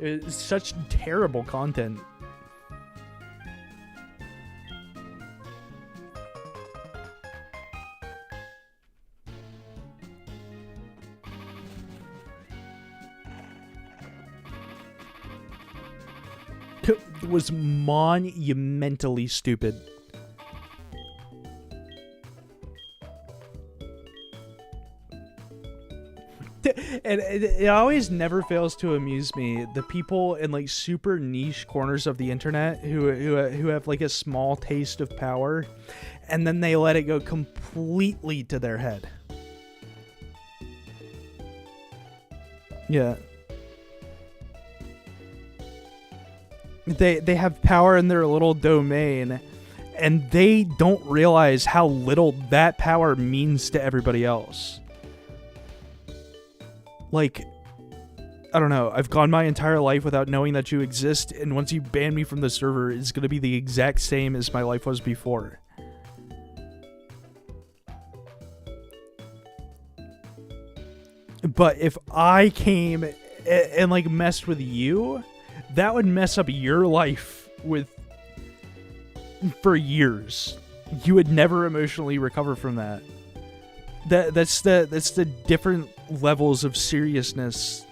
It's such terrible content. It was monumentally stupid. And it always never fails to amuse me, the people in like super niche corners of the internet who have like a small taste of power, and then they let it go completely to their head. Yeah. They have power in their little domain, and they don't realize how little that power means to everybody else. Like, I don't know, I've gone my entire life without knowing that you exist, and once you ban me from the server, it's going to be the exact same as my life was before. But if I came and like messed with you, that would mess up your life for years. You would never emotionally recover from that. That's the different levels of seriousness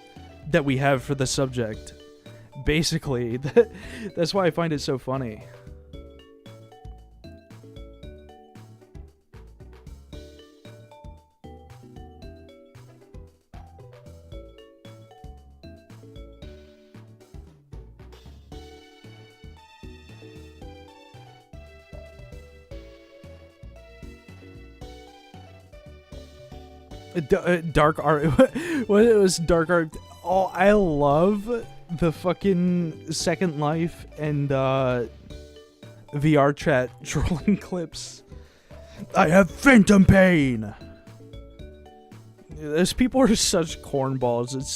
that we have for the subject. Basically, that's why I find it so funny. Dark art. What it was? Dark art. Oh, I love the fucking Second Life and VR chat trolling clips. I have phantom pain. Those people are such cornballs. It's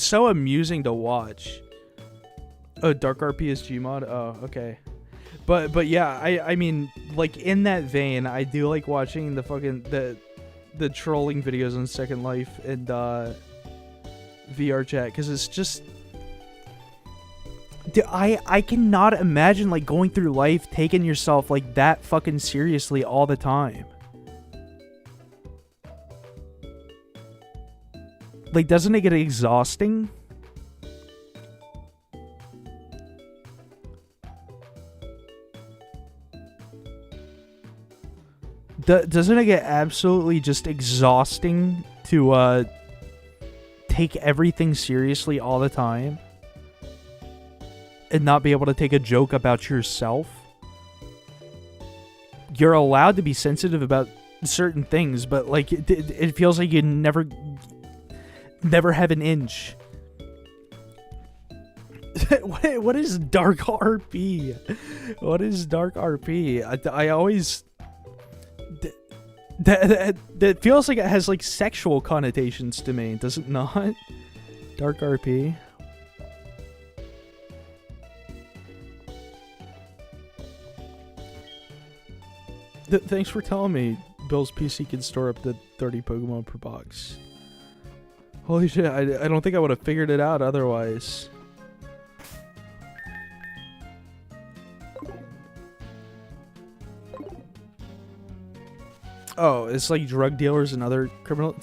so amusing to watch. Oh, Dark Art PSG mod. Oh, okay. But yeah, I mean, like in that vein, I do like watching the trolling videos on Second Life and VR chat, because it's just, dude, I cannot imagine like going through life taking yourself like that fucking seriously all the time. Like, doesn't it get exhausting? Doesn't it get absolutely just exhausting to take everything seriously all the time and not be able to take a joke about yourself? You're allowed to be sensitive about certain things, but like it feels like you never have an inch. What is dark RP? What is dark RP? I always... That feels like it has like sexual connotations to me, does it not? Dark RP. Thanks for telling me Bill's PC can store up to 30 Pokemon per box. Holy shit, I don't think I would have figured it out otherwise. Oh, it's like drug dealers and other criminal...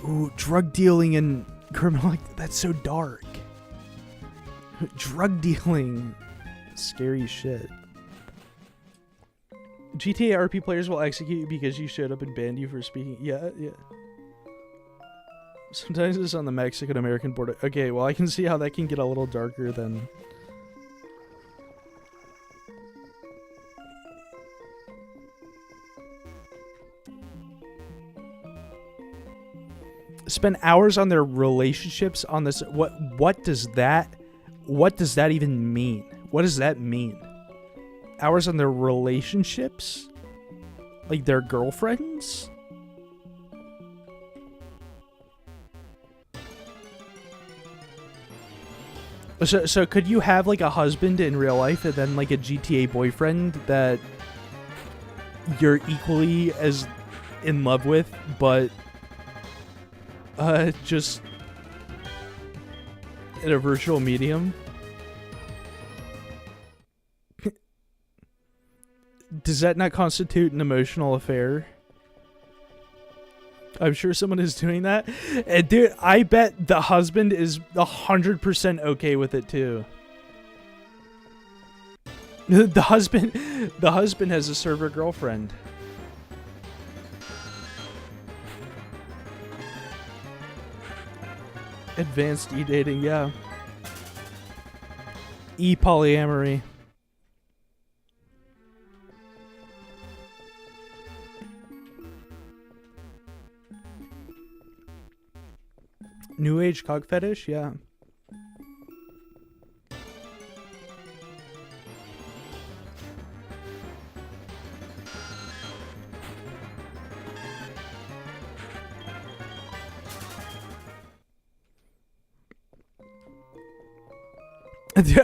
Ooh, drug dealing and criminal... That's so dark. Drug dealing. Scary shit. GTA RP players will execute you because you showed up and banned you for speaking... Yeah. Sometimes it's on the Mexican-American border. Okay, well, I can see how that can get a little darker than... Spend hours on their relationships on this. What does that even mean? What does that mean? Hours on their relationships? Like their girlfriends? So could you have like a husband in real life and then like a GTA boyfriend that you're equally as in love with, but just in a virtual medium? Does that not constitute an emotional affair? I'm sure someone is doing that. And dude, I bet the husband is 100% okay with it too. The husband has a server girlfriend. Advanced e-dating, yeah. E-polyamory. New age cock fetish, yeah.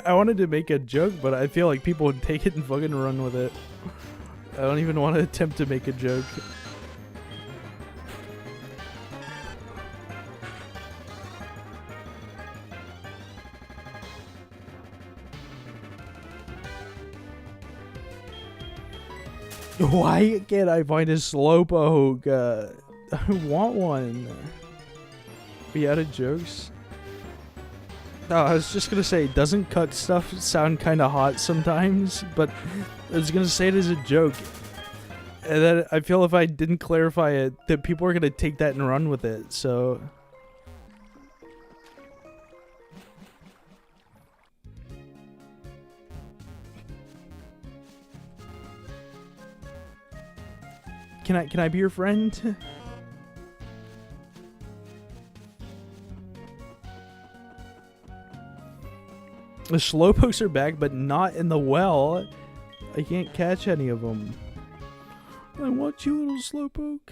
I wanted to make a joke, but I feel like people would take it and fucking run with it. I don't even want to attempt to make a joke. Why can't I find a Slowpoke? I want one. Be out of jokes. No, I was just gonna say, doesn't cut stuff sound kind of hot sometimes? But I was gonna say it as a joke. And then I feel if I didn't clarify it, that people are gonna take that and run with it, so... Can I be your friend? The Slowpokes are back, but not in the well. I can't catch any of them. I want you, little Slowpoke.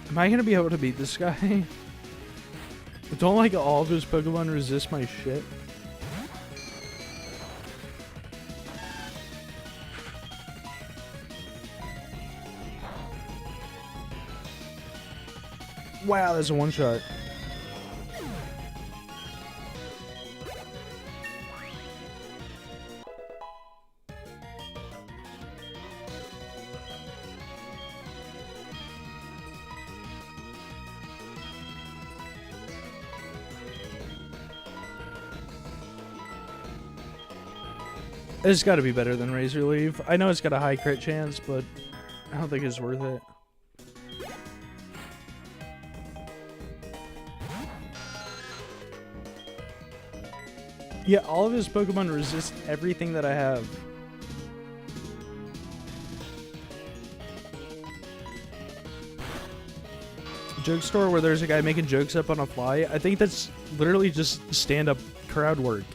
Am I gonna be able to beat this guy? Don't like all of his Pokemon resist my shit. Wow, that's a one-shot. It's got to be better than Razor Leaf. I know it's got a high crit chance, but I don't think it's worth it. Yeah, all of his Pokemon resist everything that I have. Joke store where there's a guy making jokes up on a fly. I think that's literally just stand-up crowd work.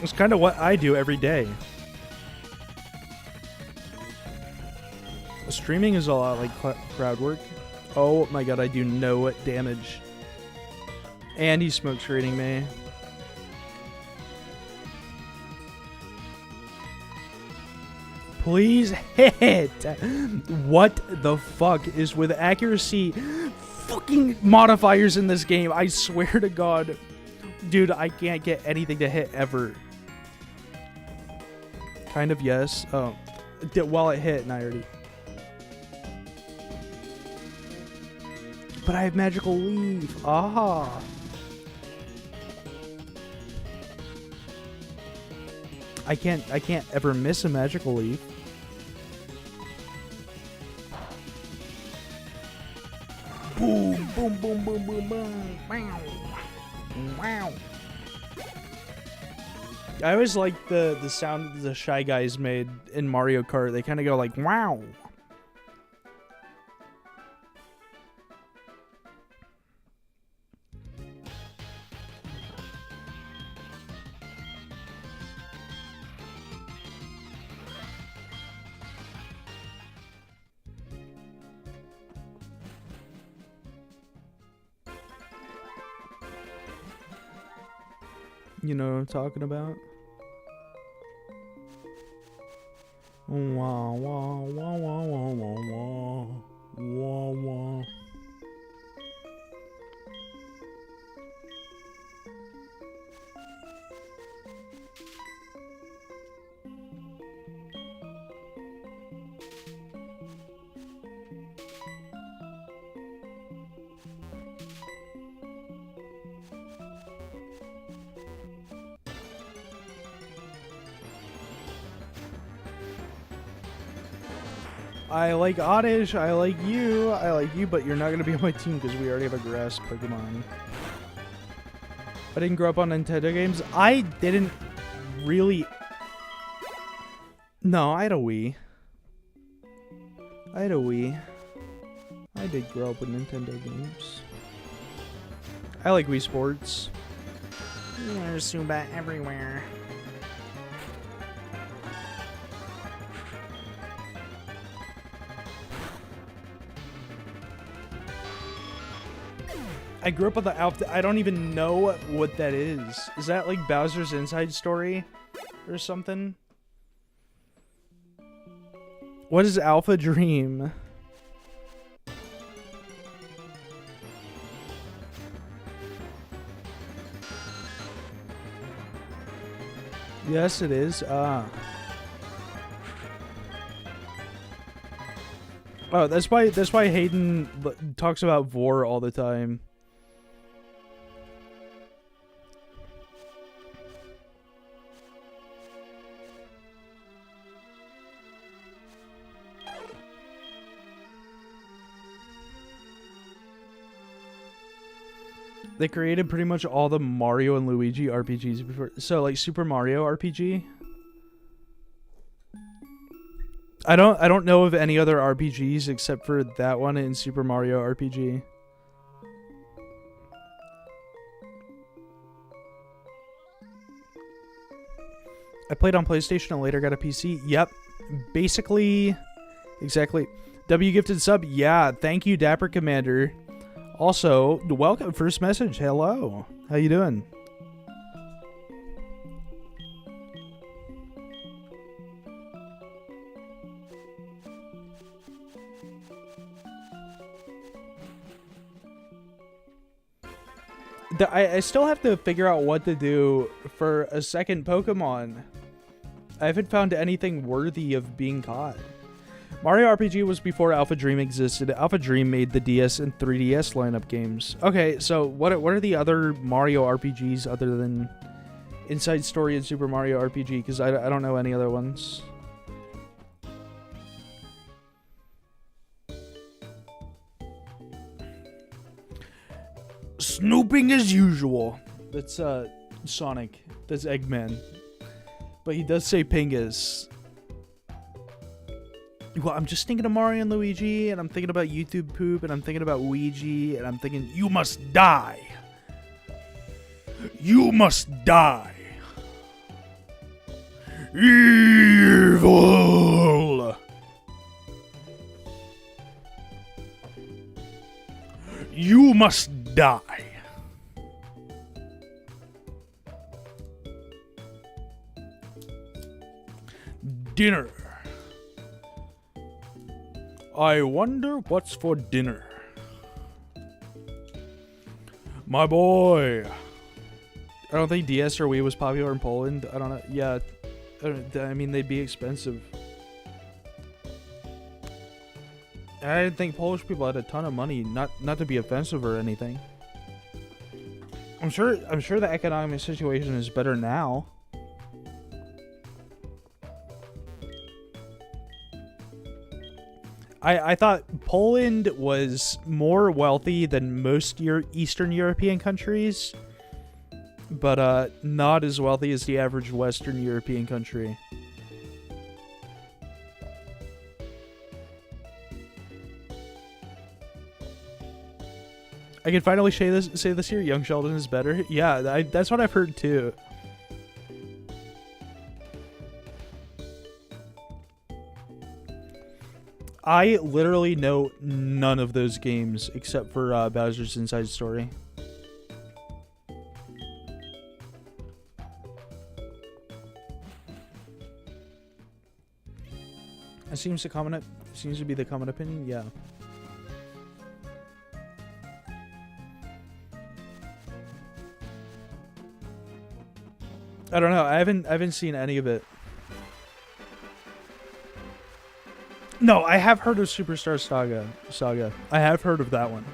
It's kind of what I do every day. Streaming is a lot like crowd work. Oh my god, I do no damage. And he's smoke screening me. Please hit! What the fuck is with accuracy fucking modifiers in this game? I swear to god. Dude, I can't get anything to hit ever. Kind of, yes. Oh. While it hit, and I already... But I have Magical Leaf. Aha. I can't ever miss a Magical Leaf. Boom, boom, boom, boom, boom, boom. Wow. Wow. I always like the sound the Shy Guys made in Mario Kart. They kind of go like, wow. You know what I'm talking about? Wah, wah, wah, wah, wah, wah, wah, wah, wah. I like Oddish, I like you, but you're not gonna be on my team because we already have a grass Pokemon. I didn't grow up on Nintendo games. I didn't really... No, I had a Wii. I did grow up with Nintendo games. I like Wii Sports. There's Zubat everywhere. I grew up with the Alpha. I don't even know what that is. Is that like Bowser's Inside Story or something? What is Alpha Dream? Yes, it is. Oh, that's why Hayden talks about Vor all the time. They created pretty much all the Mario and Luigi RPGs before. So like Super Mario RPG. I don't know of any other RPGs except for that one in Super Mario RPG. I played on PlayStation and later got a PC. Yep. Basically, exactly. W gifted sub. Yeah, thank you, Dapper Commander. Also, welcome. First message. Hello. How you doing? I still have to figure out what to do for a second Pokemon. I haven't found anything worthy of being caught. Mario RPG was before Alpha Dream existed. Alpha Dream made the DS and 3DS lineup games. Okay, so what are the other Mario RPGs other than Inside Story and Super Mario RPG? Because I don't know any other ones. Snooping as usual. That's Sonic. That's Eggman. But he does say Pingus. Well, I'm just thinking of Mario and Luigi, and I'm thinking about YouTube poop, and I'm thinking about Ouija, and I'm thinking, you must die. You must die. Evil. You must die. Dinner. I wonder what's for dinner. My boy. I don't think DS or Wii was popular in Poland. I don't know. Yeah. I mean, they'd be expensive. I didn't think Polish people had a ton of money. Not to be offensive or anything. I'm sure the economic situation is better now. I thought Poland was more wealthy than most Eastern European countries, but not as wealthy as the average Western European country. I can finally say this here. Young Sheldon is better. Yeah, that's what I've heard too. I literally know none of those games except for Bowser's Inside Story. It seems to be the common opinion. Yeah. I don't know. I haven't seen any of it. No, I have heard of Superstar Saga. I have heard of that one.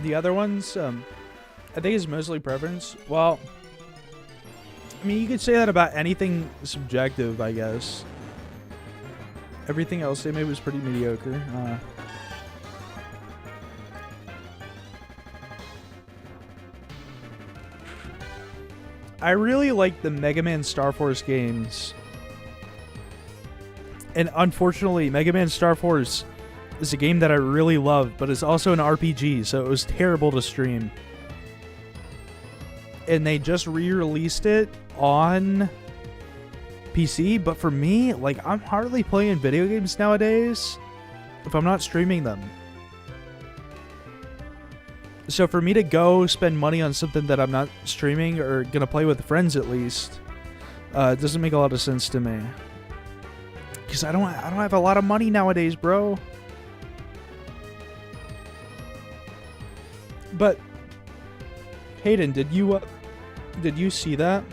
The other ones, I think it's mostly preference. Well, I mean, you could say that about anything subjective, I guess. Everything else they made was pretty mediocre. I really like the Mega Man Star Force games. And unfortunately, Mega Man Star Force is a game that I really love, but it's also an RPG, so it was terrible to stream. And they just re-released it on PC, but for me, like, I'm hardly playing video games nowadays if I'm not streaming them. So for me to go spend money on something that I'm not streaming or gonna play with friends at least, It doesn't make a lot of sense to me. Because I don't have a lot of money nowadays, bro. But Hayden, did you see that?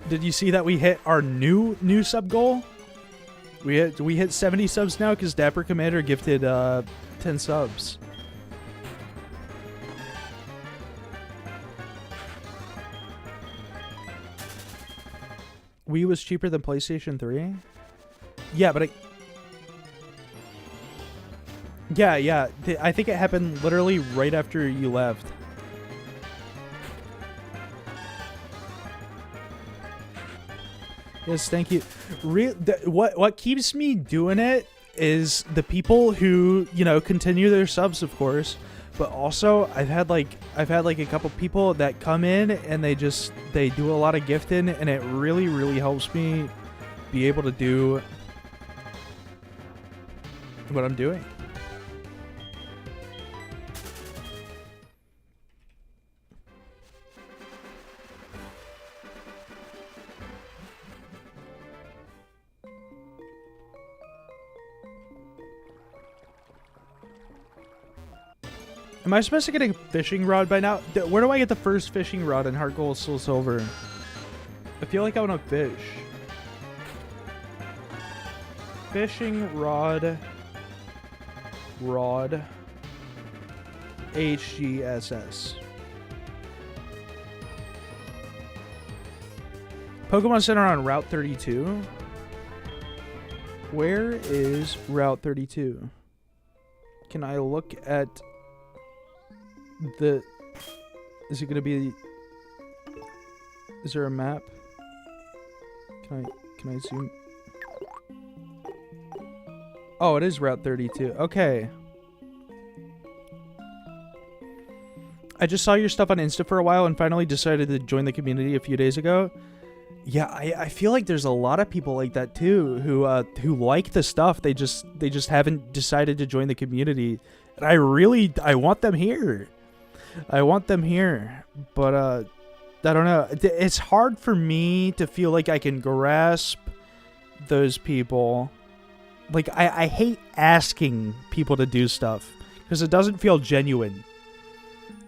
Did you see that we hit our new sub goal? We hit 70 subs now because Dapper Commander gifted 10 subs. Wii was cheaper than PlayStation 3? Yeah, but yeah. I think it happened literally right after you left. Yes, thank you. What keeps me doing it is the people who, you know, continue their subs, of course, but also I've had like a couple people that come in and they do a lot of gifting, and it really helps me be able to do what I'm doing. Am I supposed to get a fishing rod by now? Where do I get the first fishing rod in Heart Gold Soul Silver? I feel like I want to fish. Fishing rod. HGSS. Pokemon Center on Route 32. Where is Route 32? Can I look at the... Is it going to be... Is there a map? Can I zoom? Oh, it is Route 32. Okay. I just saw your stuff on Insta for a while and finally decided to join the community a few days ago. Yeah, I feel like there's a lot of people like that too who like the stuff. They just haven't decided to join the community. And I want them here. I want them here. But I don't know. It's hard for me to feel like I can grasp those people. Like I hate asking people to do stuff because it doesn't feel genuine.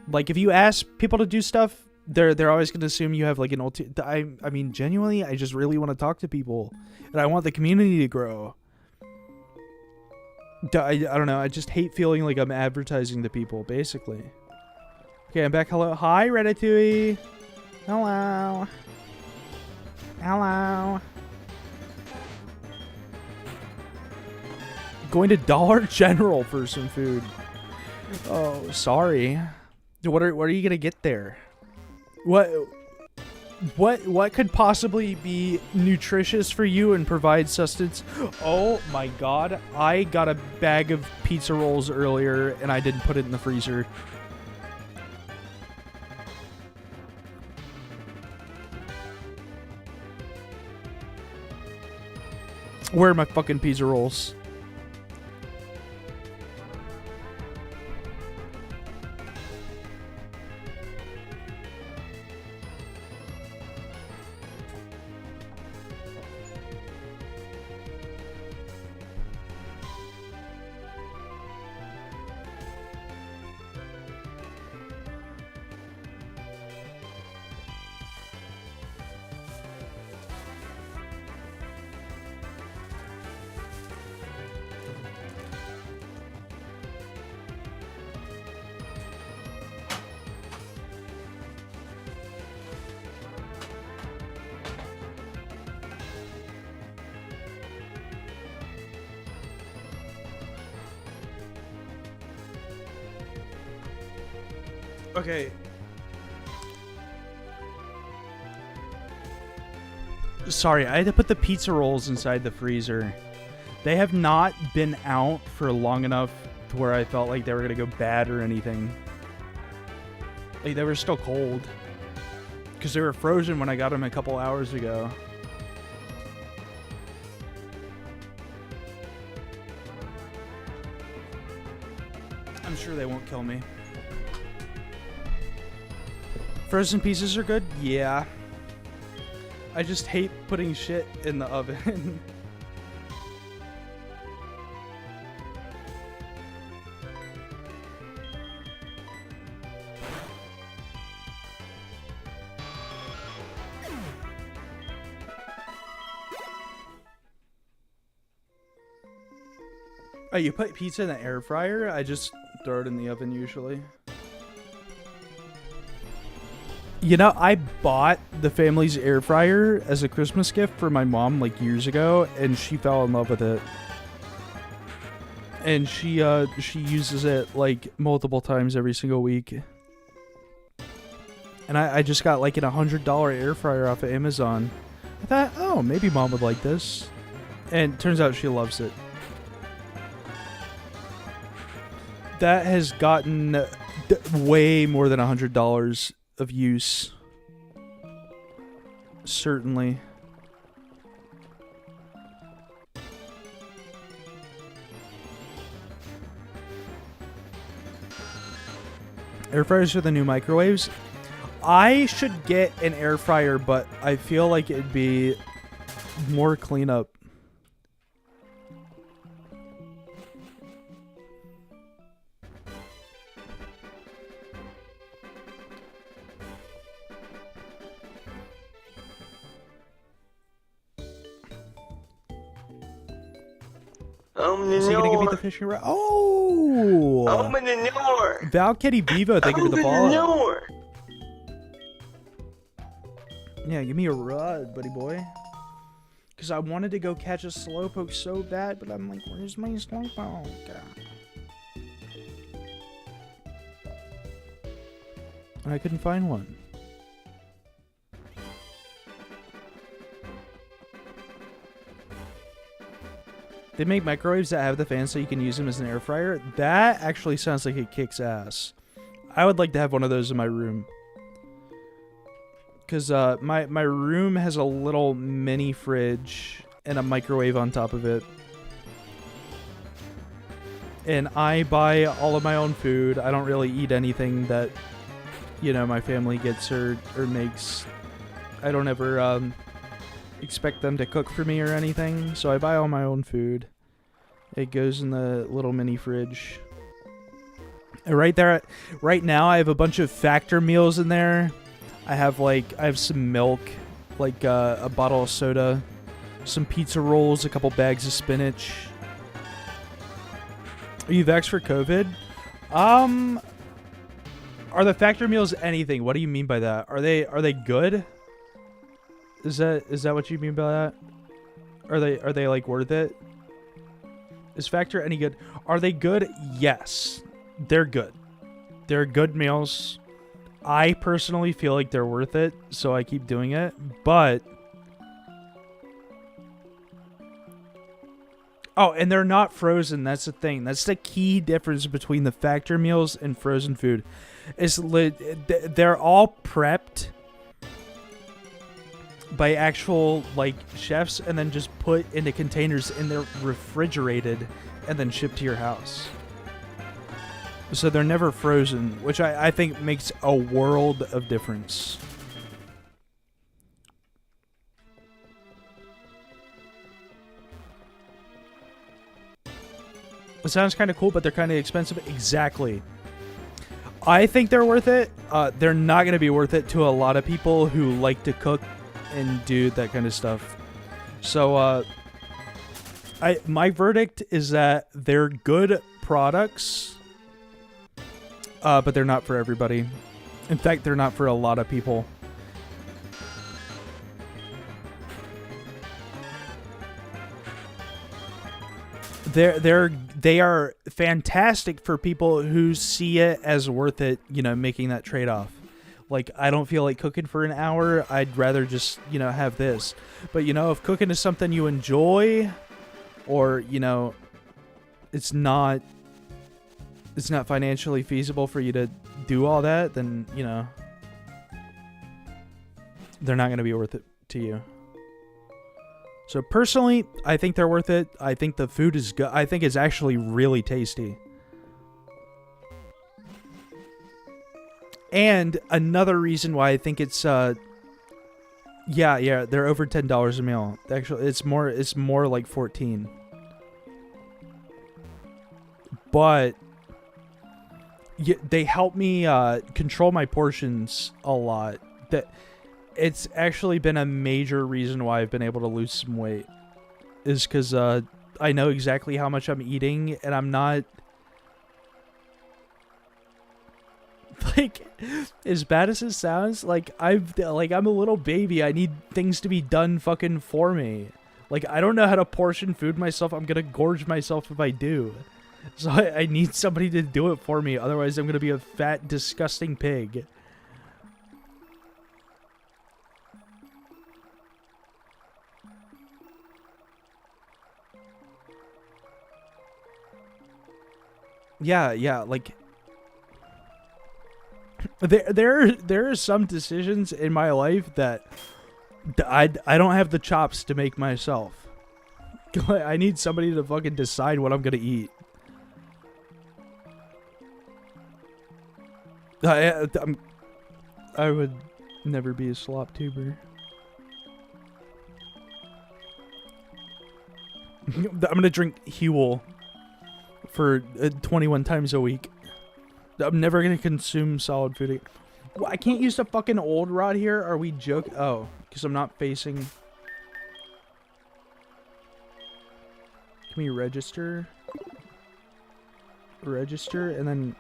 Like if you ask people to do stuff, they're always going to assume you have like an I mean, genuinely, I just really want to talk to people, and I want the community to grow. I don't know. I just hate feeling like I'm advertising to people, basically. Okay, I'm back. Hello. Hi, Ratatouille. Hello. Hello. Going to Dollar General for some food. Oh, sorry. What are you gonna get there? What could possibly be nutritious for you and provide sustenance? Oh my god, I got a bag of pizza rolls earlier and I didn't put it in the freezer. Where are my fucking pizza rolls? Okay. Sorry, I had to put the pizza rolls inside the freezer. They have not been out for long enough to where I felt like they were going to go bad or anything. Like, they were still cold. Because they were frozen when I got them a couple hours ago. I'm sure they won't kill me. Frozen pizzas are good? Yeah. I just hate putting shit in the oven. Oh, you put pizza in the air fryer? I just throw it in the oven usually. You know, I bought the family's air fryer as a Christmas gift for my mom like years ago, and she fell in love with it. And she uses it like multiple times every single week. And I just got like an $100 air fryer off of Amazon. I thought, oh, maybe mom would like this. And turns out she loves it. That has gotten way more than $100 of use. Certainly. Air fryers are the new microwaves. I should get an air fryer, but I feel like it'd be more cleanup. Is he gonna give me the fishing rod? Oh! Val Kitty Vivo, thank you for the follow. Yeah, give me a rod, buddy boy. Because I wanted to go catch a slowpoke so bad, but I'm like, where's my slowpoke? And I couldn't find one. They make microwaves that have the fan so you can use them as an air fryer. That actually sounds like it kicks ass. I would like to have one of those in my room. Because my room has a little mini fridge and a microwave on top of it. And I buy all of my own food. I don't really eat anything that, you know, my family gets or makes. I don't ever expect them to cook for me or anything, so I buy all my own food. It goes in the little mini fridge. And right there, right now I have a bunch of Factor meals in there. I have some milk, like a bottle of soda, some pizza rolls, a couple bags of spinach. Are you vaxxed for COVID? Are the Factor meals anything? What do you mean by that? Are they good? Is that what you mean by that? Are they like worth it? Is Factor any good? Are they good? Yes. They're good. They're good meals. I personally feel like they're worth it, so I keep doing it. But oh, and they're not frozen. That's the thing. That's the key difference between the Factor meals and frozen food. They're all prepped by actual like chefs and then just put into containers and they're refrigerated and then shipped to your house. So they're never frozen, which I think makes a world of difference. It sounds kind of cool, but they're kind of expensive. Exactly. I think they're worth it. They're not going to be worth it to a lot of people who like to cook and do that kind of stuff. So my verdict is that they're good products, but they're not for everybody. In fact, they're not for a lot of people. They are fantastic for people who see it as worth it, you know, making that trade-off. Like, I don't feel like cooking for an hour. I'd rather just, you know, have this. But, you know, if cooking is something you enjoy, or, you know, it's not financially feasible for you to do all that, then, you know, they're not going to be worth it to you. So personally, I think they're worth it. I think the food is good. I think it's actually really tasty. And another reason why I think it's yeah, they're over $10 a meal. Actually, it's more like 14. But they help me control my portions a lot. It's actually been a major reason why I've been able to lose some weight. Is because I know exactly how much I'm eating, and I'm not... Like, as bad as it sounds, like I'm a little baby. I need things to be done fucking for me. Like, I don't know how to portion food myself. I'm gonna gorge myself if I do. So I need somebody to do it for me. Otherwise, I'm gonna be a fat, disgusting pig. Yeah, like... There are some decisions in my life that I don't have the chops to make myself. I need somebody to fucking decide what I'm gonna eat. I would never be a slop tuber. I'm gonna drink Huel for 21 times a week. I'm never gonna consume solid food again. Well, I can't use the fucking old rod here? Are we joking? Oh, because I'm not facing... Can we register? Register, and then...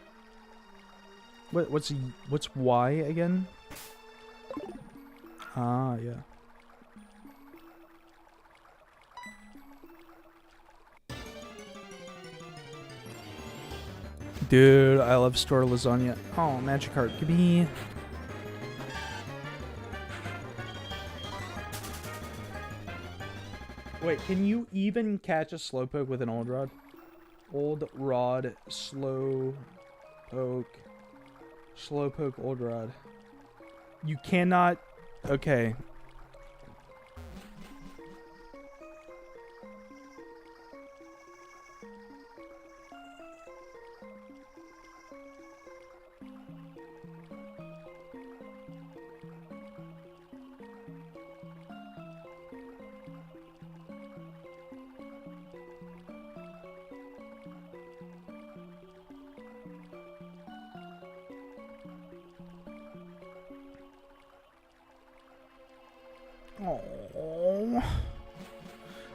What's Y again? Ah, yeah. Dude, I love store lasagna. Oh, magic heart. Give me... Wait, can you even catch a slowpoke with an old rod? Old rod, slow poke. Slowpoke, old rod. You cannot... Okay. Oh,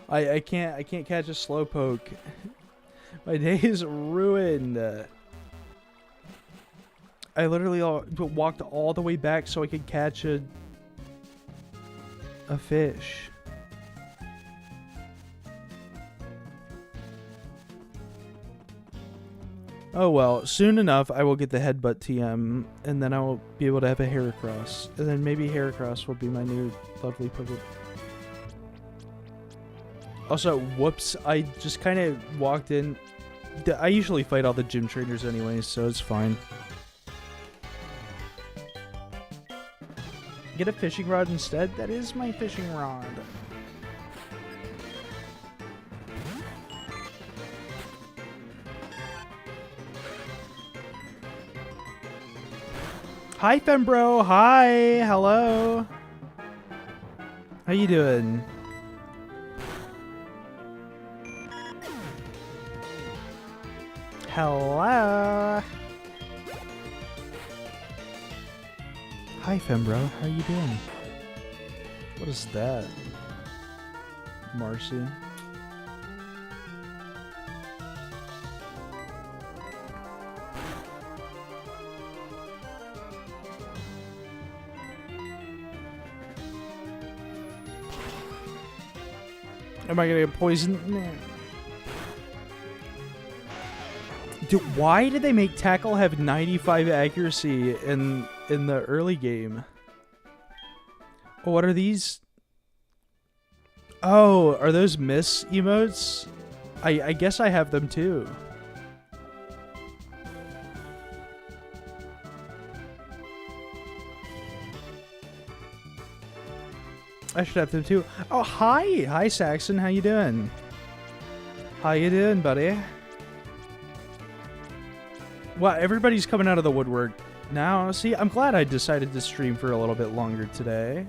I can't catch a slowpoke. My day is ruined. I literally walked all the way back so I could catch a fish. Oh well, soon enough I will get the headbutt TM, and then I will be able to have a Heracross. And then maybe Heracross will be my new lovely Pokemon. Also, whoops, I just kind of walked in. I usually fight all the gym trainers anyway, so it's fine. Get a fishing rod instead? That is my fishing rod. Hi, Fembro. Hi. Hello. How you doing? Hello. Hi, Fembro. How you doing? What is that? Marcy. Am I gonna get poisoned? Nah. Dude, why did they make Tackle have 95 accuracy in the early game? Oh, what are these? Oh, are those miss emotes? I guess I have them too. I should have them too. Oh, hi! Hi, Saxon. How you doing? How you doing, buddy? Wow, everybody's coming out of the woodwork. Now, see, I'm glad I decided to stream for a little bit longer today.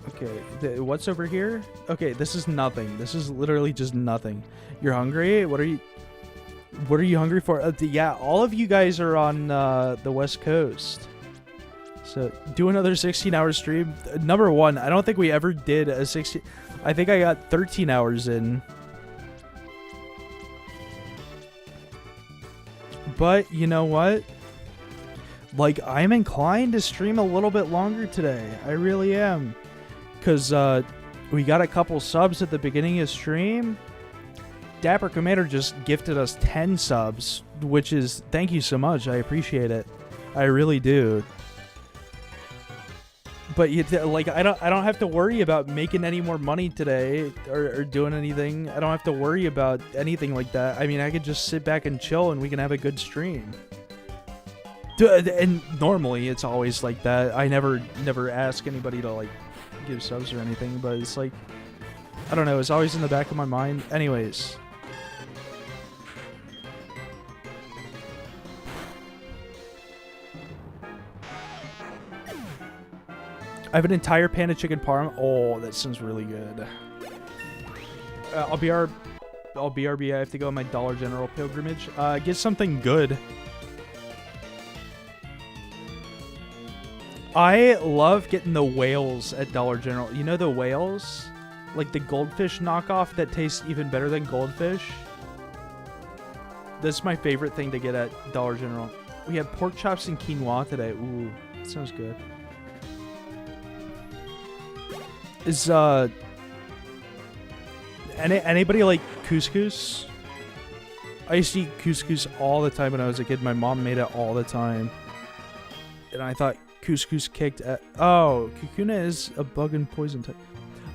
Okay, what's over here? Okay, this is nothing. This is literally just nothing. You're hungry? What are you hungry for? Yeah, all of you guys are on the West Coast. So, do another 16-hour stream. Number one, I don't think we ever did a 16... I think I got 13 hours in. But, you know what? Like, I'm inclined to stream a little bit longer today. I really am. Because we got a couple subs at the beginning of stream. Dapper Commander just gifted us 10 subs, which is... Thank you so much. I appreciate it. I really do. But like, I don't have to worry about making any more money today or doing anything. I don't have to worry about anything like that. I mean, I could just sit back and chill and we can have a good stream. And normally it's always like that. I never ask anybody to like give subs or anything, but it's like, I don't know, it's always in the back of my mind. Anyways. I have an entire pan of chicken parm. Oh, that sounds really good. I'll BRB. I have to go on my Dollar General pilgrimage. Get something good. I love getting the whales at Dollar General. You know the whales? Like the goldfish knockoff that tastes even better than goldfish? That's my favorite thing to get at Dollar General. We have pork chops and quinoa today. Ooh, that sounds good. Is anybody like couscous? I used to eat couscous all the time when I was a kid. My mom made it all the time. And I thought couscous kicked at... Oh, Kukuna is a bug and poison type.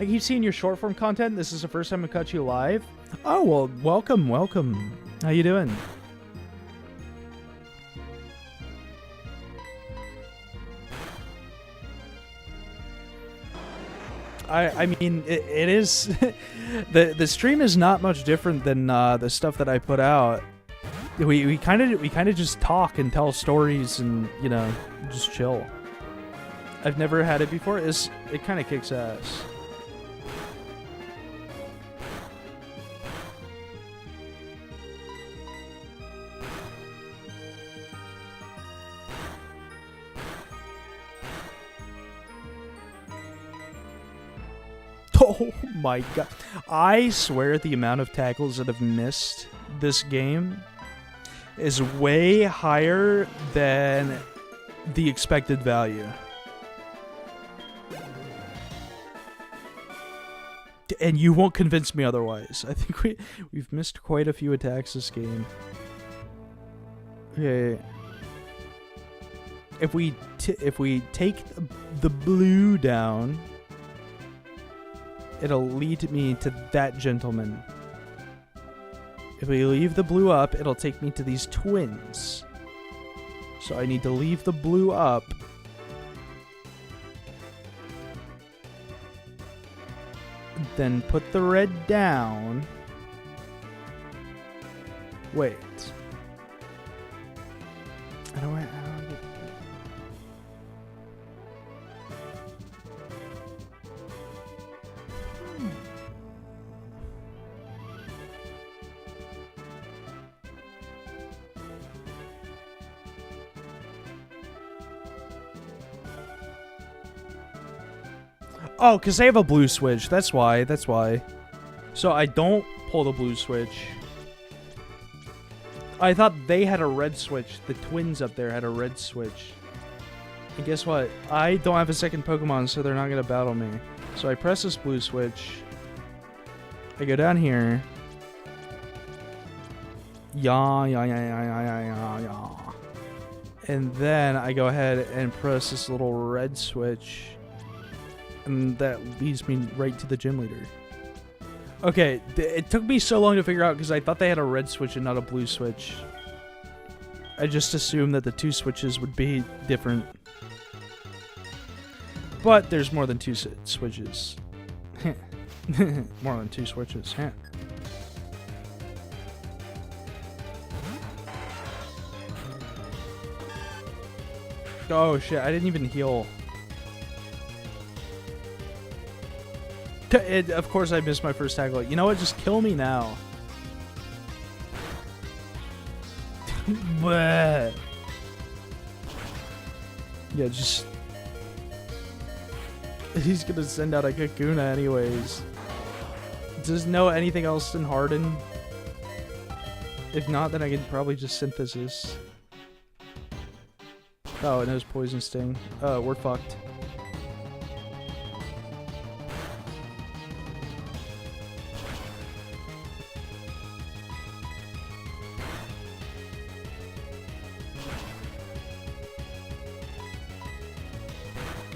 I keep seeing your short form content. This is the first time I caught you live. Oh, well, welcome. How you doing? I mean, it is... the stream is not much different than the stuff that I put out. We kind of just talk and tell stories and, you know, just chill. I've never had it before. It kind of kicks ass. Oh my god. I swear the amount of tackles that have missed this game is way higher than the expected value. And you won't convince me otherwise. I think we've missed quite a few attacks this game. Okay. If we take the blue down, it'll lead me to that gentleman. If we leave the blue up, it'll take me to these twins. So I need to leave the blue up. Then put the red down. Wait. How do I get... Oh, because they have a blue switch. That's why. So I don't pull the blue switch. I thought they had a red switch. The twins up there had a red switch. And guess what? I don't have a second Pokemon, so they're not going to battle me. So I press this blue switch. I go down here. Yeah. And then I go ahead and press this little red switch. And that leads me right to the gym leader. Okay, it took me so long to figure out because I thought they had a red switch and not a blue switch. I just assumed that the two switches would be different. But there's more than two switches. More than two switches. Oh shit, I didn't even heal. Of course I missed my first tackle. You know what? Just kill me now. Bleh. Yeah, just... He's gonna send out a Kakuna anyways. Does know anything else than Harden? If not, then I can probably just Synthesis. Oh, it knows Poison Sting. Oh, we're fucked.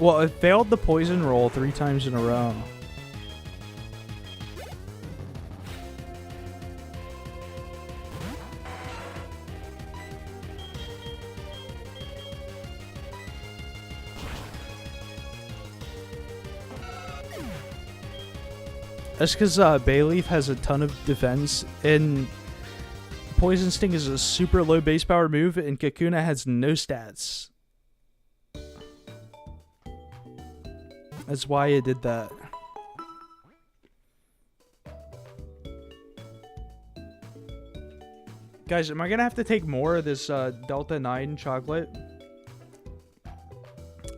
Well, it failed the poison roll 3 times in a row. That's because Bayleaf has a ton of defense, and Poison Sting is a super low base power move, and Kakuna has no stats. That's why it did that. Guys, am I gonna have to take more of this Delta 9 chocolate?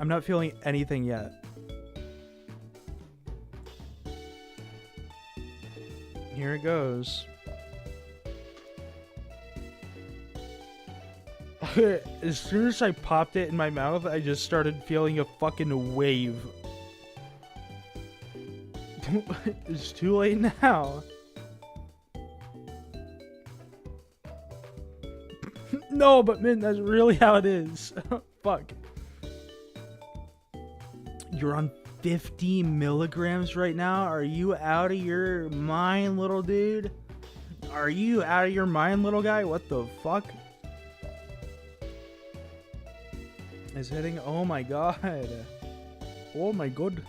I'm not feeling anything yet. Here it goes. As soon as I popped it in my mouth, I just started feeling a fucking wave. It's too late now. No, but man, that's really how it is. Fuck. You're on 50 milligrams right now? Are you out of your mind, little dude? Are you out of your mind, little guy? What the fuck? It's hitting. Oh my god. Oh my god.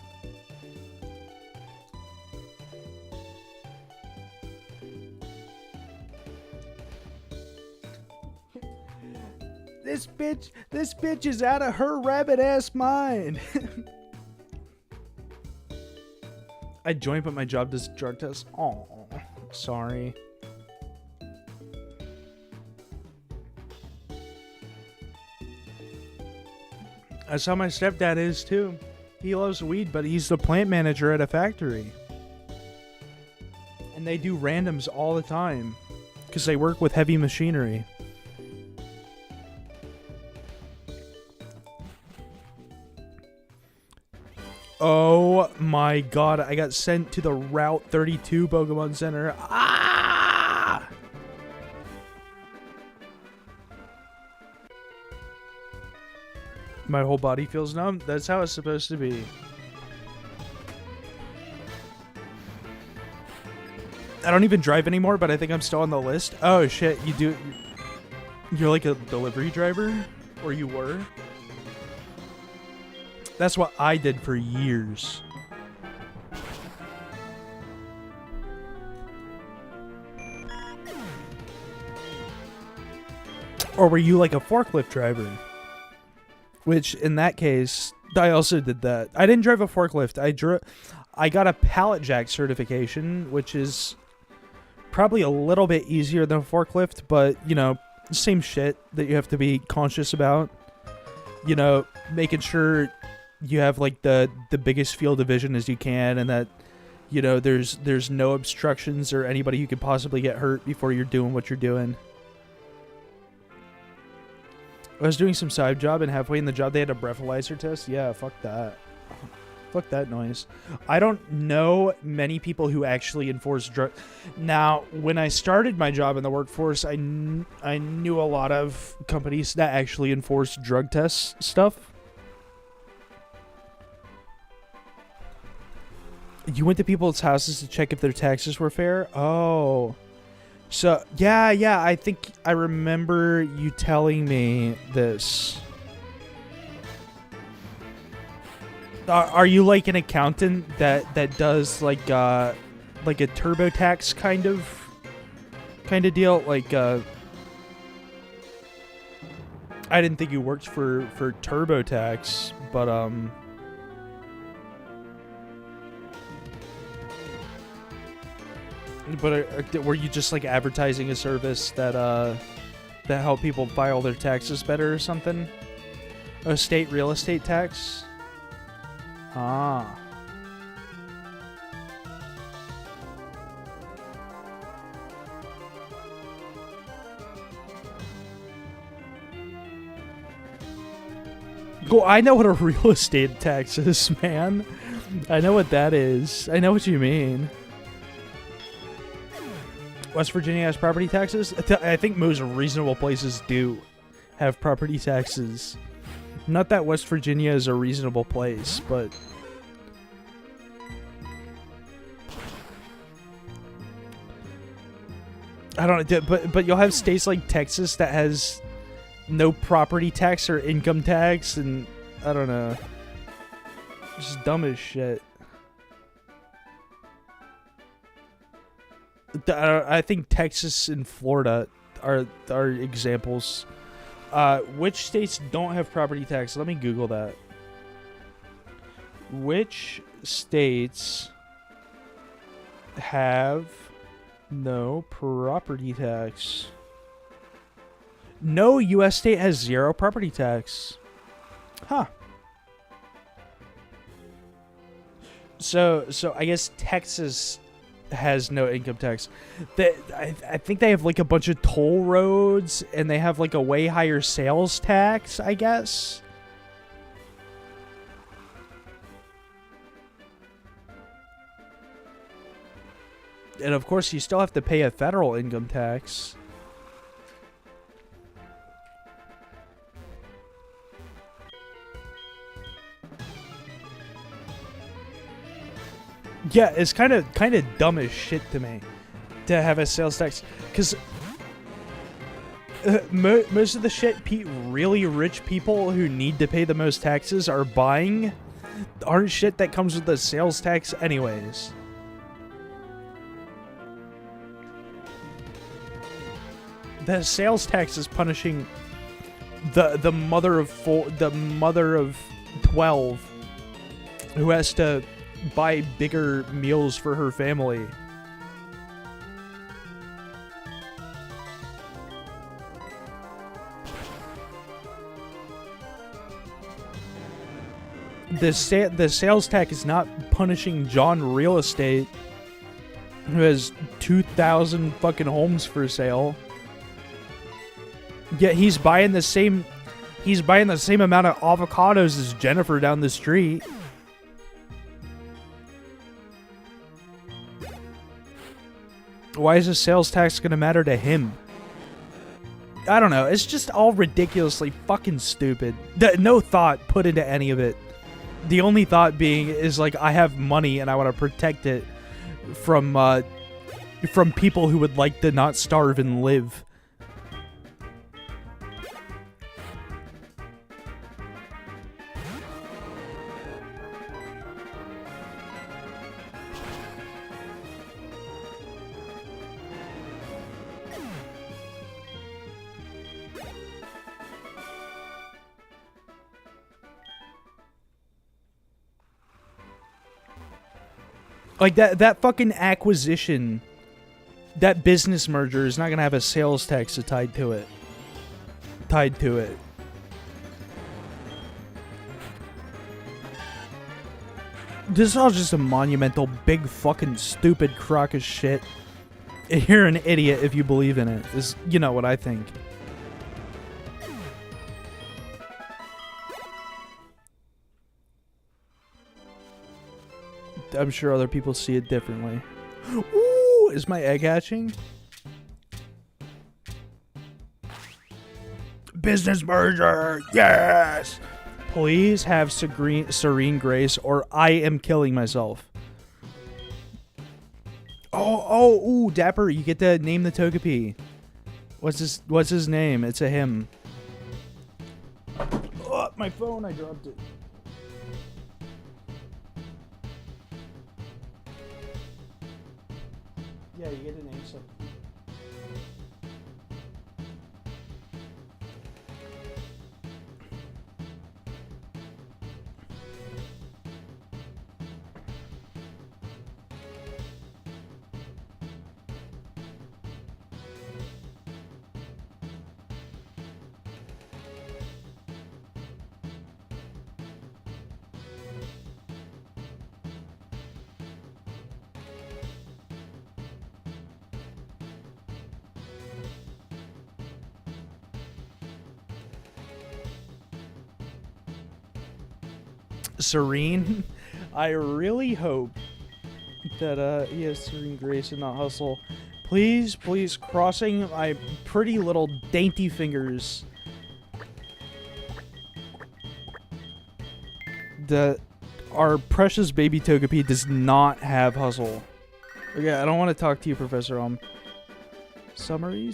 This bitch is out of her rabbit ass mind. I joined, but my job does drug tests. Oh, sorry. That's how my stepdad is too. He loves weed, but he's the plant manager at a factory. And they do randoms all the time because they work with heavy machinery. Oh my god, I got sent to the Route 32 Pokemon Center. Ah! My whole body feels numb. That's how it's supposed to be. I don't even drive anymore, but I think I'm still on the list. Oh shit, you do... You're like a delivery driver? Or you were? That's what I did for years. Or were you like a forklift driver? Which, in that case, I also did that. I didn't drive a forklift. I got a pallet jack certification, which is probably a little bit easier than a forklift, but, you know, same shit that you have to be conscious about. You know, making sure you have like the biggest field of vision as you can, and that, you know, there's no obstructions or anybody who could possibly get hurt before you're doing what you're doing. I was doing some side job, and halfway in the job they had a breathalyzer test. Yeah, fuck that. Fuck that noise. I don't know many people who actually enforce drug. Now, when I started my job in the workforce, I knew a lot of companies that actually enforce drug test stuff. You went to people's houses to check if their taxes were fair? Oh. So, yeah, I think I remember you telling me this. Are you like an accountant that does like a TurboTax kind of deal? Like, I didn't think you worked for TurboTax, but were you just like advertising a service that that help people file their taxes better or something? A state real estate tax? Ah. Go, I know what a real estate tax is, man. I know what that is. I know what you mean. West Virginia has property taxes? I think most reasonable places do have property taxes. Not that West Virginia is a reasonable place, but... I don't know, but you'll have states like Texas that has no property tax or income tax, and I don't know. Just dumb as shit. I think Texas and Florida are examples. Which states don't have property tax? Let me Google that. Which states have no property tax? No U.S. state has zero property tax. Huh. So I guess Texas has no income tax. I think they have like a bunch of toll roads, and they have like a way higher sales tax, I guess. And of course, you still have to pay a federal income tax. Yeah, it's kind of dumb as shit to me to have a sales tax, because most of the shit really rich people who need to pay the most taxes are buying aren't shit that comes with a sales tax anyways. The sales tax is punishing the mother of 12 who has to buy bigger meals for her family. The sales tax is not punishing John Real Estate, who has 2,000 fucking homes for sale. Yet he's buying the same amount of avocados as Jennifer down the street. Why is the sales tax gonna matter to him? I don't know. It's just all ridiculously fucking stupid. No thought put into any of it. The only thought being is like, I have money and I want to protect it from people who would like to not starve and live. Like that fucking acquisition, that business merger is not gonna have a sales tax tied to it. This is all just a monumental, big fucking stupid crock of shit. You're an idiot if you believe in it. Is, you know what I think. I'm sure other people see it differently. Ooh, is my egg hatching? Business merger, yes! Please have serene grace, or I am killing myself. Ooh, Dapper, you get to name the Togepi. What's his name? It's a him. Oh, my phone, I dropped it. Yeah, you get to name something. Serene. I really hope that he has Serene Grace and not Hustle. Please, please, crossing my pretty little dainty fingers that our precious baby Togepi does not have Hustle. Okay, I don't want to talk to you, Professor Summary.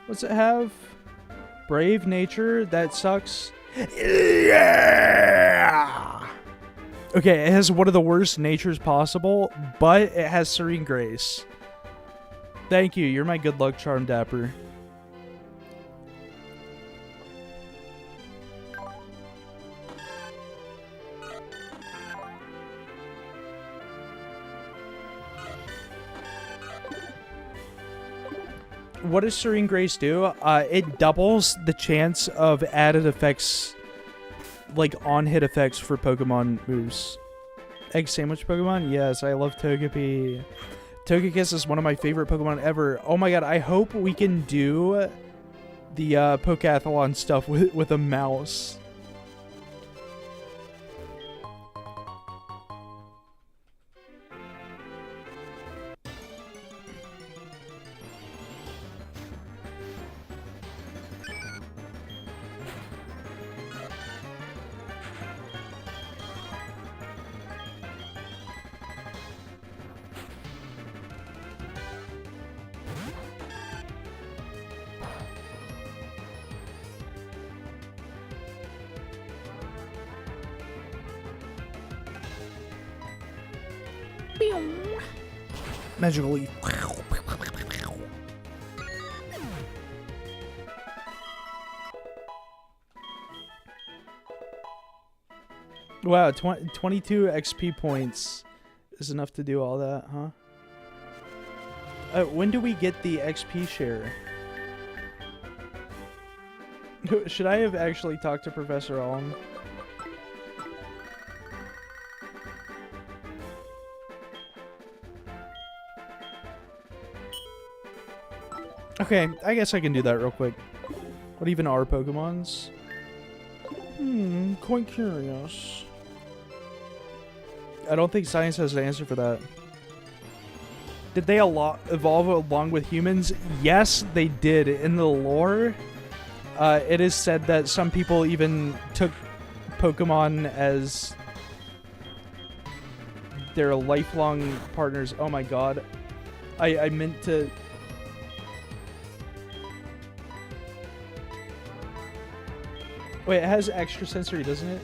What's it have? Brave nature? That sucks. Yeah! Okay, it has one of the worst natures possible, but it has Serene Grace. Thank you, you're my good luck charm, Dapper. What does Serene Grace do? It doubles the chance of added effects, like on-hit effects for Pokemon moves. Egg sandwich Pokemon? Yes, I love Togepi. Togekiss is one of my favorite Pokemon ever. Oh my god, I hope we can do the Pokathlon stuff with a mouse. Magical Leaf. Wow, 22 XP points is enough to do all that, huh? When do we get the XP share? Should I have actually talked to Professor Alm? Okay, I guess I can do that real quick. What even are Pokemons? Quite curious. I don't think science has an answer for that. Did they evolve along with humans? Yes, they did. In the lore, it is said that some people even took Pokemon as their lifelong partners. Oh my god. I meant to... Wait, it has extrasensory, doesn't it?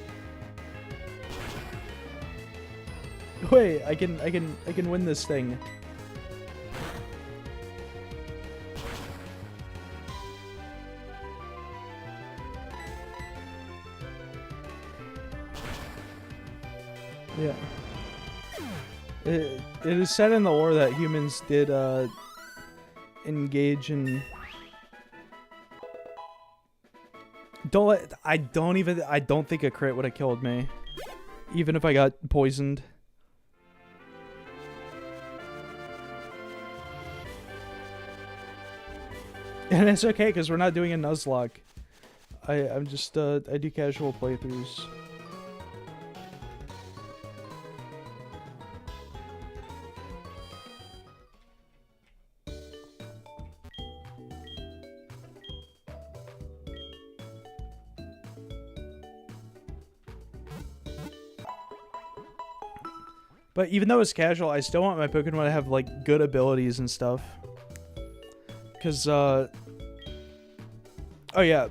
Wait, I can win this thing. Yeah. It is said in the lore that humans did engage in... I don't think a crit would have killed me. Even if I got poisoned. And it's okay, because we're not doing a Nuzlocke. I'm just, I do casual playthroughs. But even though it's casual, I still want my Pokemon to have, like, good abilities and stuff. Because, oh yeah.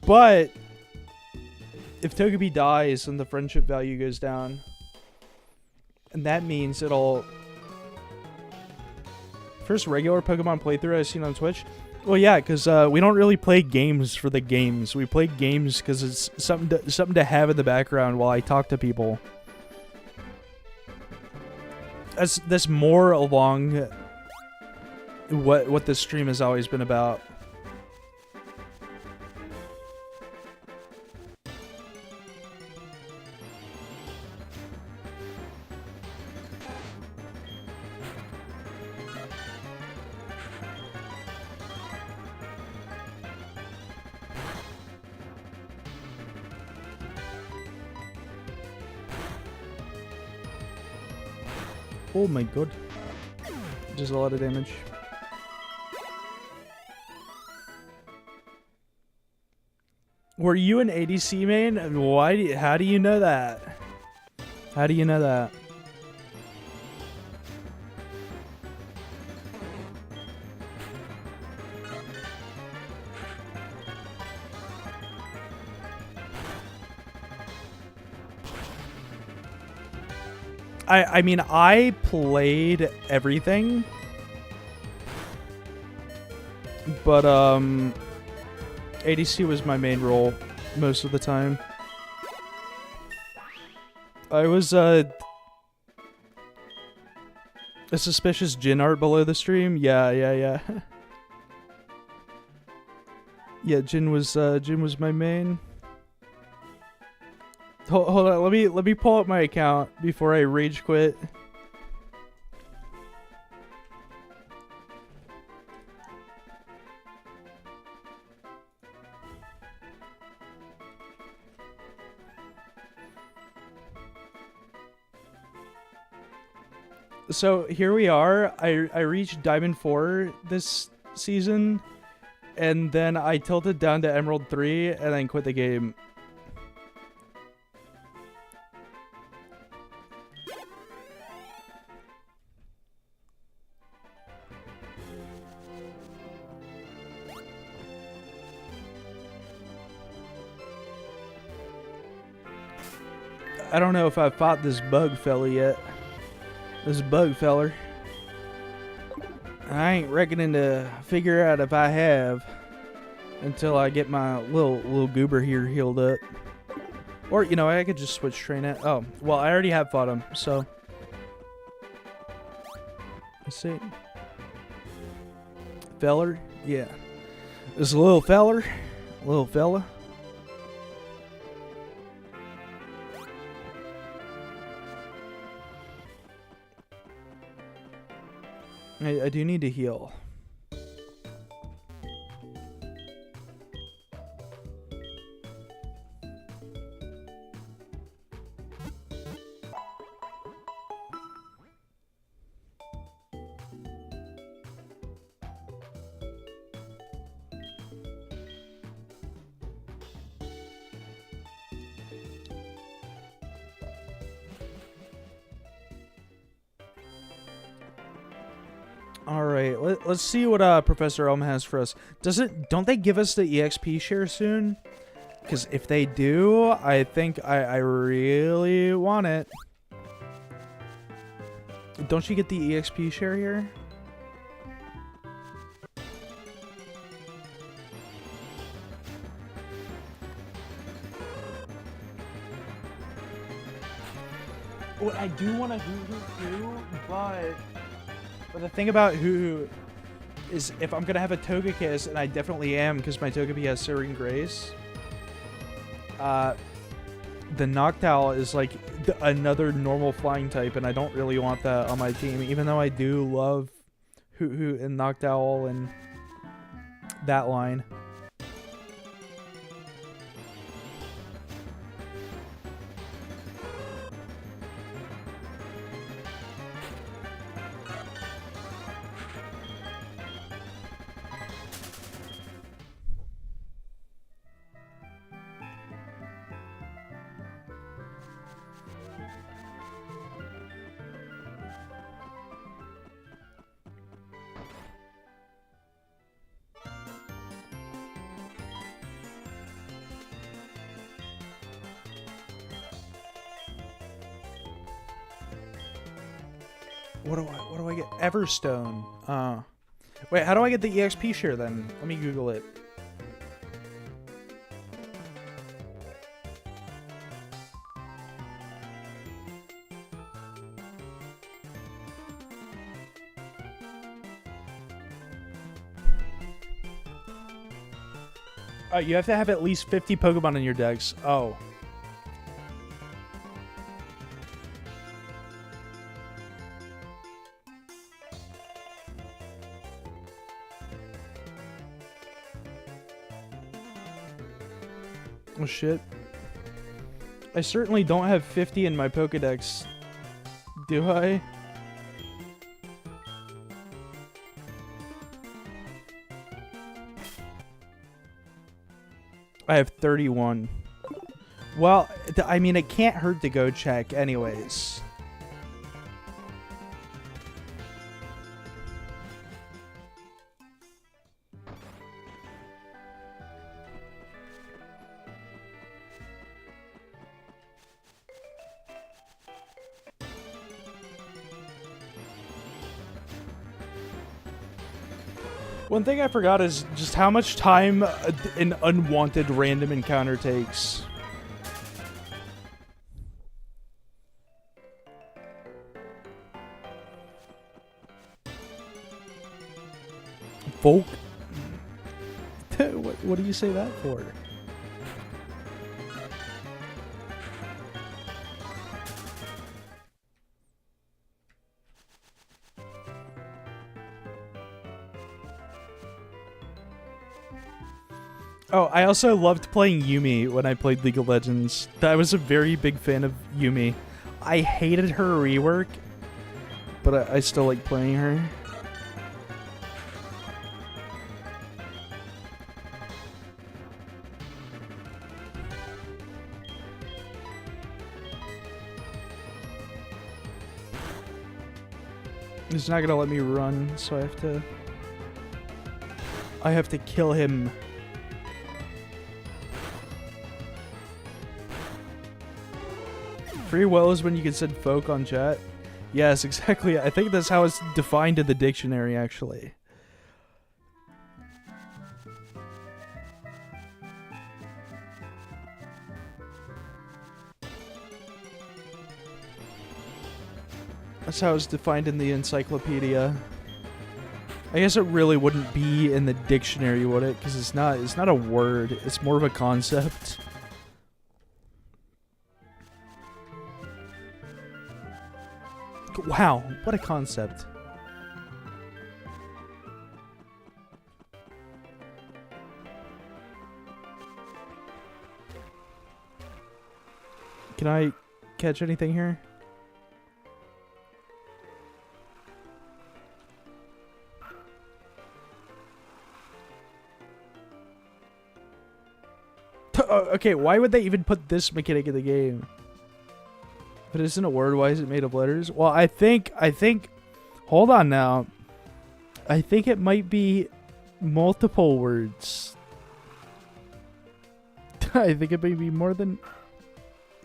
But, if Togepi dies, then the friendship value goes down. And that means it'll... First regular Pokemon playthrough I've seen on Twitch. Well, yeah, because we don't really play games for the games. We play games because it's something to have in the background while I talk to people. That's more along what this stream has always been about. Oh my god. Just a lot of damage. Were you an ADC main? Why? How do you know that? How do you know that? I mean, I played everything, but ADC was my main role most of the time. I was a suspicious Jin art below the stream. Yeah. Yeah, Jin was my main. Hold on, let me pull up my account before I rage quit. So here we are. I reached Diamond 4 this season, and then I tilted down to Emerald 3 and then quit the game. I don't know if I've fought this bug fella yet. This bug feller. I ain't reckoning to figure out if I have until I get my little goober here healed up. Or, you know, I could just switch train it. Oh, well, I already have fought him, so. Let's see. Feller? Yeah. This little fella. I do need to heal. Alright, let's see what Professor Elm has for us. Don't they give us the EXP share soon? Because if they do, I think I really want it. Don't you get the EXP share here? Well, I do want to hoo-hoo too, but the thing about Hoo-Hoo is if I'm going to have a Togekiss, and I definitely am because my Togepi has Serene Grace, the Noctowl is like another normal flying type, and I don't really want that on my team, even though I do love Hoo-Hoo and Noctowl and that line. What do I get? Everstone. Wait, how do I get the EXP share then? Let me Google it. Oh, you have to have at least 50 Pokemon in your decks. Oh. Oh shit. I certainly don't have 50 in my Pokedex. Do I? I have 31. Well, I mean, it can't hurt to go check anyways. One thing I forgot is just how much time an unwanted random encounter takes. Folk? What do you say that for? Oh, I also loved playing Yumi when I played League of Legends. I was a very big fan of Yumi. I hated her rework, but I still like playing her. He's not gonna let me run, so I have to kill him. Free will is when you can send folk on chat. Yes, exactly. I think that's how it's defined in the dictionary, actually. That's how it's defined in the encyclopedia. I guess it really wouldn't be in the dictionary, would it? Because it's not a word. It's more of a concept. Wow, what a concept. Can I catch anything here? Okay, why would they even put this mechanic in the game? If it isn't a word, why is it made of letters? Well, I think, hold on now. I think it might be multiple words. I think it may be more than,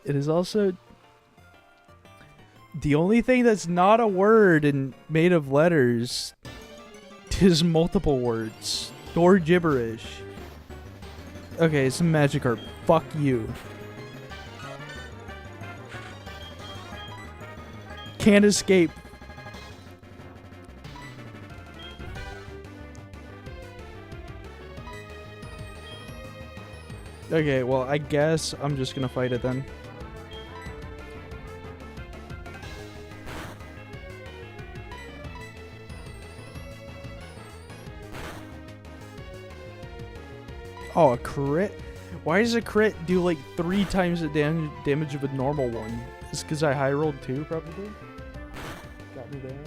it is also, the only thing that's not a word and made of letters is multiple words or gibberish. Okay, it's a Magikarp. Fuck you. Can't escape. Okay, well, I guess I'm just gonna fight it then. Oh, a crit? Why does a crit do like 3 times the damage of a normal one? Is it because I high rolled too, probably? Got me there.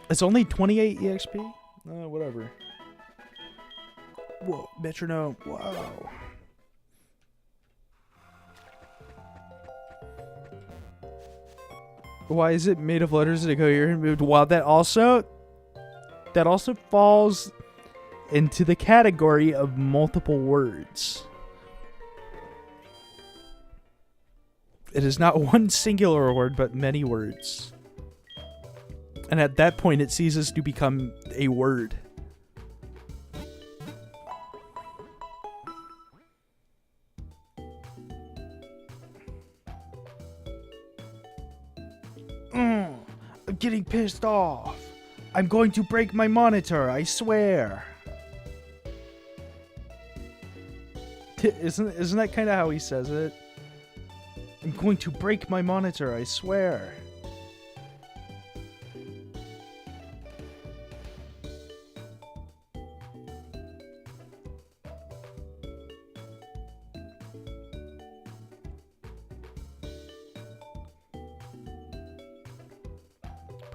It's only 28 EXP? Whatever. Whoa, metronome. Wow. Why is it made of letters that go here and moved? Wow, that also falls into the category of multiple words. It is not one singular word, but many words. And at that point, it ceases to become a word. I'm getting pissed off. I'm going to break my monitor, I swear. Isn't that kind of how he says it? I'm going to break my monitor, I swear.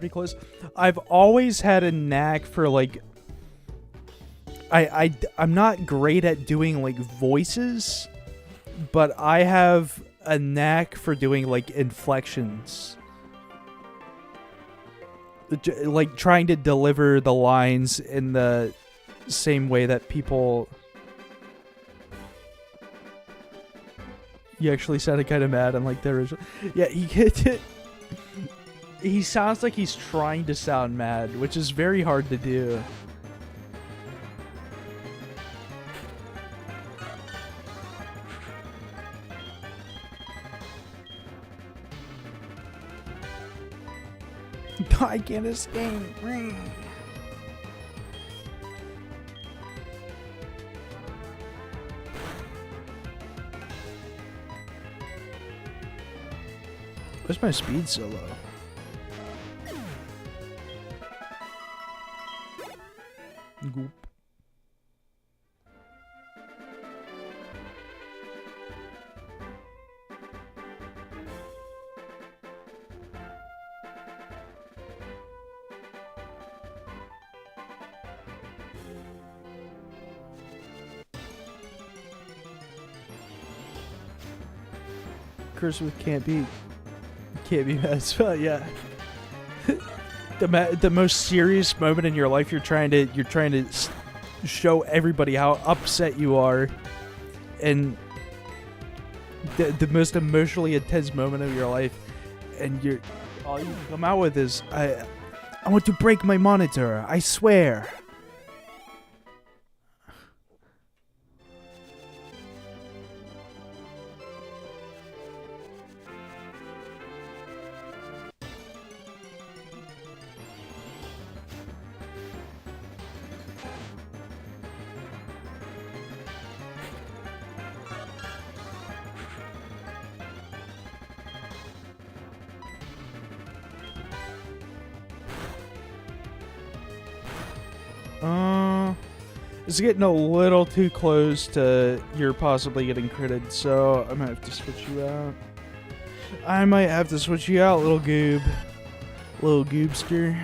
pretty close. I've always had a knack for like. I'm not great at doing like voices, but I have a knack for doing like inflections. Like trying to deliver the lines in the same way that people. You actually sounded kind of mad on like the original. Yeah, he sounds like he's trying to sound mad, which is very hard to do. I can't escape. Where's my speed so low? Goop. Curse with can't be mad spell, yeah. The most serious moment in your life, you're trying to show everybody how upset you are, and the most emotionally intense moment of your life, and all you come out with is I want to break my monitor, I swear. It's getting a little too close to you're possibly getting critted, so I might have to switch you out. I might have to switch you out, little goob. Little goobster.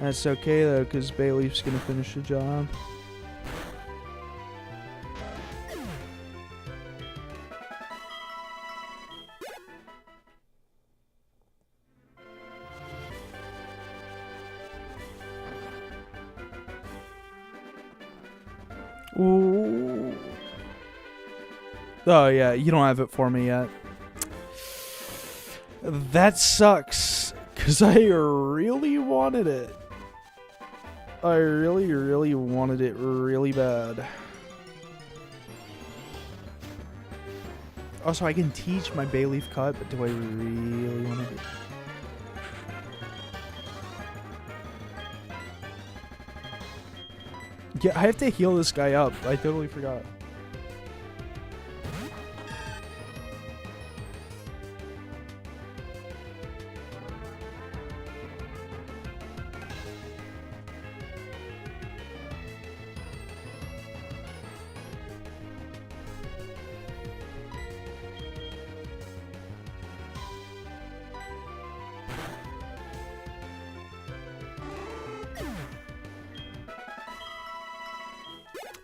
That's okay, though, because Bayleaf's going to finish the job. Ooh. Oh, yeah, you don't have it for me yet. That sucks, because I really wanted it. I really, really wanted it really bad. Also, I can teach my Bayleaf cut, but do I really want to do it? Yeah, I have to heal this guy up. I totally forgot.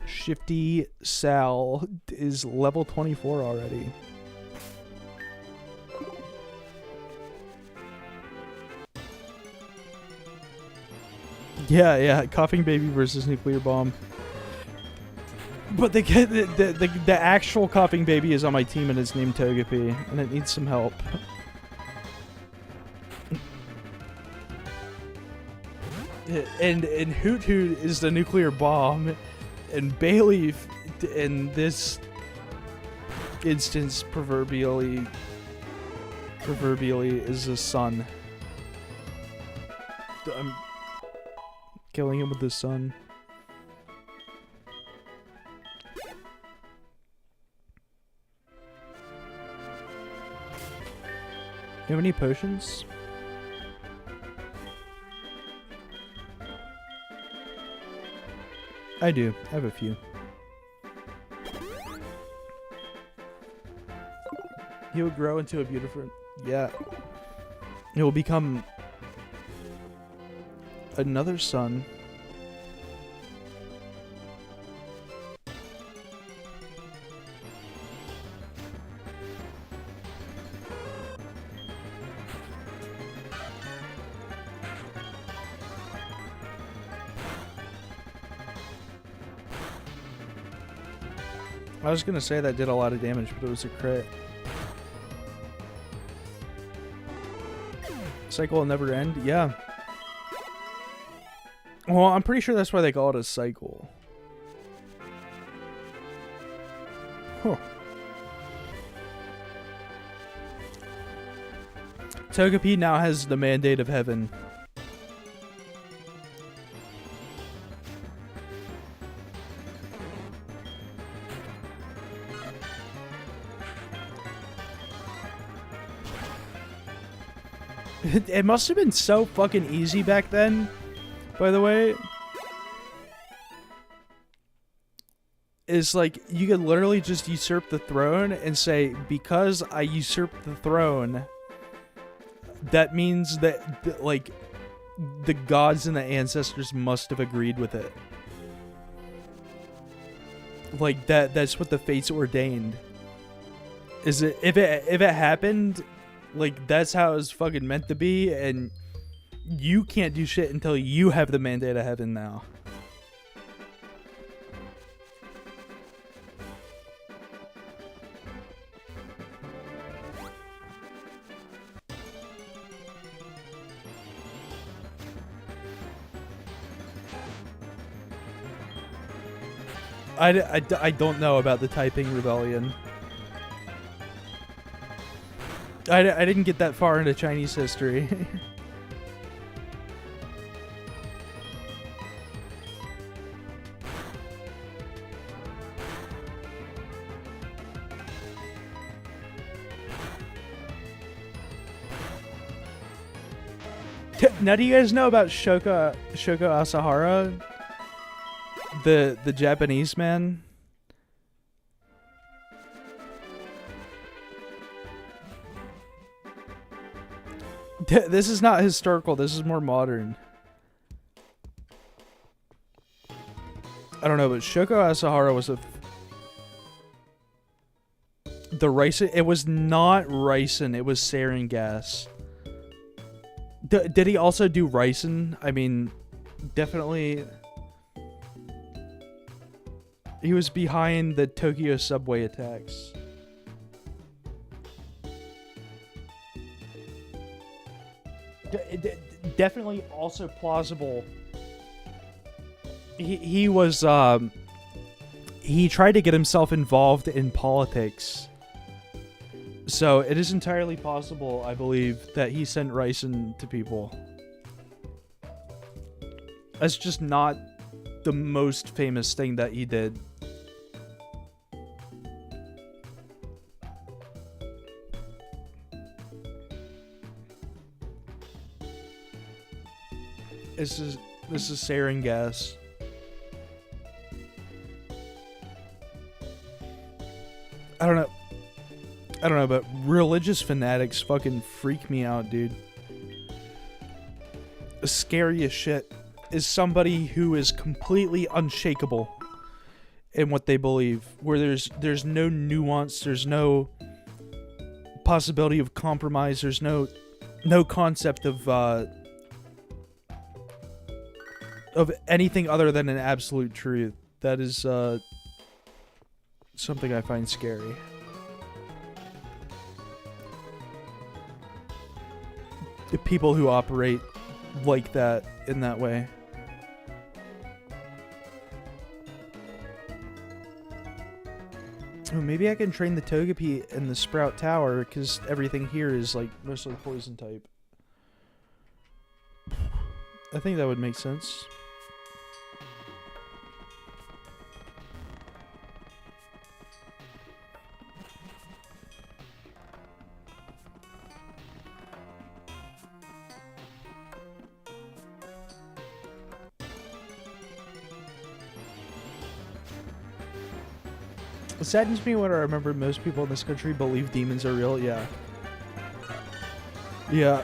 Shifty Sal is level 24 already. Yeah, coughing baby versus nuclear bomb. But the actual coughing baby is on my team and it's named Togepi, and it needs some help. And Hoot Hoot is the nuclear bomb. And Bayleaf, in this instance, proverbially is the sun. I'm killing him with the sun. You have any potions? I do. I have a few. He will grow into a beautiful... Yeah. It will become Another sun. I was gonna say that did a lot of damage, but it was a crit. Cycle will never end? Yeah. Well, I'm pretty sure that's why they call it a cycle. Huh. Togepi now has the mandate of heaven. It must have been so fucking easy back then, by the way. Is like, you could literally just usurp the throne and say, because I usurped the throne, that means that, like, the gods and the ancestors must have agreed with it. Like, that's what the fates ordained. Is it, if it happened, like, that's how it was fucking meant to be, and you can't do shit until you have the mandate of heaven now. I don't know about the Taiping Rebellion. I didn't get that far into Chinese history. Now, do you guys know about Shoko Asahara? The Japanese man? This is not historical, this is more modern. I don't know, but Shoko Asahara was the ricin. It was not ricin, it was sarin gas. Did he also do ricin? I mean, definitely. He was behind the Tokyo subway attacks. Definitely also plausible. He was he tried to get himself involved in politics. So it is entirely possible, I believe, that he sent ricin to people. That's just not the most famous thing that he did. This is sarin gas. I don't know, but religious fanatics fucking freak me out, dude. The scariest shit is somebody who is completely unshakable in what they believe, where there's no nuance, there's no possibility of compromise, there's no concept of anything other than an absolute truth. That is something I find scary. The people who operate like that, in that way. Oh, maybe I can train the Togepi in the Sprout Tower, because everything here is like mostly poison type. I think that would make sense. It saddens me when I remember most people in this country believe demons are real. Yeah. Yeah.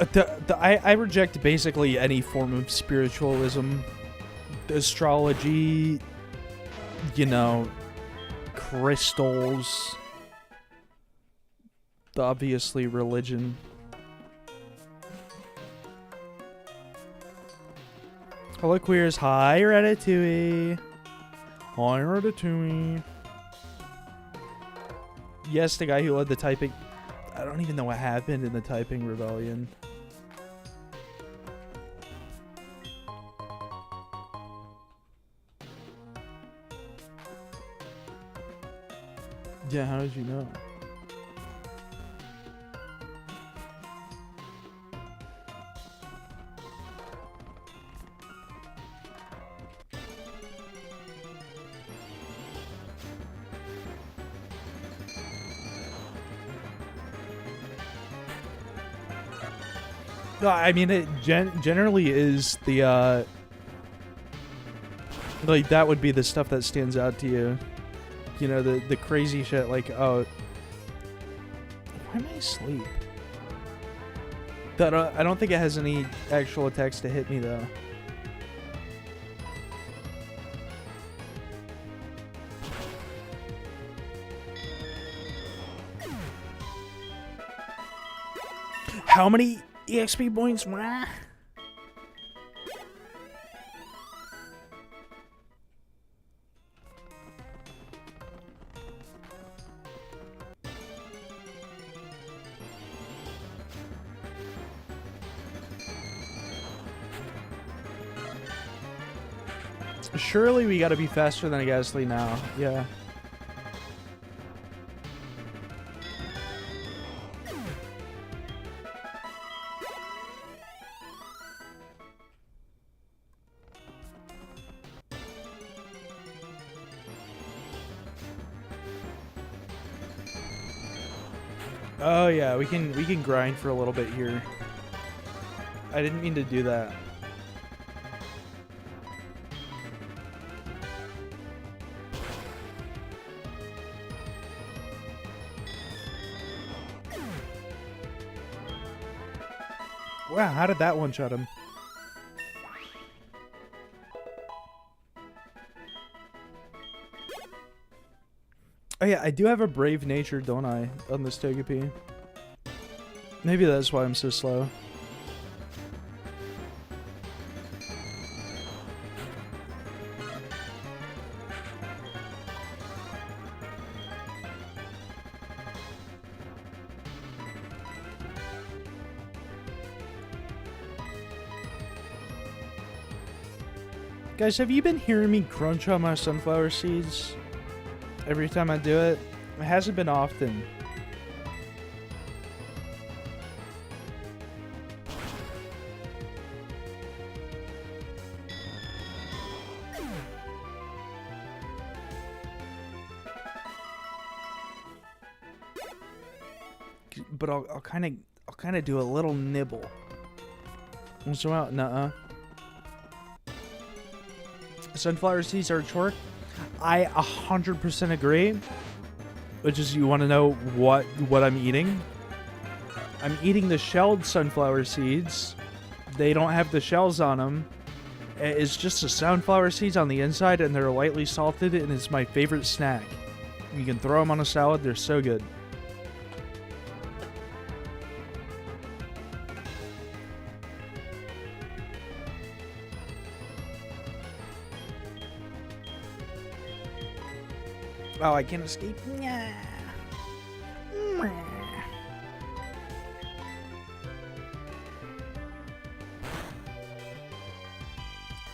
I reject basically any form of spiritualism, astrology, you know, crystals, obviously religion. Hello queers, hi Ratatouille. Hi Ratatouille. Yes, the guy who led the typing. I don't even know what happened in the typing rebellion. Yeah, how did you know? No, I mean, it generally is the, like, that would be the stuff that stands out to you. You know, the crazy shit, like, oh, why am I asleep? I don't think it has any actual attacks to hit me, though. How many EXP points? Surely we gotta be faster than a Ghastly now. Yeah. Oh yeah, we can grind for a little bit here. I didn't mean to do that. Wow, how did that one shot him? Oh yeah, I do have a brave nature, don't I, on this Togepi? Maybe that's why I'm so slow. Guys, have you been hearing me crunch on my sunflower seeds every time I do it? It hasn't been often. But I'll kind of do a little nibble. So out, nuh-uh. Sunflower seeds are a chore. I 100% agree. Which is, you want to know what I'm eating? I'm eating the shelled sunflower seeds. They don't have the shells on them. It's just the sunflower seeds on the inside, and they're lightly salted, and it's my favorite snack. You can throw them on a salad. They're so good. Oh, I can't escape.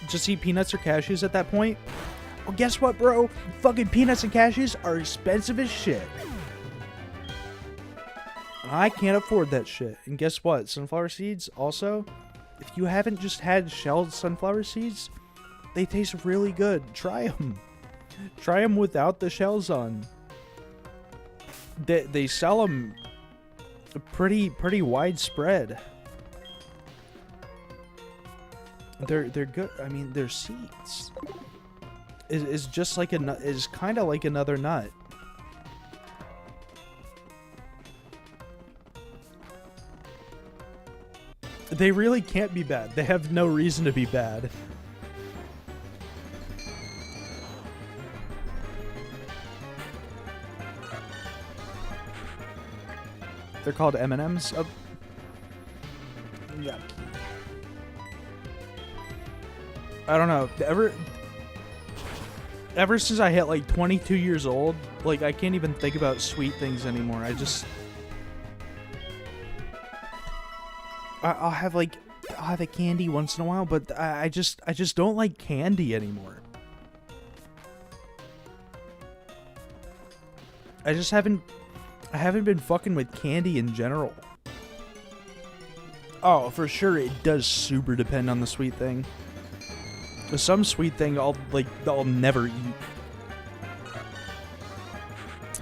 Just eat peanuts or cashews at that point? Well, guess what, bro? Fucking peanuts and cashews are expensive as shit. And I can't afford that shit. And guess what? Sunflower seeds, also, if you haven't just had shelled sunflower seeds, they taste really good. Try them. Try them without the shells on. They sell them pretty widespread. They're good. I mean, they're seeds. Is just like a nut. Is kind of like another nut. They really can't be bad. They have no reason to be bad. They're called M&Ms. Yeah. I don't know. Ever since I hit like 22 years old, like I can't even think about sweet things anymore. I'll have a candy once in a while, but I just don't like candy anymore. I haven't been fucking with candy in general. Oh, for sure it does super depend on the sweet thing. Some sweet thing I'll never eat.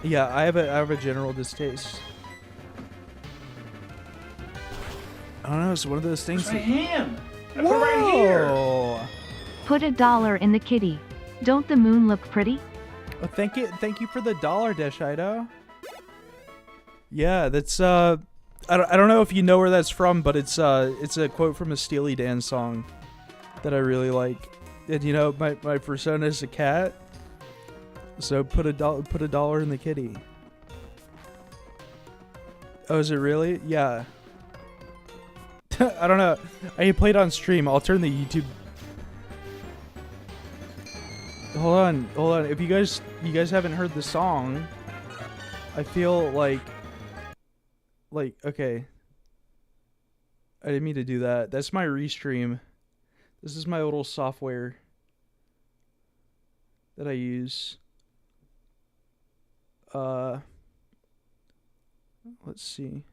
Yeah, I have a general distaste. I don't know, it's one of those things. It's my hand. I Whoa! put it right here. Put $1 in the kitty. Don't the moon look pretty? Oh, thank you for the $1, Deshido. Yeah, that's I don't know if you know where that's from, but it's a quote from a Steely Dan song that I really like. And you know, my persona is a cat, so put $1 in the kitty. Oh, is it really? Yeah. I don't know. I played on stream. I'll turn the YouTube. Hold on. If you guys haven't heard the song, I feel like okay. I didn't mean to do that. That's my restream. This is my little software that I use. Let's see.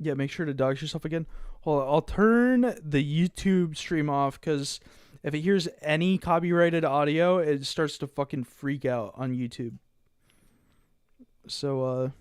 Yeah, make sure to dox yourself again. Hold on, I'll turn the YouTube stream off because if it hears any copyrighted audio, it starts to fucking freak out on YouTube. So,